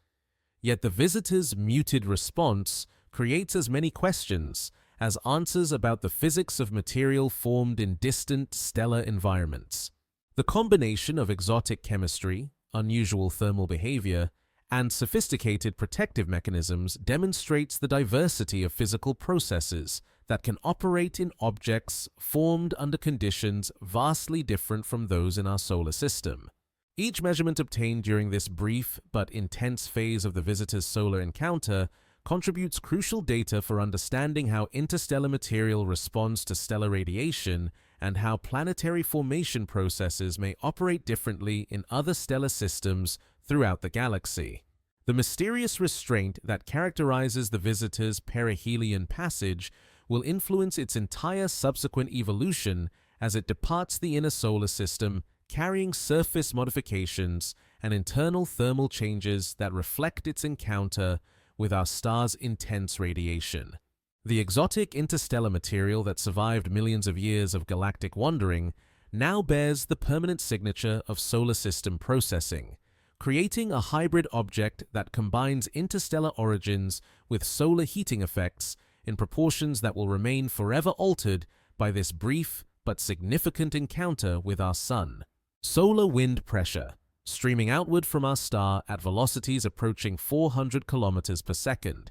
Yet the visitor's muted response creates as many questions as answers about the physics of material formed in distant stellar environments. The combination of exotic chemistry, unusual thermal behavior, and sophisticated protective mechanisms demonstrates the diversity of physical processes that can operate in objects formed under conditions vastly different from those in our solar system. Each measurement obtained during this brief but intense phase of the visitor's solar encounter contributes crucial data for understanding how interstellar material responds to stellar radiation and how planetary formation processes may operate differently in other stellar systems throughout the galaxy. The mysterious restraint that characterizes the visitor's perihelion passage will influence its entire subsequent evolution as it departs the inner solar system, carrying surface modifications and internal thermal changes that reflect its encounter with our star's intense radiation. The exotic interstellar material that survived millions of years of galactic wandering now bears the permanent signature of solar system processing, creating a hybrid object that combines interstellar origins with solar heating effects in proportions that will remain forever altered by this brief but significant encounter with our Sun. Solar wind pressure, streaming outward from our star at velocities approaching 400 kilometers per second,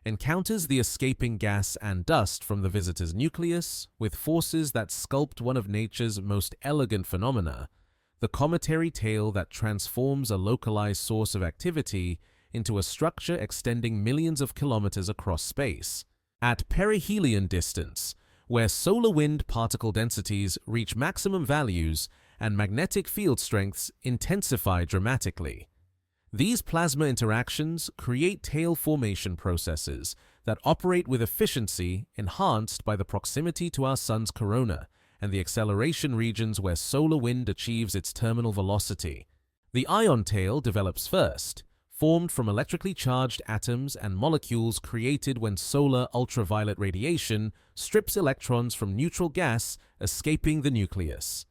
encounters the escaping gas and dust from the visitor's nucleus with forces that sculpt one of nature's most elegant phenomena, the cometary tail that transforms a localized source of activity into a structure extending millions of kilometers across space. At perihelion distance, where solar wind particle densities reach maximum values and magnetic field strengths intensify dramatically, these plasma interactions create tail formation processes that operate with efficiency enhanced by the proximity to our Sun's corona and the acceleration regions where solar wind achieves its terminal velocity. The ion tail develops first, formed from electrically charged atoms and molecules created when solar ultraviolet radiation strips electrons from neutral gas escaping the nucleus.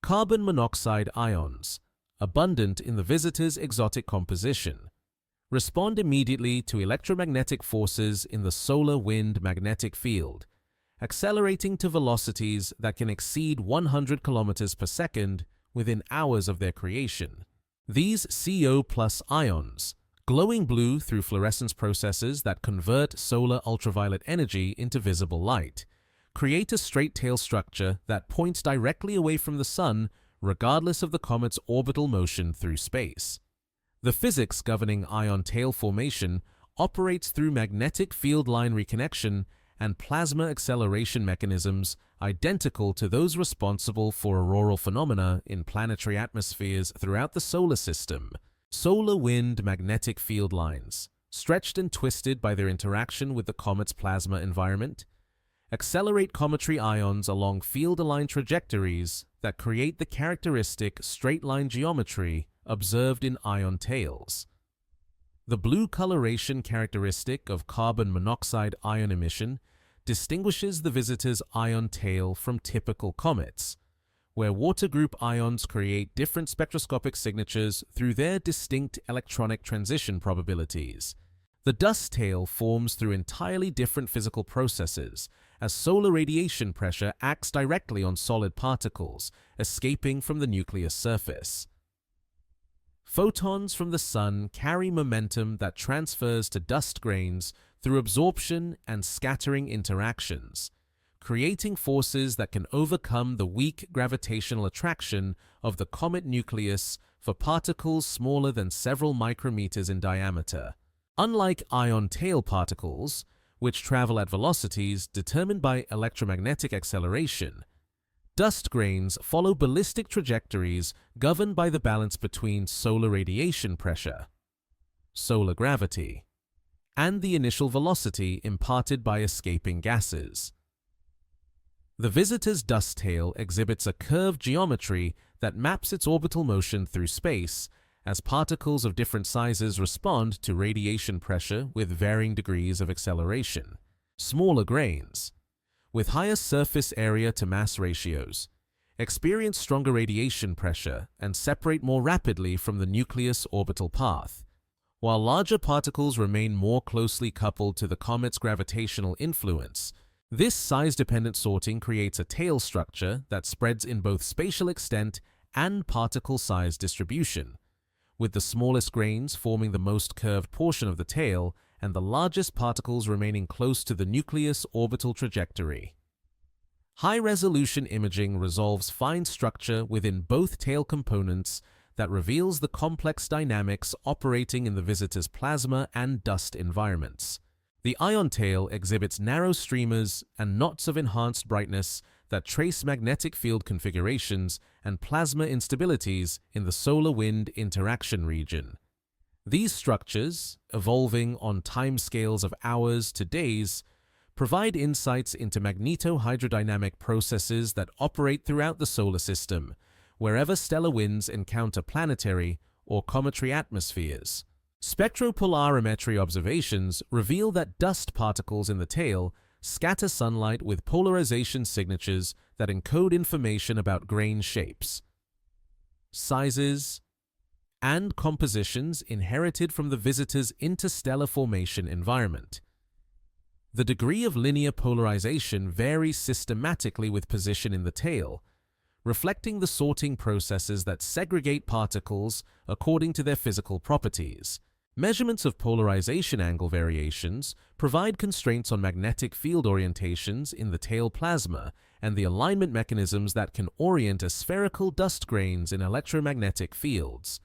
Carbon monoxide ions, abundant in the visitor's exotic composition, respond immediately to electromagnetic forces in the solar wind magnetic field, accelerating to velocities that can exceed 100 kilometers per second within hours of their creation. These CO+ ions, glowing blue through fluorescence processes that convert solar ultraviolet energy into visible light, create a straight tail structure that points directly away from the Sun regardless of the comet's orbital motion through space. The physics governing ion tail formation operates through magnetic field line reconnection and plasma acceleration mechanisms identical to those responsible for auroral phenomena in planetary atmospheres throughout the solar system. Solar wind magnetic field lines, stretched and twisted by their interaction with the comet's plasma environment, accelerate cometary ions along field-aligned trajectories that create the characteristic straight-line geometry observed in ion tails. The blue coloration characteristic of carbon monoxide ion emission distinguishes the visitor's ion tail from typical comets, where water group ions create different spectroscopic signatures through their distinct electronic transition probabilities. The dust tail forms through entirely different physical processes, as solar radiation pressure acts directly on solid particles, escaping from the nucleus surface. Photons from the Sun carry momentum that transfers to dust grains through absorption and scattering interactions, creating forces that can overcome the weak gravitational attraction of the comet nucleus for particles smaller than several micrometers in diameter. Unlike ion tail particles, which travel at velocities determined by electromagnetic acceleration, dust grains follow ballistic trajectories governed by the balance between solar radiation pressure, solar gravity, and the initial velocity imparted by escaping gases. The visitor's dust tail exhibits a curved geometry that maps its orbital motion through space as particles of different sizes respond to radiation pressure with varying degrees of acceleration. Smaller grains, with higher surface area to mass ratios, experience stronger radiation pressure and separate more rapidly from the nucleus orbital path, while larger particles remain more closely coupled to the comet's gravitational influence. This size-dependent sorting creates a tail structure that spreads in both spatial extent and particle size distribution, with the smallest grains forming the most curved portion of the tail and the largest particles remaining close to the nucleus orbital trajectory. High-resolution imaging resolves fine structure within both tail components that reveals the complex dynamics operating in the visitor's plasma and dust environments. The ion tail exhibits narrow streamers and knots of enhanced brightness that trace magnetic field configurations and plasma instabilities in the solar wind interaction region. These structures, evolving on timescales of hours to days, provide insights into magnetohydrodynamic processes that operate throughout the solar system, wherever stellar winds encounter planetary or cometary atmospheres. Spectropolarimetry observations reveal that dust particles in the tail scatter sunlight with polarization signatures that encode information about grain shapes, sizes, and compositions inherited from the visitor's interstellar formation environment. The degree of linear polarization varies systematically with position in the tail, reflecting the sorting processes that segregate particles according to their physical properties. Measurements of polarization angle variations provide constraints on magnetic field orientations in the tail plasma and the alignment mechanisms that can orient spherical dust grains in electromagnetic fields.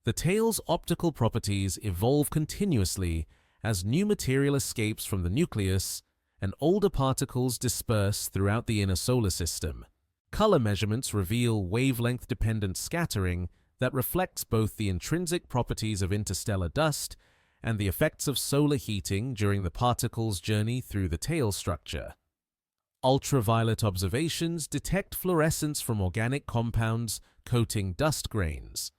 The tail's optical properties evolve continuously as new material escapes from the nucleus and older particles disperse throughout the inner solar system. Color measurements reveal wavelength-dependent scattering that reflects both the intrinsic properties of interstellar dust and the effects of solar heating during the particle's journey through the tail structure. Ultraviolet observations detect fluorescence from organic compounds coating dust grains,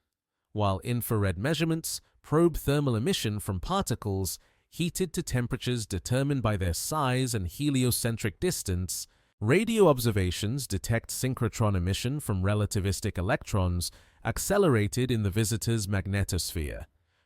while infrared measurements probe thermal emission from particles heated to temperatures determined by their size and heliocentric distance. Radio observations detect synchrotron emission from relativistic electrons accelerated in the visitor's magnetosphere,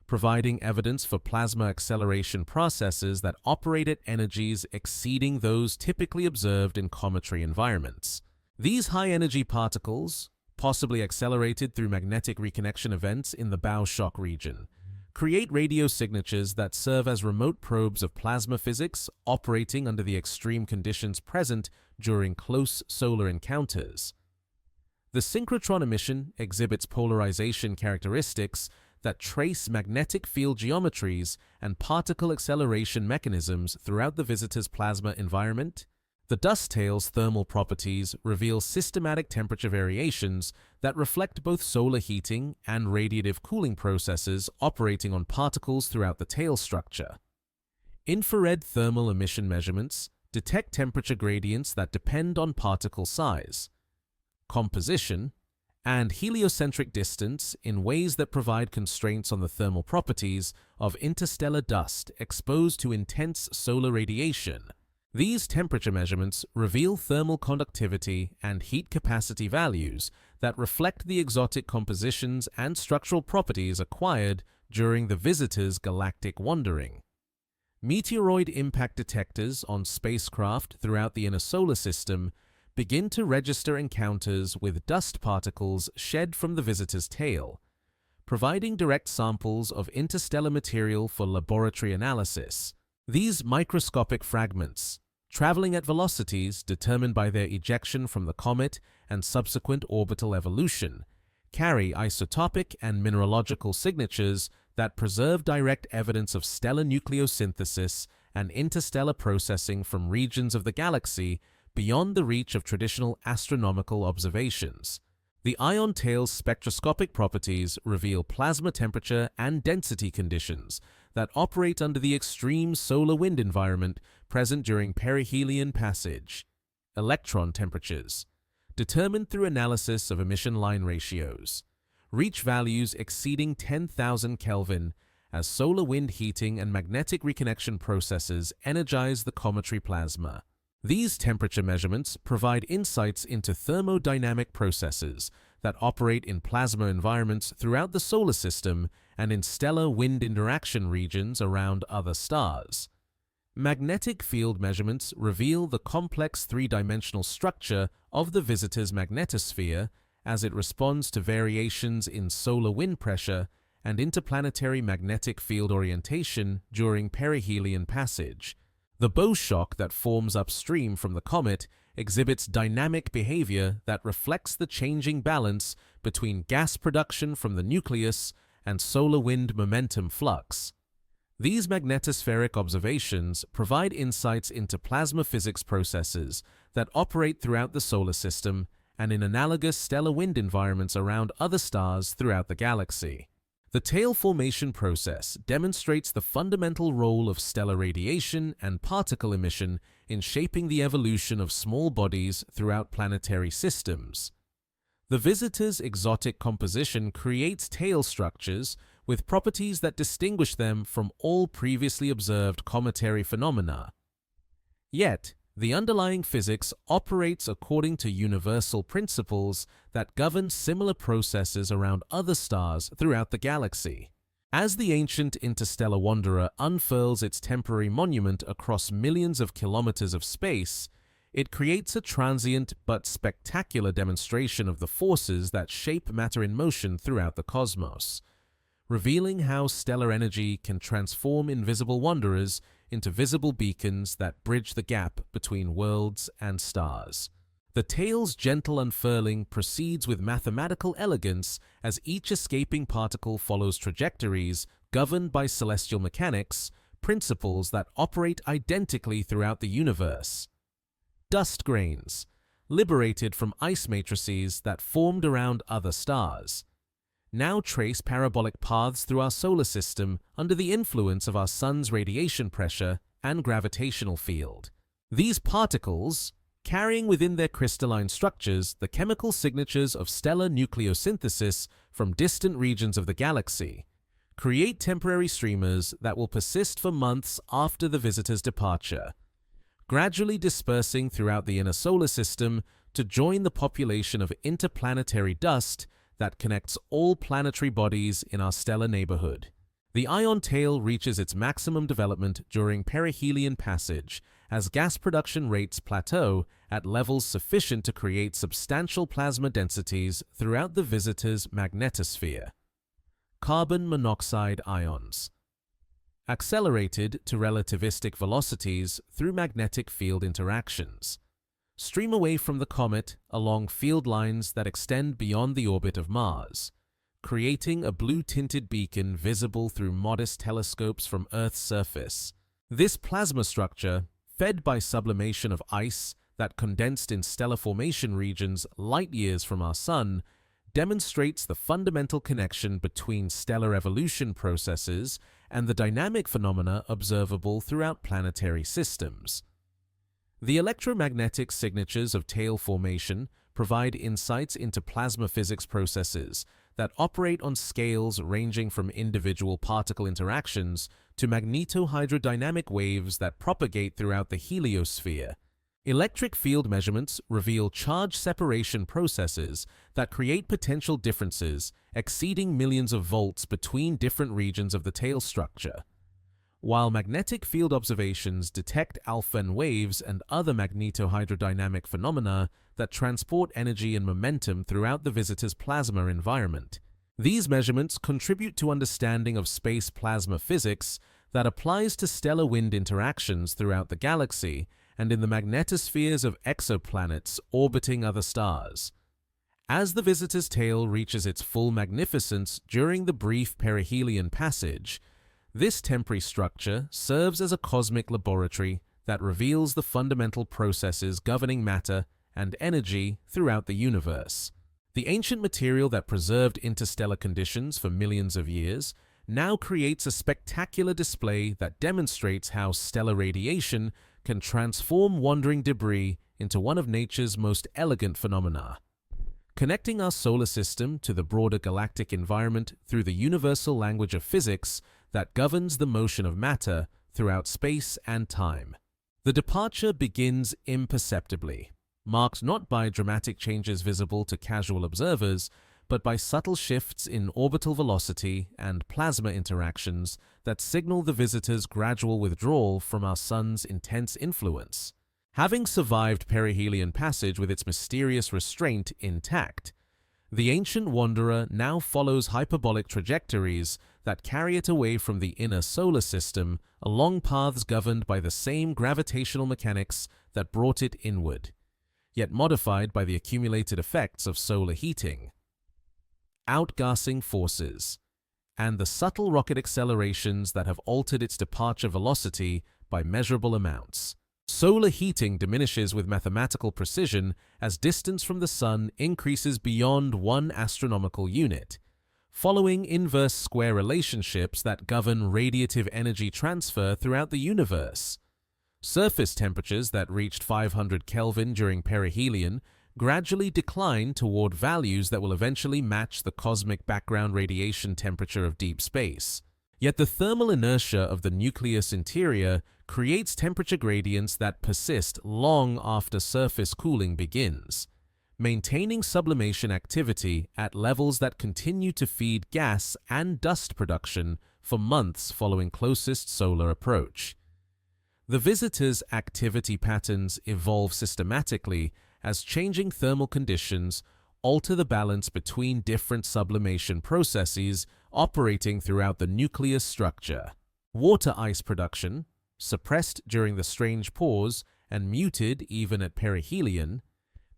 providing evidence for plasma acceleration processes that operate at energies exceeding those typically observed in cometary environments. These high-energy particles, possibly accelerated through magnetic reconnection events in the bow shock region, create radio signatures that serve as remote probes of plasma physics operating under the extreme conditions present during close solar encounters. The synchrotron emission exhibits polarization characteristics that trace magnetic field geometries and particle acceleration mechanisms throughout the visitor's plasma environment. The dust tail's thermal properties reveal systematic temperature variations that reflect both solar heating and radiative cooling processes operating on particles throughout the tail structure. Infrared thermal emission measurements detect temperature gradients that depend on particle size, composition, and heliocentric distance in ways that provide constraints on the thermal properties of interstellar dust exposed to intense solar radiation. These temperature measurements reveal thermal conductivity and heat capacity values that reflect the exotic compositions and structural properties acquired during the visitor's galactic wandering. Meteoroid impact detectors on spacecraft throughout the inner solar system begin to register encounters with dust particles shed from the visitor's tail, providing direct samples of interstellar material for laboratory analysis. These microscopic fragments, traveling at velocities determined by their ejection from the comet and subsequent orbital evolution, carry isotopic and mineralogical signatures that preserve direct evidence of stellar nucleosynthesis and interstellar processing from regions of the galaxy beyond the reach of traditional astronomical observations. The ion tail's spectroscopic properties reveal plasma temperature and density conditions that operate under the extreme solar wind environment present during perihelion passage. Electron temperatures, determined through analysis of emission line ratios, reach values exceeding 10,000 Kelvin as solar wind heating and magnetic reconnection processes energize the cometary plasma. These temperature measurements provide insights into thermodynamic processes that operate in plasma environments throughout the solar system and in stellar wind interaction regions around other stars. Magnetic field measurements reveal the complex three-dimensional structure of the visitor's magnetosphere as it responds to variations in solar wind pressure and interplanetary magnetic field orientation during perihelion passage. The bow shock that forms upstream from the comet exhibits dynamic behavior that reflects the changing balance between gas production from the nucleus and solar wind momentum flux. These magnetospheric observations provide insights into plasma physics processes that operate throughout the solar system and in analogous stellar wind environments around other stars throughout the galaxy. The tail formation process demonstrates the fundamental role of stellar radiation and particle emission in shaping the evolution of small bodies throughout planetary systems. The visitor's exotic composition creates tail structures with properties that distinguish them from all previously observed cometary phenomena. Yet, the underlying physics operates according to universal principles that govern similar processes around other stars throughout the galaxy. As the ancient interstellar wanderer unfurls its temporary monument across millions of kilometers of space, it creates a transient but spectacular demonstration of the forces that shape matter in motion throughout the cosmos, revealing how stellar energy can transform invisible wanderers into visible beacons that bridge the gap between worlds and stars. The tail's gentle unfurling proceeds with mathematical elegance as each escaping particle follows trajectories governed by celestial mechanics, principles that operate identically throughout the universe. Dust grains, liberated from ice matrices that formed around other stars, now trace parabolic paths through our solar system under the influence of our sun's radiation pressure and gravitational field. These particles, carrying within their crystalline structures the chemical signatures of stellar nucleosynthesis from distant regions of the galaxy, create temporary streamers that will persist for months after the visitor's departure, gradually dispersing throughout the inner solar system to join the population of interplanetary dust that connects all planetary bodies in our stellar neighborhood. The ion tail reaches its maximum development during perihelion passage as gas production rates plateau at levels sufficient to create substantial plasma densities throughout the visitor's magnetosphere. Carbon monoxide ions, accelerated to relativistic velocities through magnetic field interactions, stream away from the comet along field lines that extend beyond the orbit of Mars, creating a blue-tinted beacon visible through modest telescopes from Earth's surface. This plasma structure, fed by sublimation of ice that condensed in stellar formation regions light years from our Sun, demonstrates the fundamental connection between stellar evolution processes and the dynamic phenomena observable throughout planetary systems. The electromagnetic signatures of tail formation provide insights into plasma physics processes that operate on scales ranging from individual particle interactions to magnetohydrodynamic waves that propagate throughout the heliosphere. Electric field measurements reveal charge separation processes that create potential differences exceeding millions of volts between different regions of the tail structure, while magnetic field observations detect alpha waves and other magnetohydrodynamic phenomena that transport energy and momentum throughout the visitor's plasma environment. These measurements contribute to understanding of space plasma physics that applies to stellar wind interactions throughout the galaxy and in the magnetospheres of exoplanets orbiting other stars. As the visitor's tail reaches its full magnificence during the brief Perihelion passage, this temporary structure serves as a cosmic laboratory that reveals the fundamental processes governing matter and energy throughout the universe. The ancient material that preserved interstellar conditions for millions of years now creates a spectacular display that demonstrates how stellar radiation can transform wandering debris into one of nature's most elegant phenomena. Connecting our solar system to the broader galactic environment through the universal language of physics that governs the motion of matter throughout space and time. The departure begins imperceptibly, marked not by dramatic changes visible to casual observers, but by subtle shifts in orbital velocity and plasma interactions that signal the visitor's gradual withdrawal from our sun's intense influence. Having survived Perihelion passage with its mysterious restraint intact, the ancient wanderer now follows hyperbolic trajectories that carry it away from the inner solar system along paths governed by the same gravitational mechanics that brought it inward, yet modified by the accumulated effects of solar heating, outgassing forces, and the subtle rocket accelerations that have altered its departure velocity by measurable amounts. Solar heating diminishes with mathematical precision as distance from the Sun increases beyond 1 astronomical unit, following inverse square relationships that govern radiative energy transfer throughout the universe. Surface temperatures that reached 500 Kelvin during perihelion gradually decline toward values that will eventually match the cosmic background radiation temperature of deep space. Yet the thermal inertia of the nucleus interior creates temperature gradients that persist long after surface cooling begins, maintaining sublimation activity at levels that continue to feed gas and dust production for months following closest solar approach. The visitor's activity patterns evolve systematically as changing thermal conditions alter the balance between different sublimation processes operating throughout the nucleus structure. Water ice production, suppressed during the strange pause and muted even at perihelion,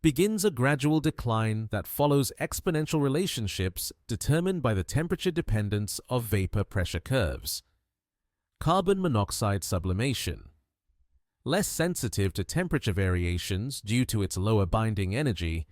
begins a gradual decline that follows exponential relationships determined by the temperature dependence of vapor pressure curves. Carbon monoxide sublimation, less sensitive to temperature variations due to its lower binding energy,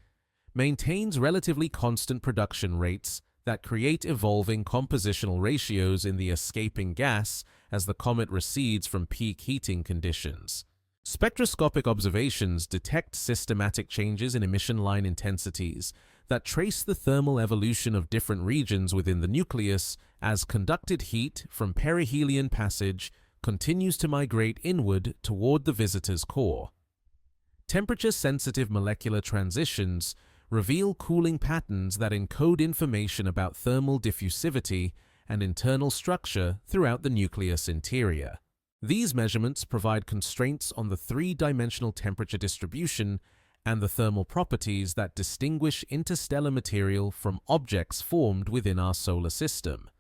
maintains relatively constant production rates that create evolving compositional ratios in the escaping gas as the comet recedes from peak heating conditions. Spectroscopic observations detect systematic changes in emission line intensities that trace the thermal evolution of different regions within the nucleus as conducted heat from perihelion passage continues to migrate inward toward the visitor's core. Temperature-sensitive molecular transitions reveal cooling patterns that encode information about thermal diffusivity and internal structure throughout the nucleus interior. These measurements provide constraints on the three-dimensional temperature distribution and the thermal properties that distinguish interstellar material from objects formed within our solar system.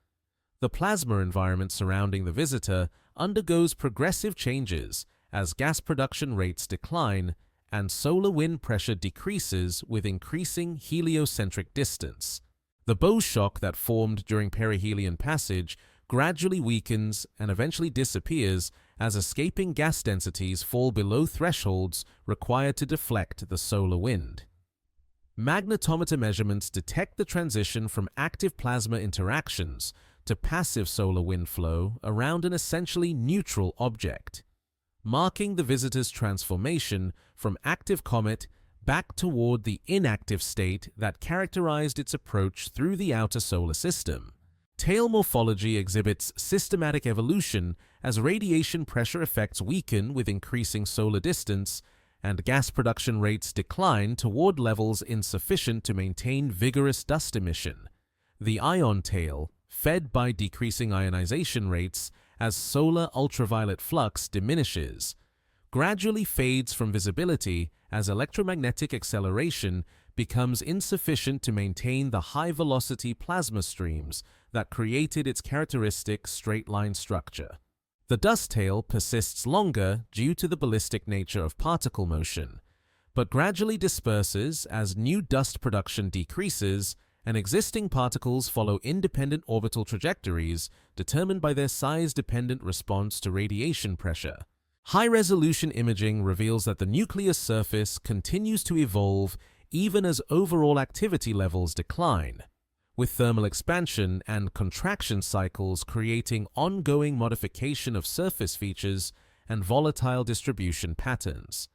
The plasma environment surrounding the visitor undergoes progressive changes as gas production rates decline and solar wind pressure decreases with increasing heliocentric distance. The bow shock that formed during perihelion passage gradually weakens and eventually disappears as escaping gas densities fall below thresholds required to deflect the solar wind. Magnetometer measurements detect the transition from active plasma interactions to passive solar wind flow around an essentially neutral object, marking the visitor's transformation from active comet back toward the inactive state that characterized its approach through the outer solar system. Tail morphology exhibits systematic evolution as radiation pressure effects weaken with increasing solar distance and gas production rates decline toward levels insufficient to maintain vigorous dust emission. The ion tail, fed by decreasing ionization rates as solar ultraviolet flux diminishes, gradually fades from visibility as electromagnetic acceleration becomes insufficient to maintain the high-velocity plasma streams that created its characteristic straight-line structure. The dust tail persists longer due to the ballistic nature of particle motion, but gradually disperses as new dust production decreases and existing particles follow independent orbital trajectories determined by their size-dependent response to radiation pressure. High-resolution imaging reveals that the nucleus surface continues to evolve even as overall activity levels decline, with thermal expansion and contraction cycles creating ongoing modification of surface features and volatile distribution patterns.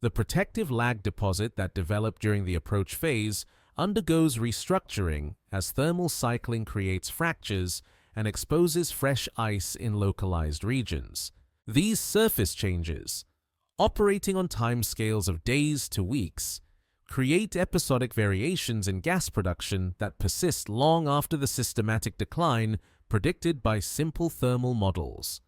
The protective lag deposit that developed during the approach phase undergoes restructuring as thermal cycling creates fractures and exposes fresh ice in localized regions. These surface changes, operating on timescales of days to weeks, create episodic variations in gas production that persist long after the systematic decline predicted by simple thermal models.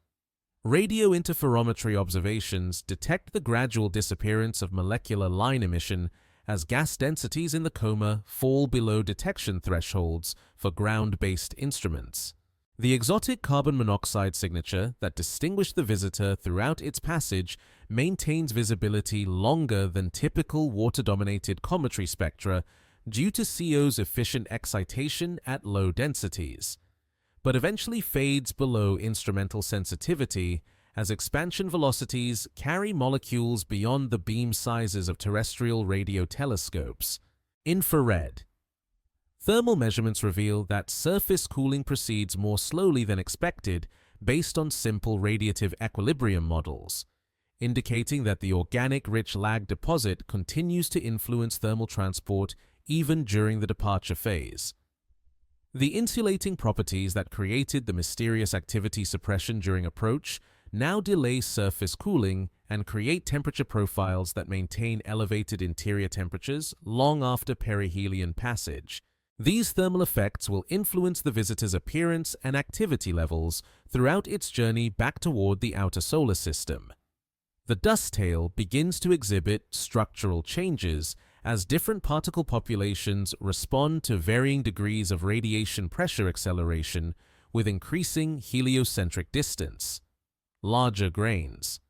Radio interferometry observations detect the gradual disappearance of molecular line emission as gas densities in the coma fall below detection thresholds for ground-based instruments. The exotic carbon monoxide signature that distinguished the visitor throughout its passage maintains visibility longer than typical water-dominated cometry spectra due to CO's efficient excitation at low densities, but eventually fades below instrumental sensitivity as expansion velocities carry molecules beyond the beam sizes of terrestrial radio telescopes. Infrared. Thermal measurements reveal that surface cooling proceeds more slowly than expected based on simple radiative equilibrium models, indicating that the organic-rich lag deposit continues to influence thermal transport even during the departure phase. The insulating properties that created the mysterious activity suppression during approach now delay surface cooling and create temperature profiles that maintain elevated interior temperatures long after perihelion passage. These thermal effects will influence the visitor's appearance and activity levels throughout its journey back toward the outer solar system. The dust tail begins to exhibit structural changes as different particle populations respond to varying degrees of radiation pressure acceleration with increasing heliocentric distance. Larger grains,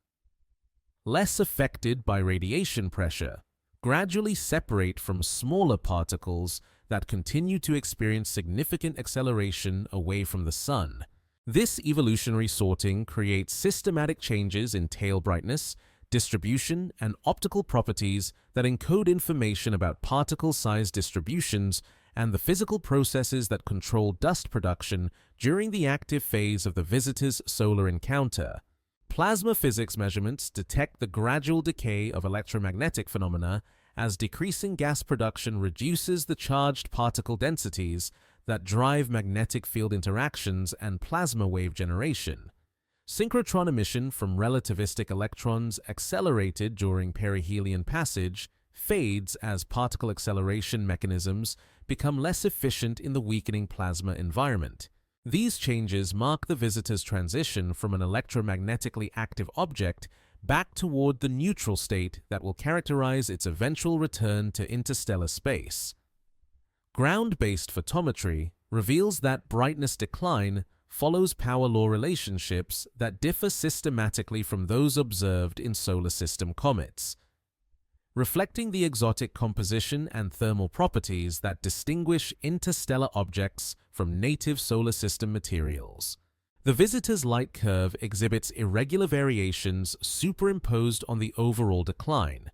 less affected by radiation pressure, gradually separate from smaller particles that continue to experience significant acceleration away from the Sun. This evolutionary sorting creates systematic changes in tail brightness, distribution, and optical properties that encode information about particle size distributions and the physical processes that control dust production during the active phase of the visitor's solar encounter. Plasma physics measurements detect the gradual decay of electromagnetic phenomena as decreasing gas production reduces the charged particle densities that drive magnetic field interactions and plasma wave generation. Synchrotron emission from relativistic electrons accelerated during perihelion passage fades as particle acceleration mechanisms become less efficient in the weakening plasma environment. These changes mark the visitor's transition from an electromagnetically active object back toward the neutral state that will characterize its eventual return to interstellar space. Ground-based photometry reveals that brightness decline follows power law relationships that differ systematically from those observed in solar system comets, reflecting the exotic composition and thermal properties that distinguish interstellar objects from native solar system materials. The visitor's light curve exhibits irregular variations superimposed on the overall decline,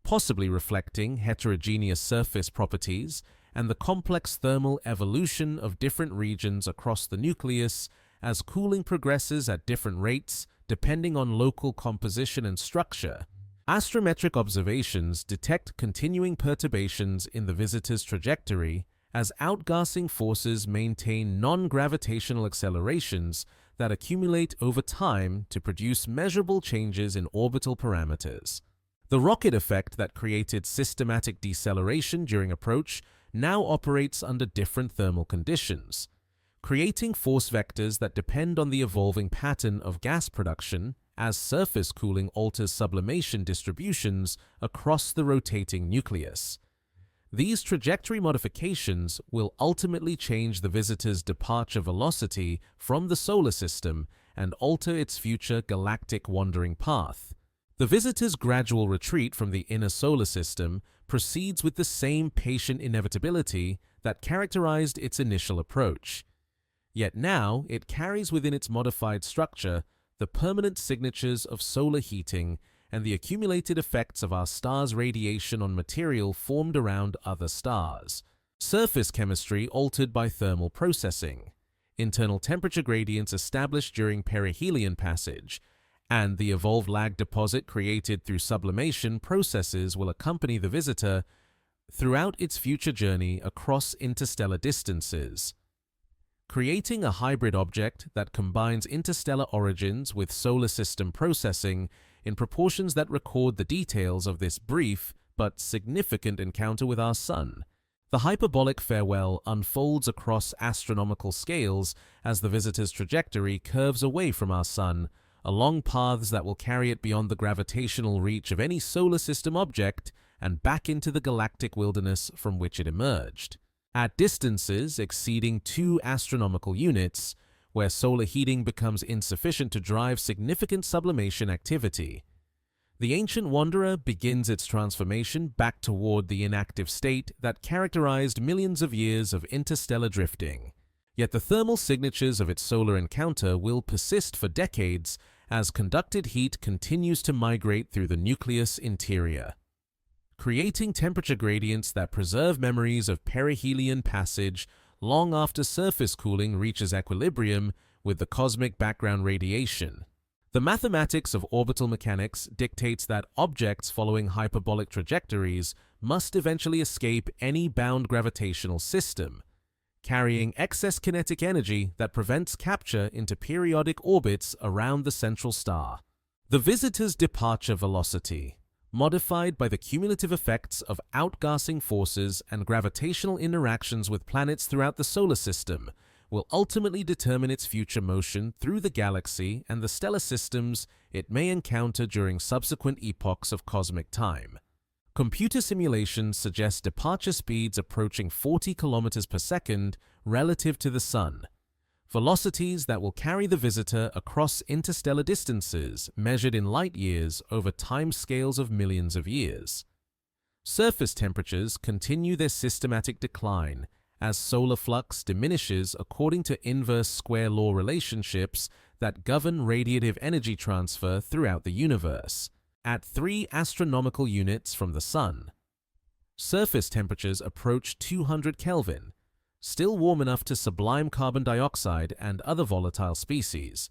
possibly reflecting heterogeneous surface properties and the complex thermal evolution of different regions across the nucleus as cooling progresses at different rates depending on local composition and structure. Astrometric observations detect continuing perturbations in the visitor's trajectory as outgassing forces maintain non-gravitational accelerations that accumulate over time to produce measurable changes in orbital parameters. The rocket effect that created systematic deceleration during approach now operates under different thermal conditions, creating force vectors that depend on the evolving pattern of gas production as surface cooling alters sublimation distributions across the rotating nucleus. These trajectory modifications will ultimately change the visitor's departure velocity from the solar system and alter its future galactic wandering path. The visitor's gradual retreat from the inner solar system proceeds with the same patient inevitability that characterized its initial approach. Yet now it carries within its modified structure the permanent signatures of solar heating and the accumulated effects of our star's radiation on material formed around other stars. Surface chemistry altered by thermal processing, internal temperature gradients established during perihelion passage, and the evolved lag deposit created through sublimation processes will accompany the visitor throughout its future journey across interstellar distances, creating a hybrid object that combines interstellar origins with solar system processing in proportions that record the details of this brief but significant encounter with our Sun. The hyperbolic farewell unfolds across astronomical scales as the visitor's trajectory curves away from our Sun, along paths that will carry it beyond the gravitational reach of any solar system object and back into the galactic wilderness from which it emerged. At distances exceeding 2 astronomical units, where solar heating becomes insufficient to drive significant sublimation activity, the ancient wanderer begins its transformation back toward the inactive state that characterized millions of years of interstellar drifting. Yet the thermal signatures of its solar encounter will persist for decades as conducted heat continues to migrate through the nucleus interior, creating temperature gradients that preserve memories of perihelion passage long after surface cooling reaches equilibrium with the cosmic background radiation. The mathematics of orbital mechanics dictates that objects following hyperbolic trajectories must eventually escape any bound gravitational system, carrying excess kinetic energy that prevents capture into periodic orbits around the central star. The visitor's departure velocity, modified by the cumulative effects of outgassing forces and gravitational interactions with planets throughout the solar system, will ultimately determine its future motion through the galaxy and the stellar systems it may encounter during subsequent epochs of cosmic time. Computer simulations suggest departure speeds approaching 40 kilometers per second relative to the Sun, velocities that will carry the visitor across interstellar distances measured in light years over time scales of millions of years. Surface temperatures continue their systematic decline as solar flux diminishes according to inverse square law relationships that govern radiative energy transfer throughout the universe. At 3 astronomical units from the Sun, surface temperatures approach 200 Kelvin, still warm enough to sublime carbon dioxide and other volatile species,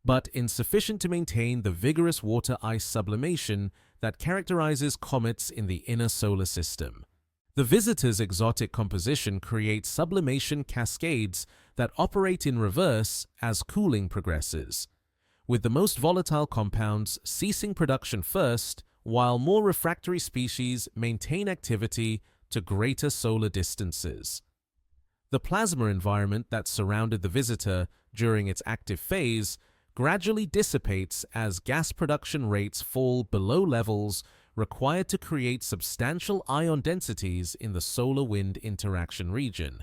but insufficient to maintain the vigorous water-ice sublimation that characterizes comets in the inner solar system. The visitor's exotic composition creates sublimation cascades that operate in reverse as cooling progresses, with the most volatile compounds ceasing production first, while more refractory species maintain activity to greater solar distances. The plasma environment that surrounded the visitor during its active phase gradually dissipates as gas production rates fall below levels required to create substantial ion densities in the solar-wind interaction region.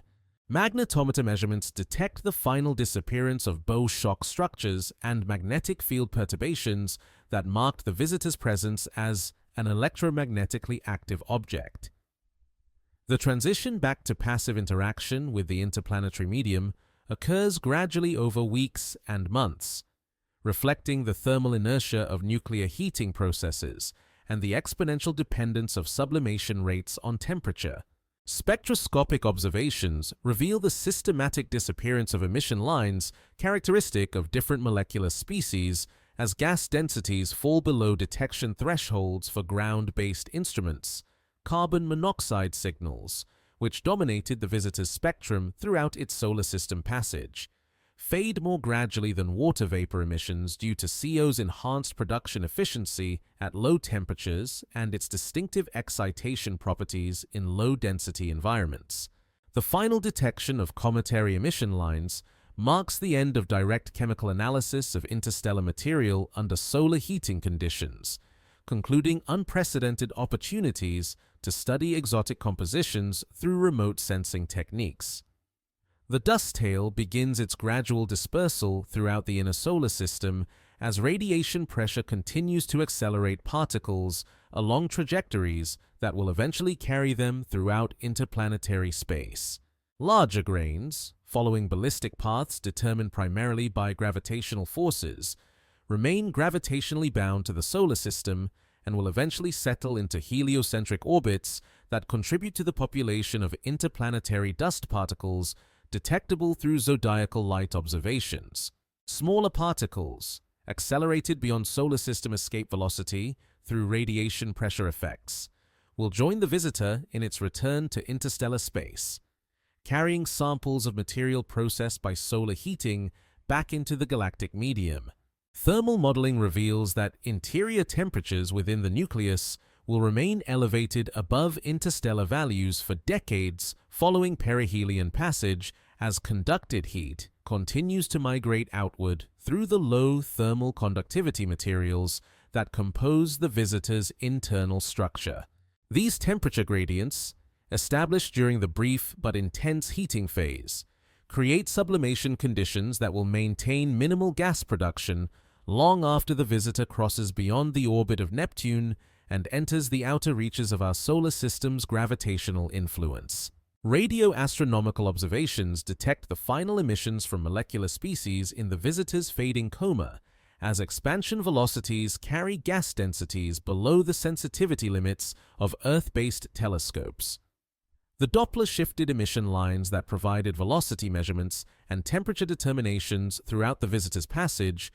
Magnetometer measurements detect the final disappearance of bow-shock structures and magnetic field perturbations that marked the visitor's presence as an electromagnetically active object. The transition back to passive interaction with the interplanetary medium occurs gradually over weeks and months, reflecting the thermal inertia of nuclear heating processes and the exponential dependence of sublimation rates on temperature. Spectroscopic observations reveal the systematic disappearance of emission lines characteristic of different molecular species as gas densities fall below detection thresholds for ground-based instruments, carbon monoxide signals, which dominated the visitor's spectrum throughout its solar system passage, fade more gradually than water vapor emissions due to CO's enhanced production efficiency at low temperatures and its distinctive excitation properties in low-density environments. The final detection of cometary emission lines marks the end of direct chemical analysis of interstellar material under solar heating conditions, concluding unprecedented opportunities to study exotic compositions through remote sensing techniques. The dust tail begins its gradual dispersal throughout the inner solar system as radiation pressure continues to accelerate particles along trajectories that will eventually carry them throughout interplanetary space. Larger grains, following ballistic paths determined primarily by gravitational forces, remain gravitationally bound to the solar system and will eventually settle into heliocentric orbits that contribute to the population of interplanetary dust particles detectable through zodiacal light observations. Smaller particles, accelerated beyond solar system escape velocity through radiation pressure effects, will join the visitor in its return to interstellar space, carrying samples of material processed by solar heating back into the galactic medium. Thermal modeling reveals that interior temperatures within the nucleus will remain elevated above interstellar values for decades following perihelion passage as conducted heat continues to migrate outward through the low thermal conductivity materials that compose the visitor's internal structure. These temperature gradients, established during the brief but intense heating phase, create sublimation conditions that will maintain minimal gas production long after the visitor crosses beyond the orbit of Neptune and enters the outer reaches of our solar system's gravitational influence. Radio-astronomical observations detect the final emissions from molecular species in the visitor's fading coma as expansion velocities carry gas densities below the sensitivity limits of Earth-based telescopes. The Doppler-shifted emission lines that provided velocity measurements and temperature determinations throughout the visitor's passage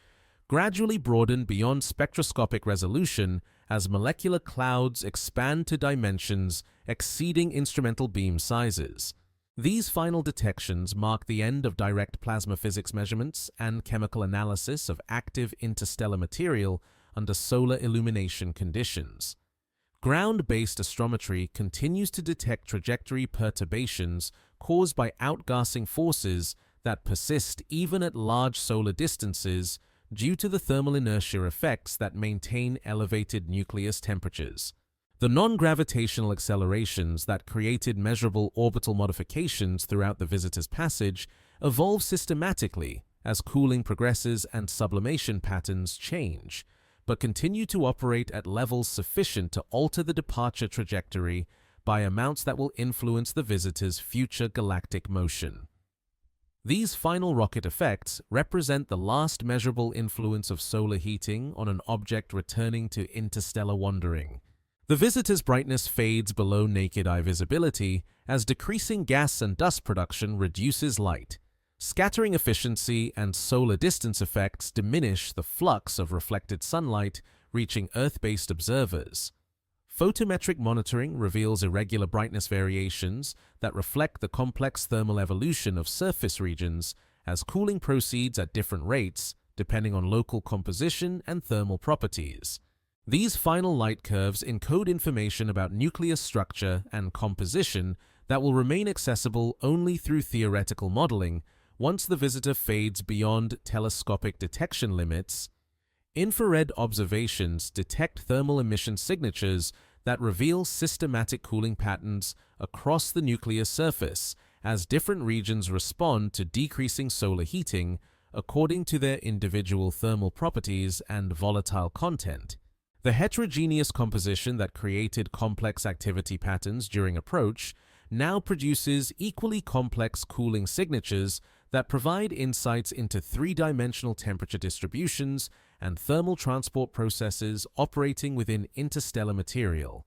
gradually broaden beyond spectroscopic resolution as molecular clouds expand to dimensions exceeding instrumental beam sizes. These final detections mark the end of direct plasma physics measurements and chemical analysis of active interstellar material under solar illumination conditions. Ground-based astrometry continues to detect trajectory perturbations caused by outgassing forces that persist even at large solar distances due to the thermal inertia effects that maintain elevated nucleus temperatures. The non-gravitational accelerations that created measurable orbital modifications throughout the visitor's passage evolve systematically as cooling progresses and sublimation patterns change, but continue to operate at levels sufficient to alter the departure trajectory by amounts that will influence the visitor's future galactic motion. These final rocket effects represent the last measurable influence of solar heating on an object returning to interstellar wandering. The visitor's brightness fades below naked eye visibility as decreasing gas and dust production reduces light. Scattering efficiency and solar distance effects diminish the flux of reflected sunlight reaching Earth-based observers. Photometric monitoring reveals irregular brightness variations that reflect the complex thermal evolution of surface regions as cooling proceeds at different rates depending on local composition and thermal properties. These final light curves encode information about nucleus structure and composition that will remain accessible only through theoretical modeling once the visitor fades beyond telescopic detection limits. Infrared observations detect thermal emission signatures that reveal systematic cooling patterns across the nucleus surface as different regions respond to decreasing solar heating according to their individual thermal properties and volatile content. The heterogeneous composition that created complex activity patterns during approach now produces equally complex cooling signatures that provide insights into three-dimensional temperature distributions and thermal transport processes operating within interstellar material.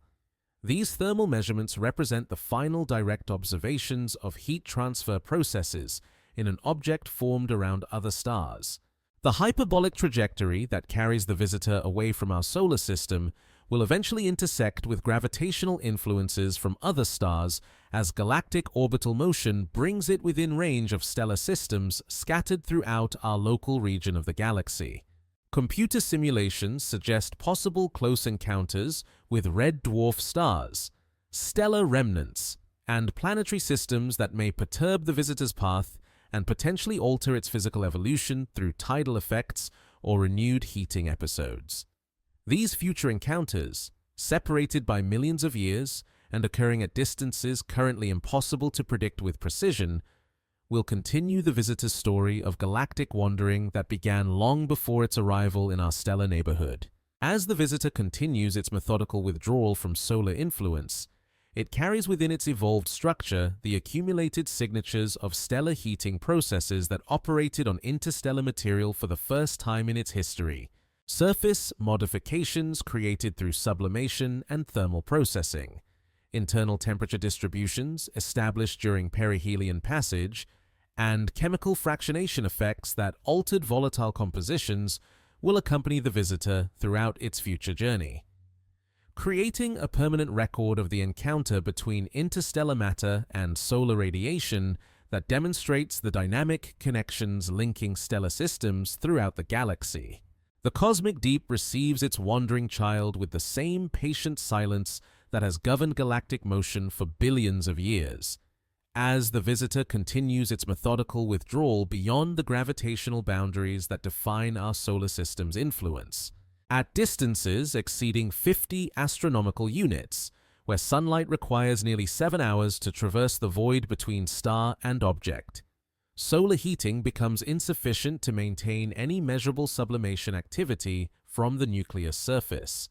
These thermal measurements represent the final direct observations of heat transfer processes in an object formed around other stars. The hyperbolic trajectory that carries the visitor away from our solar system will eventually intersect with gravitational influences from other stars as galactic orbital motion brings it within range of stellar systems scattered throughout our local region of the galaxy. Computer simulations suggest possible close encounters with red dwarf stars, stellar remnants, and planetary systems that may perturb the visitor's path and potentially alter its physical evolution through tidal effects or renewed heating episodes. These future encounters, separated by millions of years and occurring at distances currently impossible to predict with precision, will continue the visitor's story of galactic wandering that began long before its arrival in our stellar neighborhood. As the visitor continues its methodical withdrawal from solar influence, it carries within its evolved structure the accumulated signatures of stellar heating processes that operated on interstellar material for the first time in its history. Surface modifications created through sublimation and thermal processing, internal temperature distributions established during perihelion passage, and chemical fractionation effects that altered volatile compositions will accompany the visitor throughout its future journey. Creating a permanent record of the encounter between interstellar matter and solar radiation that demonstrates the dynamic connections linking stellar systems throughout the galaxy. The cosmic deep receives its wandering child with the same patient silence that has governed galactic motion for billions of years, as the visitor continues its methodical withdrawal beyond the gravitational boundaries that define our solar system's influence. At distances exceeding 50 astronomical units, where sunlight requires nearly 7 hours to traverse the void between star and object, solar heating becomes insufficient to maintain any measurable sublimation activity from the nucleus surface.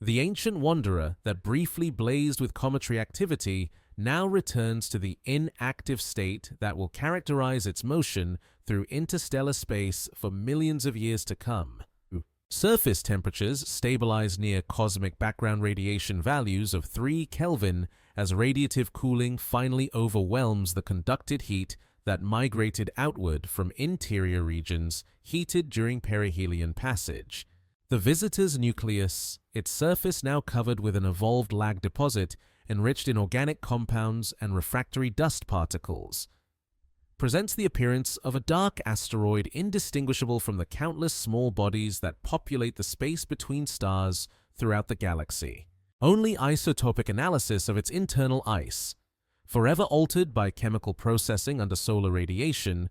The ancient wanderer that briefly blazed with cometary activity now returns to the inactive state that will characterize its motion through interstellar space for millions of years to come. Surface temperatures stabilize near cosmic background radiation values of 3 Kelvin as radiative cooling finally overwhelms the conducted heat that migrated outward from interior regions heated during perihelion passage. The visitor's nucleus, its surface now covered with an evolved lag deposit enriched in organic compounds and refractory dust particles, presents the appearance of a dark asteroid indistinguishable from the countless small bodies that populate the space between stars throughout the galaxy. Only isotopic analysis of its internal ice, forever altered by chemical processing under solar radiation,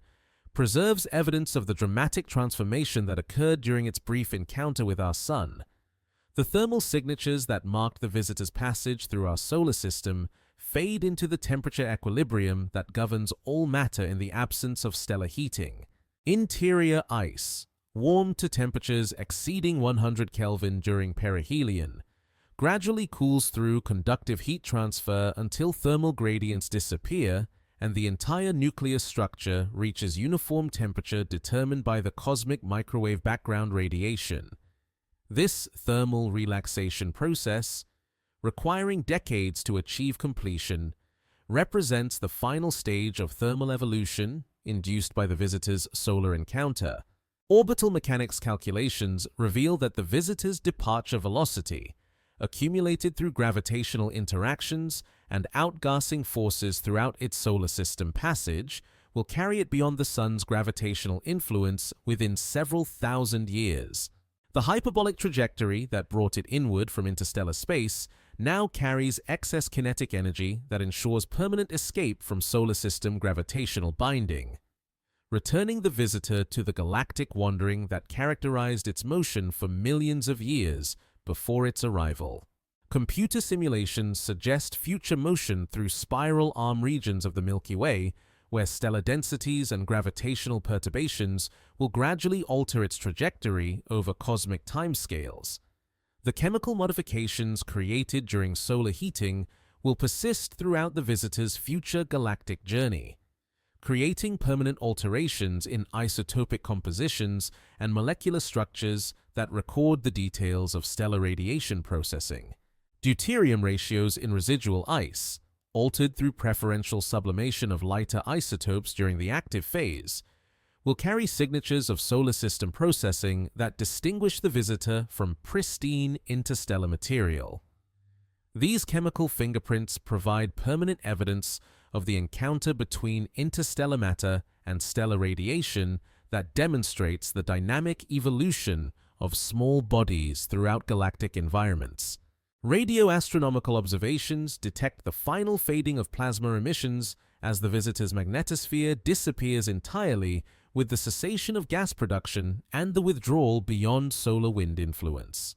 preserves evidence of the dramatic transformation that occurred during its brief encounter with our Sun. The thermal signatures that marked the visitor's passage through our solar system fade into the temperature equilibrium that governs all matter in the absence of stellar heating. Interior ice, warmed to temperatures exceeding 100 Kelvin during perihelion, gradually cools through conductive heat transfer until thermal gradients disappear and the entire nucleus structure reaches uniform temperature determined by the cosmic microwave background radiation. This thermal relaxation process, requiring decades to achieve completion, represents the final stage of thermal evolution induced by the visitor's solar encounter. Orbital mechanics calculations reveal that the visitor's departure velocity, accumulated through gravitational interactions and outgassing forces throughout its solar system passage, will carry it beyond the Sun's gravitational influence within several thousand years. The hyperbolic trajectory that brought it inward from interstellar space now carries excess kinetic energy that ensures permanent escape from solar system gravitational binding, returning the visitor to the galactic wandering that characterized its motion for millions of years before its arrival. Computer simulations suggest future motion through spiral arm regions of the Milky Way, where stellar densities and gravitational perturbations will gradually alter its trajectory over cosmic timescales. The chemical modifications created during solar heating will persist throughout the visitor's future galactic journey, creating permanent alterations in isotopic compositions and molecular structures that record the details of stellar radiation processing. Deuterium ratios in residual ice, altered through preferential sublimation of lighter isotopes during the active phase, will carry signatures of solar system processing that distinguish the visitor from pristine interstellar material. These chemical fingerprints provide permanent evidence of the encounter between interstellar matter and stellar radiation that demonstrates the dynamic evolution of small bodies throughout galactic environments. Radioastronomical observations detect the final fading of plasma emissions as the visitor's magnetosphere disappears entirely with the cessation of gas production and the withdrawal beyond solar wind influence.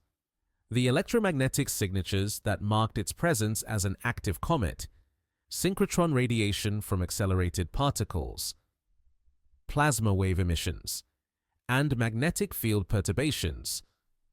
The electromagnetic signatures that marked its presence as an active comet, synchrotron radiation from accelerated particles, plasma wave emissions, and magnetic field perturbations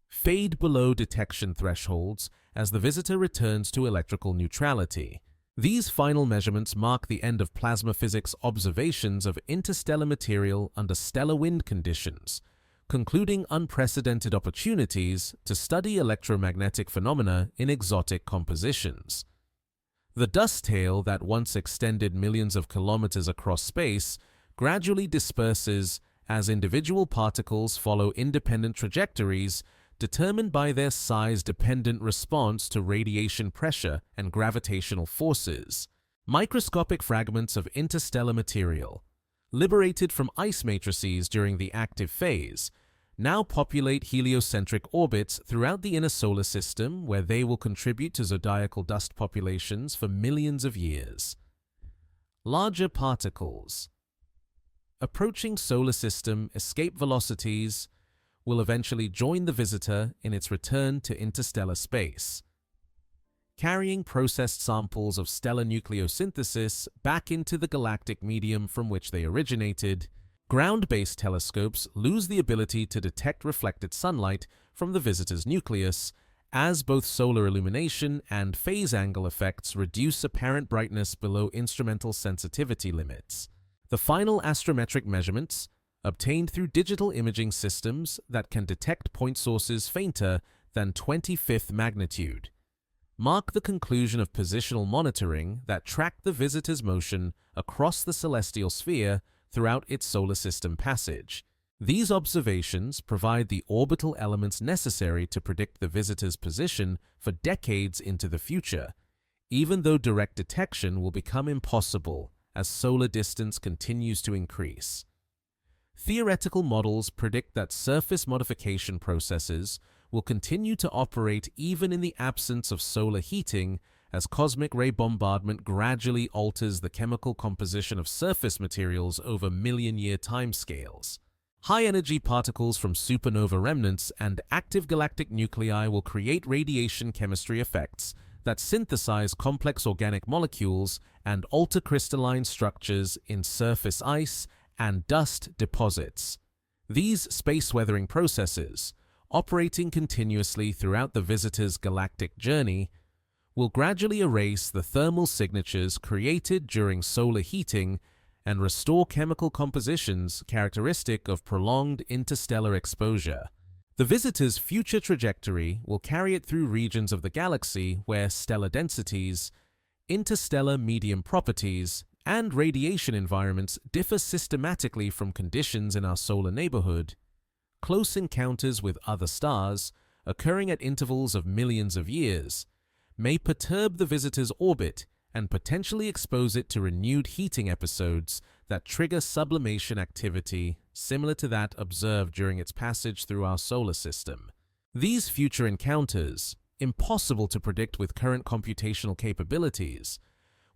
fade below detection thresholds as the visitor returns to electrical neutrality. These final measurements mark the end of plasma physics observations of interstellar material under stellar wind conditions, concluding unprecedented opportunities to study electromagnetic phenomena in exotic compositions. The dust tail that once extended millions of kilometers across space gradually disperses as individual particles follow independent trajectories determined by their size-dependent response to radiation pressure and gravitational forces. Microscopic fragments of interstellar material, liberated from ice matrices during the active phase, now populate heliocentric orbits throughout the inner solar system, where they will contribute to zodiacal dust populations for millions of years. Larger particles. Approaching solar system escape velocities will eventually join the visitor in its return to interstellar space, carrying processed samples of stellar nucleosynthesis back into the galactic medium from which they originated. Ground-based telescopes lose the ability to detect reflected sunlight from the visitor's nucleus, as both solar illumination and phase angle effects reduce apparent brightness below instrumental sensitivity limits. The final astrometric measurements, obtained through digital imaging systems that can detect point sources fainter than 25th magnitude, mark the conclusion of positional monitoring that tracked the visitor's motion across the celestial sphere throughout its solar system passage. These observations provide the orbital elements necessary to predict the visitor's position for decades into the future, even though direct detection will become impossible as solar distance continues to increase. Theoretical models predict that surface modification processes will continue to operate even in the absence of solar heating, as cosmic ray bombardment gradually alters the chemical composition of surface materials over million-year timescales. High-energy particles from supernova remnants and active galactic nuclei will create radiation chemistry effects that synthesize complex organic molecules and alter crystalline structures in surface ice and dust deposits. These space-weathering processes, operating continuously throughout the visitor's galactic journey, will gradually erase the thermal signatures created during solar heating and restore chemical compositions characteristic of prolonged interstellar exposure. The visitor's future trajectory will carry it through regions of the galaxy where stellar densities, interstellar medium properties, and radiation environments differ systematically from conditions in our solar neighborhood. Close encounters with other stars, occurring at intervals of millions of years, may perturb the visitor's orbit and potentially expose it to renewed heating episodes that trigger sublimation activity similar to that observed during its passage through our solar system. These future encounters, impossible to predict with current computational capabilities,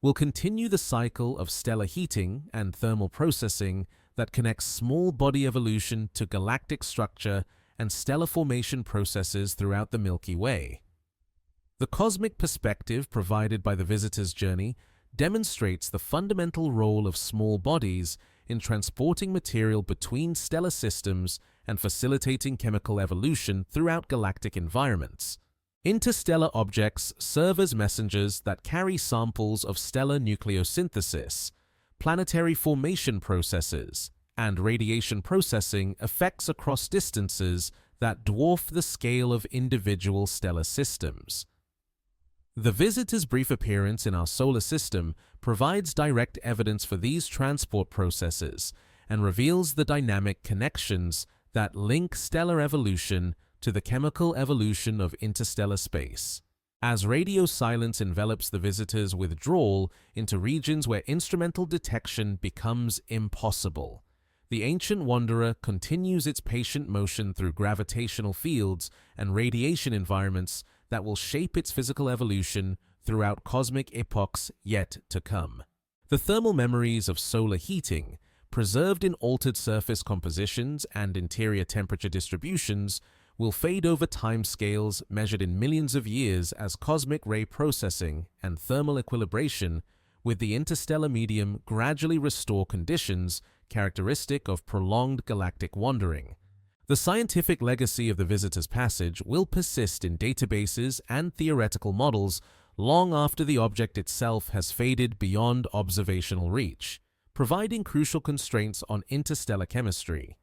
will continue the cycle of stellar heating and thermal processing that connects small body evolution to galactic structure and stellar formation processes throughout the Milky Way. The cosmic perspective provided by the visitor's journey demonstrates the fundamental role of small bodies in transporting material between stellar systems and facilitating chemical evolution throughout galactic environments. Interstellar objects serve as messengers that carry samples of stellar nucleosynthesis, planetary formation processes, and radiation processing effects across distances that dwarf the scale of individual stellar systems. The visitor's brief appearance in our solar system provides direct evidence for these transport processes and reveals the dynamic connections that link stellar evolution to the chemical evolution of interstellar space. As radio silence envelops the visitor's withdrawal into regions where instrumental detection becomes impossible, the ancient wanderer continues its patient motion through gravitational fields and radiation environments that will shape its physical evolution throughout cosmic epochs yet to come. The thermal memories of solar heating, preserved in altered surface compositions and interior temperature distributions, will fade over timescales measured in millions of years as cosmic ray processing and thermal equilibration with the interstellar medium gradually restore conditions characteristic of prolonged galactic wandering. The scientific legacy of the visitor's passage will persist in databases and theoretical models long after the object itself has faded beyond observational reach, providing crucial constraints on interstellar chemistry,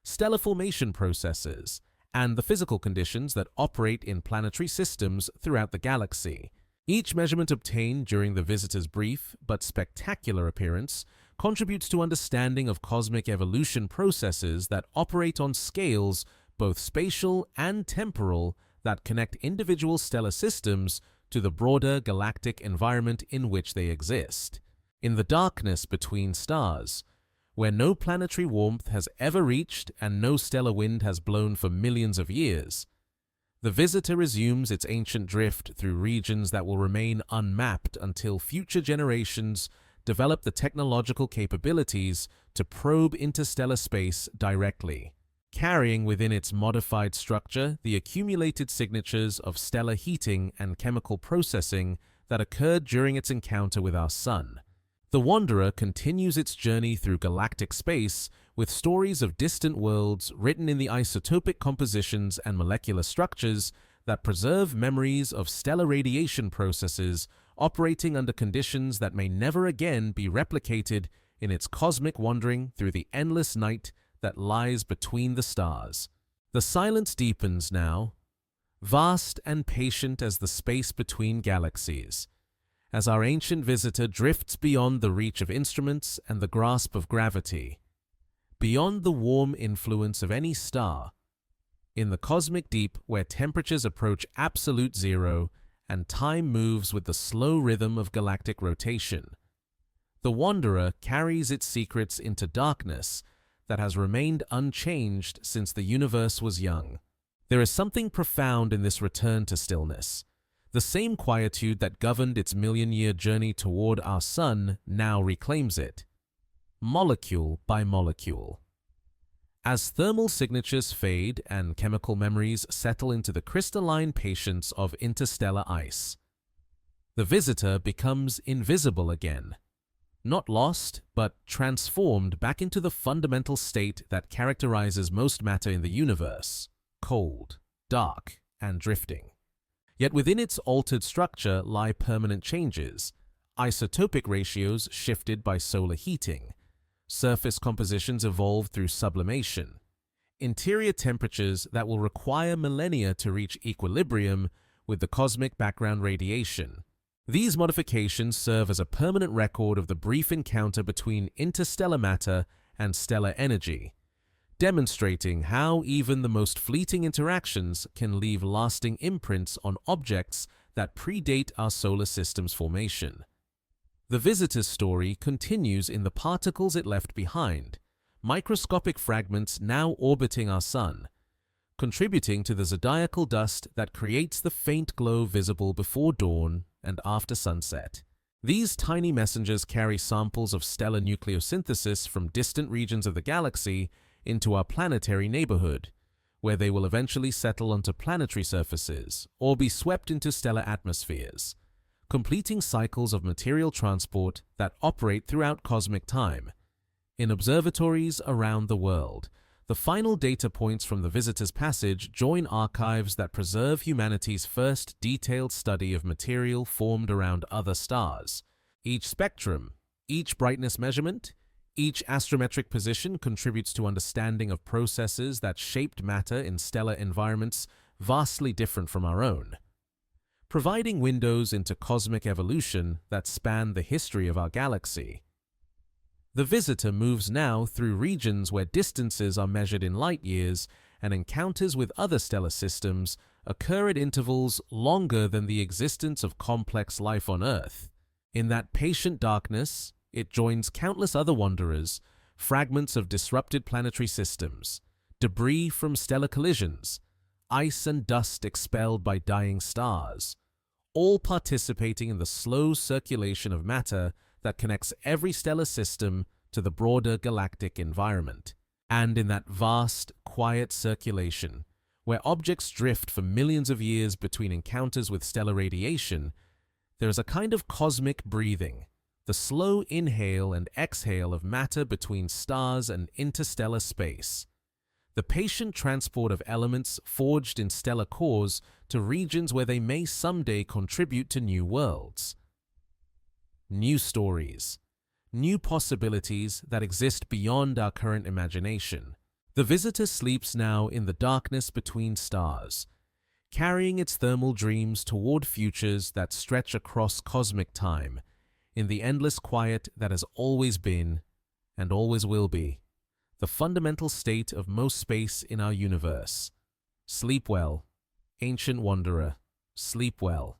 stellar formation processes, and the physical conditions that operate in planetary systems throughout the galaxy. Each measurement obtained during the visitor's brief but spectacular appearance contributes to understanding of cosmic evolution processes that operate on scales both spatial and temporal that connect individual stellar systems to the broader galactic environment in which they exist. In the darkness between stars, where no planetary warmth has ever reached and no stellar wind has blown for millions of years, the visitor resumes its ancient drift through regions that will remain unmapped until future generations develop the technological capabilities to probe interstellar space directly, carrying within its modified structure the accumulated signatures of stellar heating and chemical processing that occurred during its encounter with our Sun. The Wanderer continues its journey through galactic space with stories of distant worlds written in the isotopic compositions and molecular structures that preserve memories of stellar radiation processes operating under conditions that may never again be replicated in its cosmic wandering through the endless night that lies between the stars. The silence deepens now, vast and patient as the space between galaxies, as our ancient visitor drifts beyond the reach of instruments and the grasp of gravity, beyond the warm influence of any star, in the cosmic deep where temperatures approach absolute zero and time moves with the slow rhythm of galactic rotation. The Wanderer carries its secrets into darkness that has remained unchanged since the universe was young. There is something profound in this return to stillness. The same quietude that governed its million-year journey toward our Sun now reclaims it, molecule by molecule. As thermal signatures fade and chemical memories settle into the crystalline patience of interstellar ice, the visitor becomes invisible again. Not lost, but transformed back into the fundamental state that characterizes most matter in the universe: cold, dark, and drifting. Yet within its altered structure lie permanent changes, isotopic ratios shifted by solar heating, surface compositions evolved through sublimation, interior temperatures that will require millennia to reach equilibrium with the cosmic background radiation. These modifications serve as a permanent record of the brief encounter between interstellar matter and stellar energy, demonstrating how even the most fleeting interactions can leave lasting imprints on objects that predate our solar system's formation. The visitor's story continues in the particles it left behind, microscopic fragments now orbiting our Sun, contributing to the zodiacal dust that creates the faint glow visible before dawn and after sunset. These tiny messengers carry samples of stellar nucleosynthesis from distant regions of the galaxy into our planetary neighborhood, where they will eventually settle onto planetary surfaces or be swept into stellar atmospheres, completing cycles of material transport that operate throughout cosmic time. In observatories around the world, the final data points from the visitor's passage join archives that preserve humanity's first detailed study of material formed around other stars. Each spectrum, each brightness measurement, each astrometric position contributes to understanding of processes that shaped matter in stellar environments vastly different from our own, providing windows into cosmic evolution that span the history of our galaxy. The visitor moves now through regions where distances are measured in light years, and encounters with other stellar systems occur at intervals longer than the existence of complex life on Earth. In that patient darkness, it joins countless other wanderers, fragments of disrupted planetary systems, debris from stellar collisions, ice and dust expelled by dying stars, all participating in the slow circulation of matter that connects every stellar system to the broader galactic environment. And in that vast, quiet circulation, where objects drift for millions of years between encounters with stellar radiation, there is a kind of cosmic breathing, the slow inhale and exhale of matter between stars and interstellar space. The patient transport of elements forged in stellar cores to regions where they may someday contribute to new worlds. New stories, new possibilities that exist beyond our current imagination. The visitor sleeps now in the darkness between stars, carrying its thermal dreams toward futures that stretch across cosmic time, in the endless quiet that has always been and always will be, the fundamental state of most space in our universe. Sleep well, ancient wanderer, sleep well.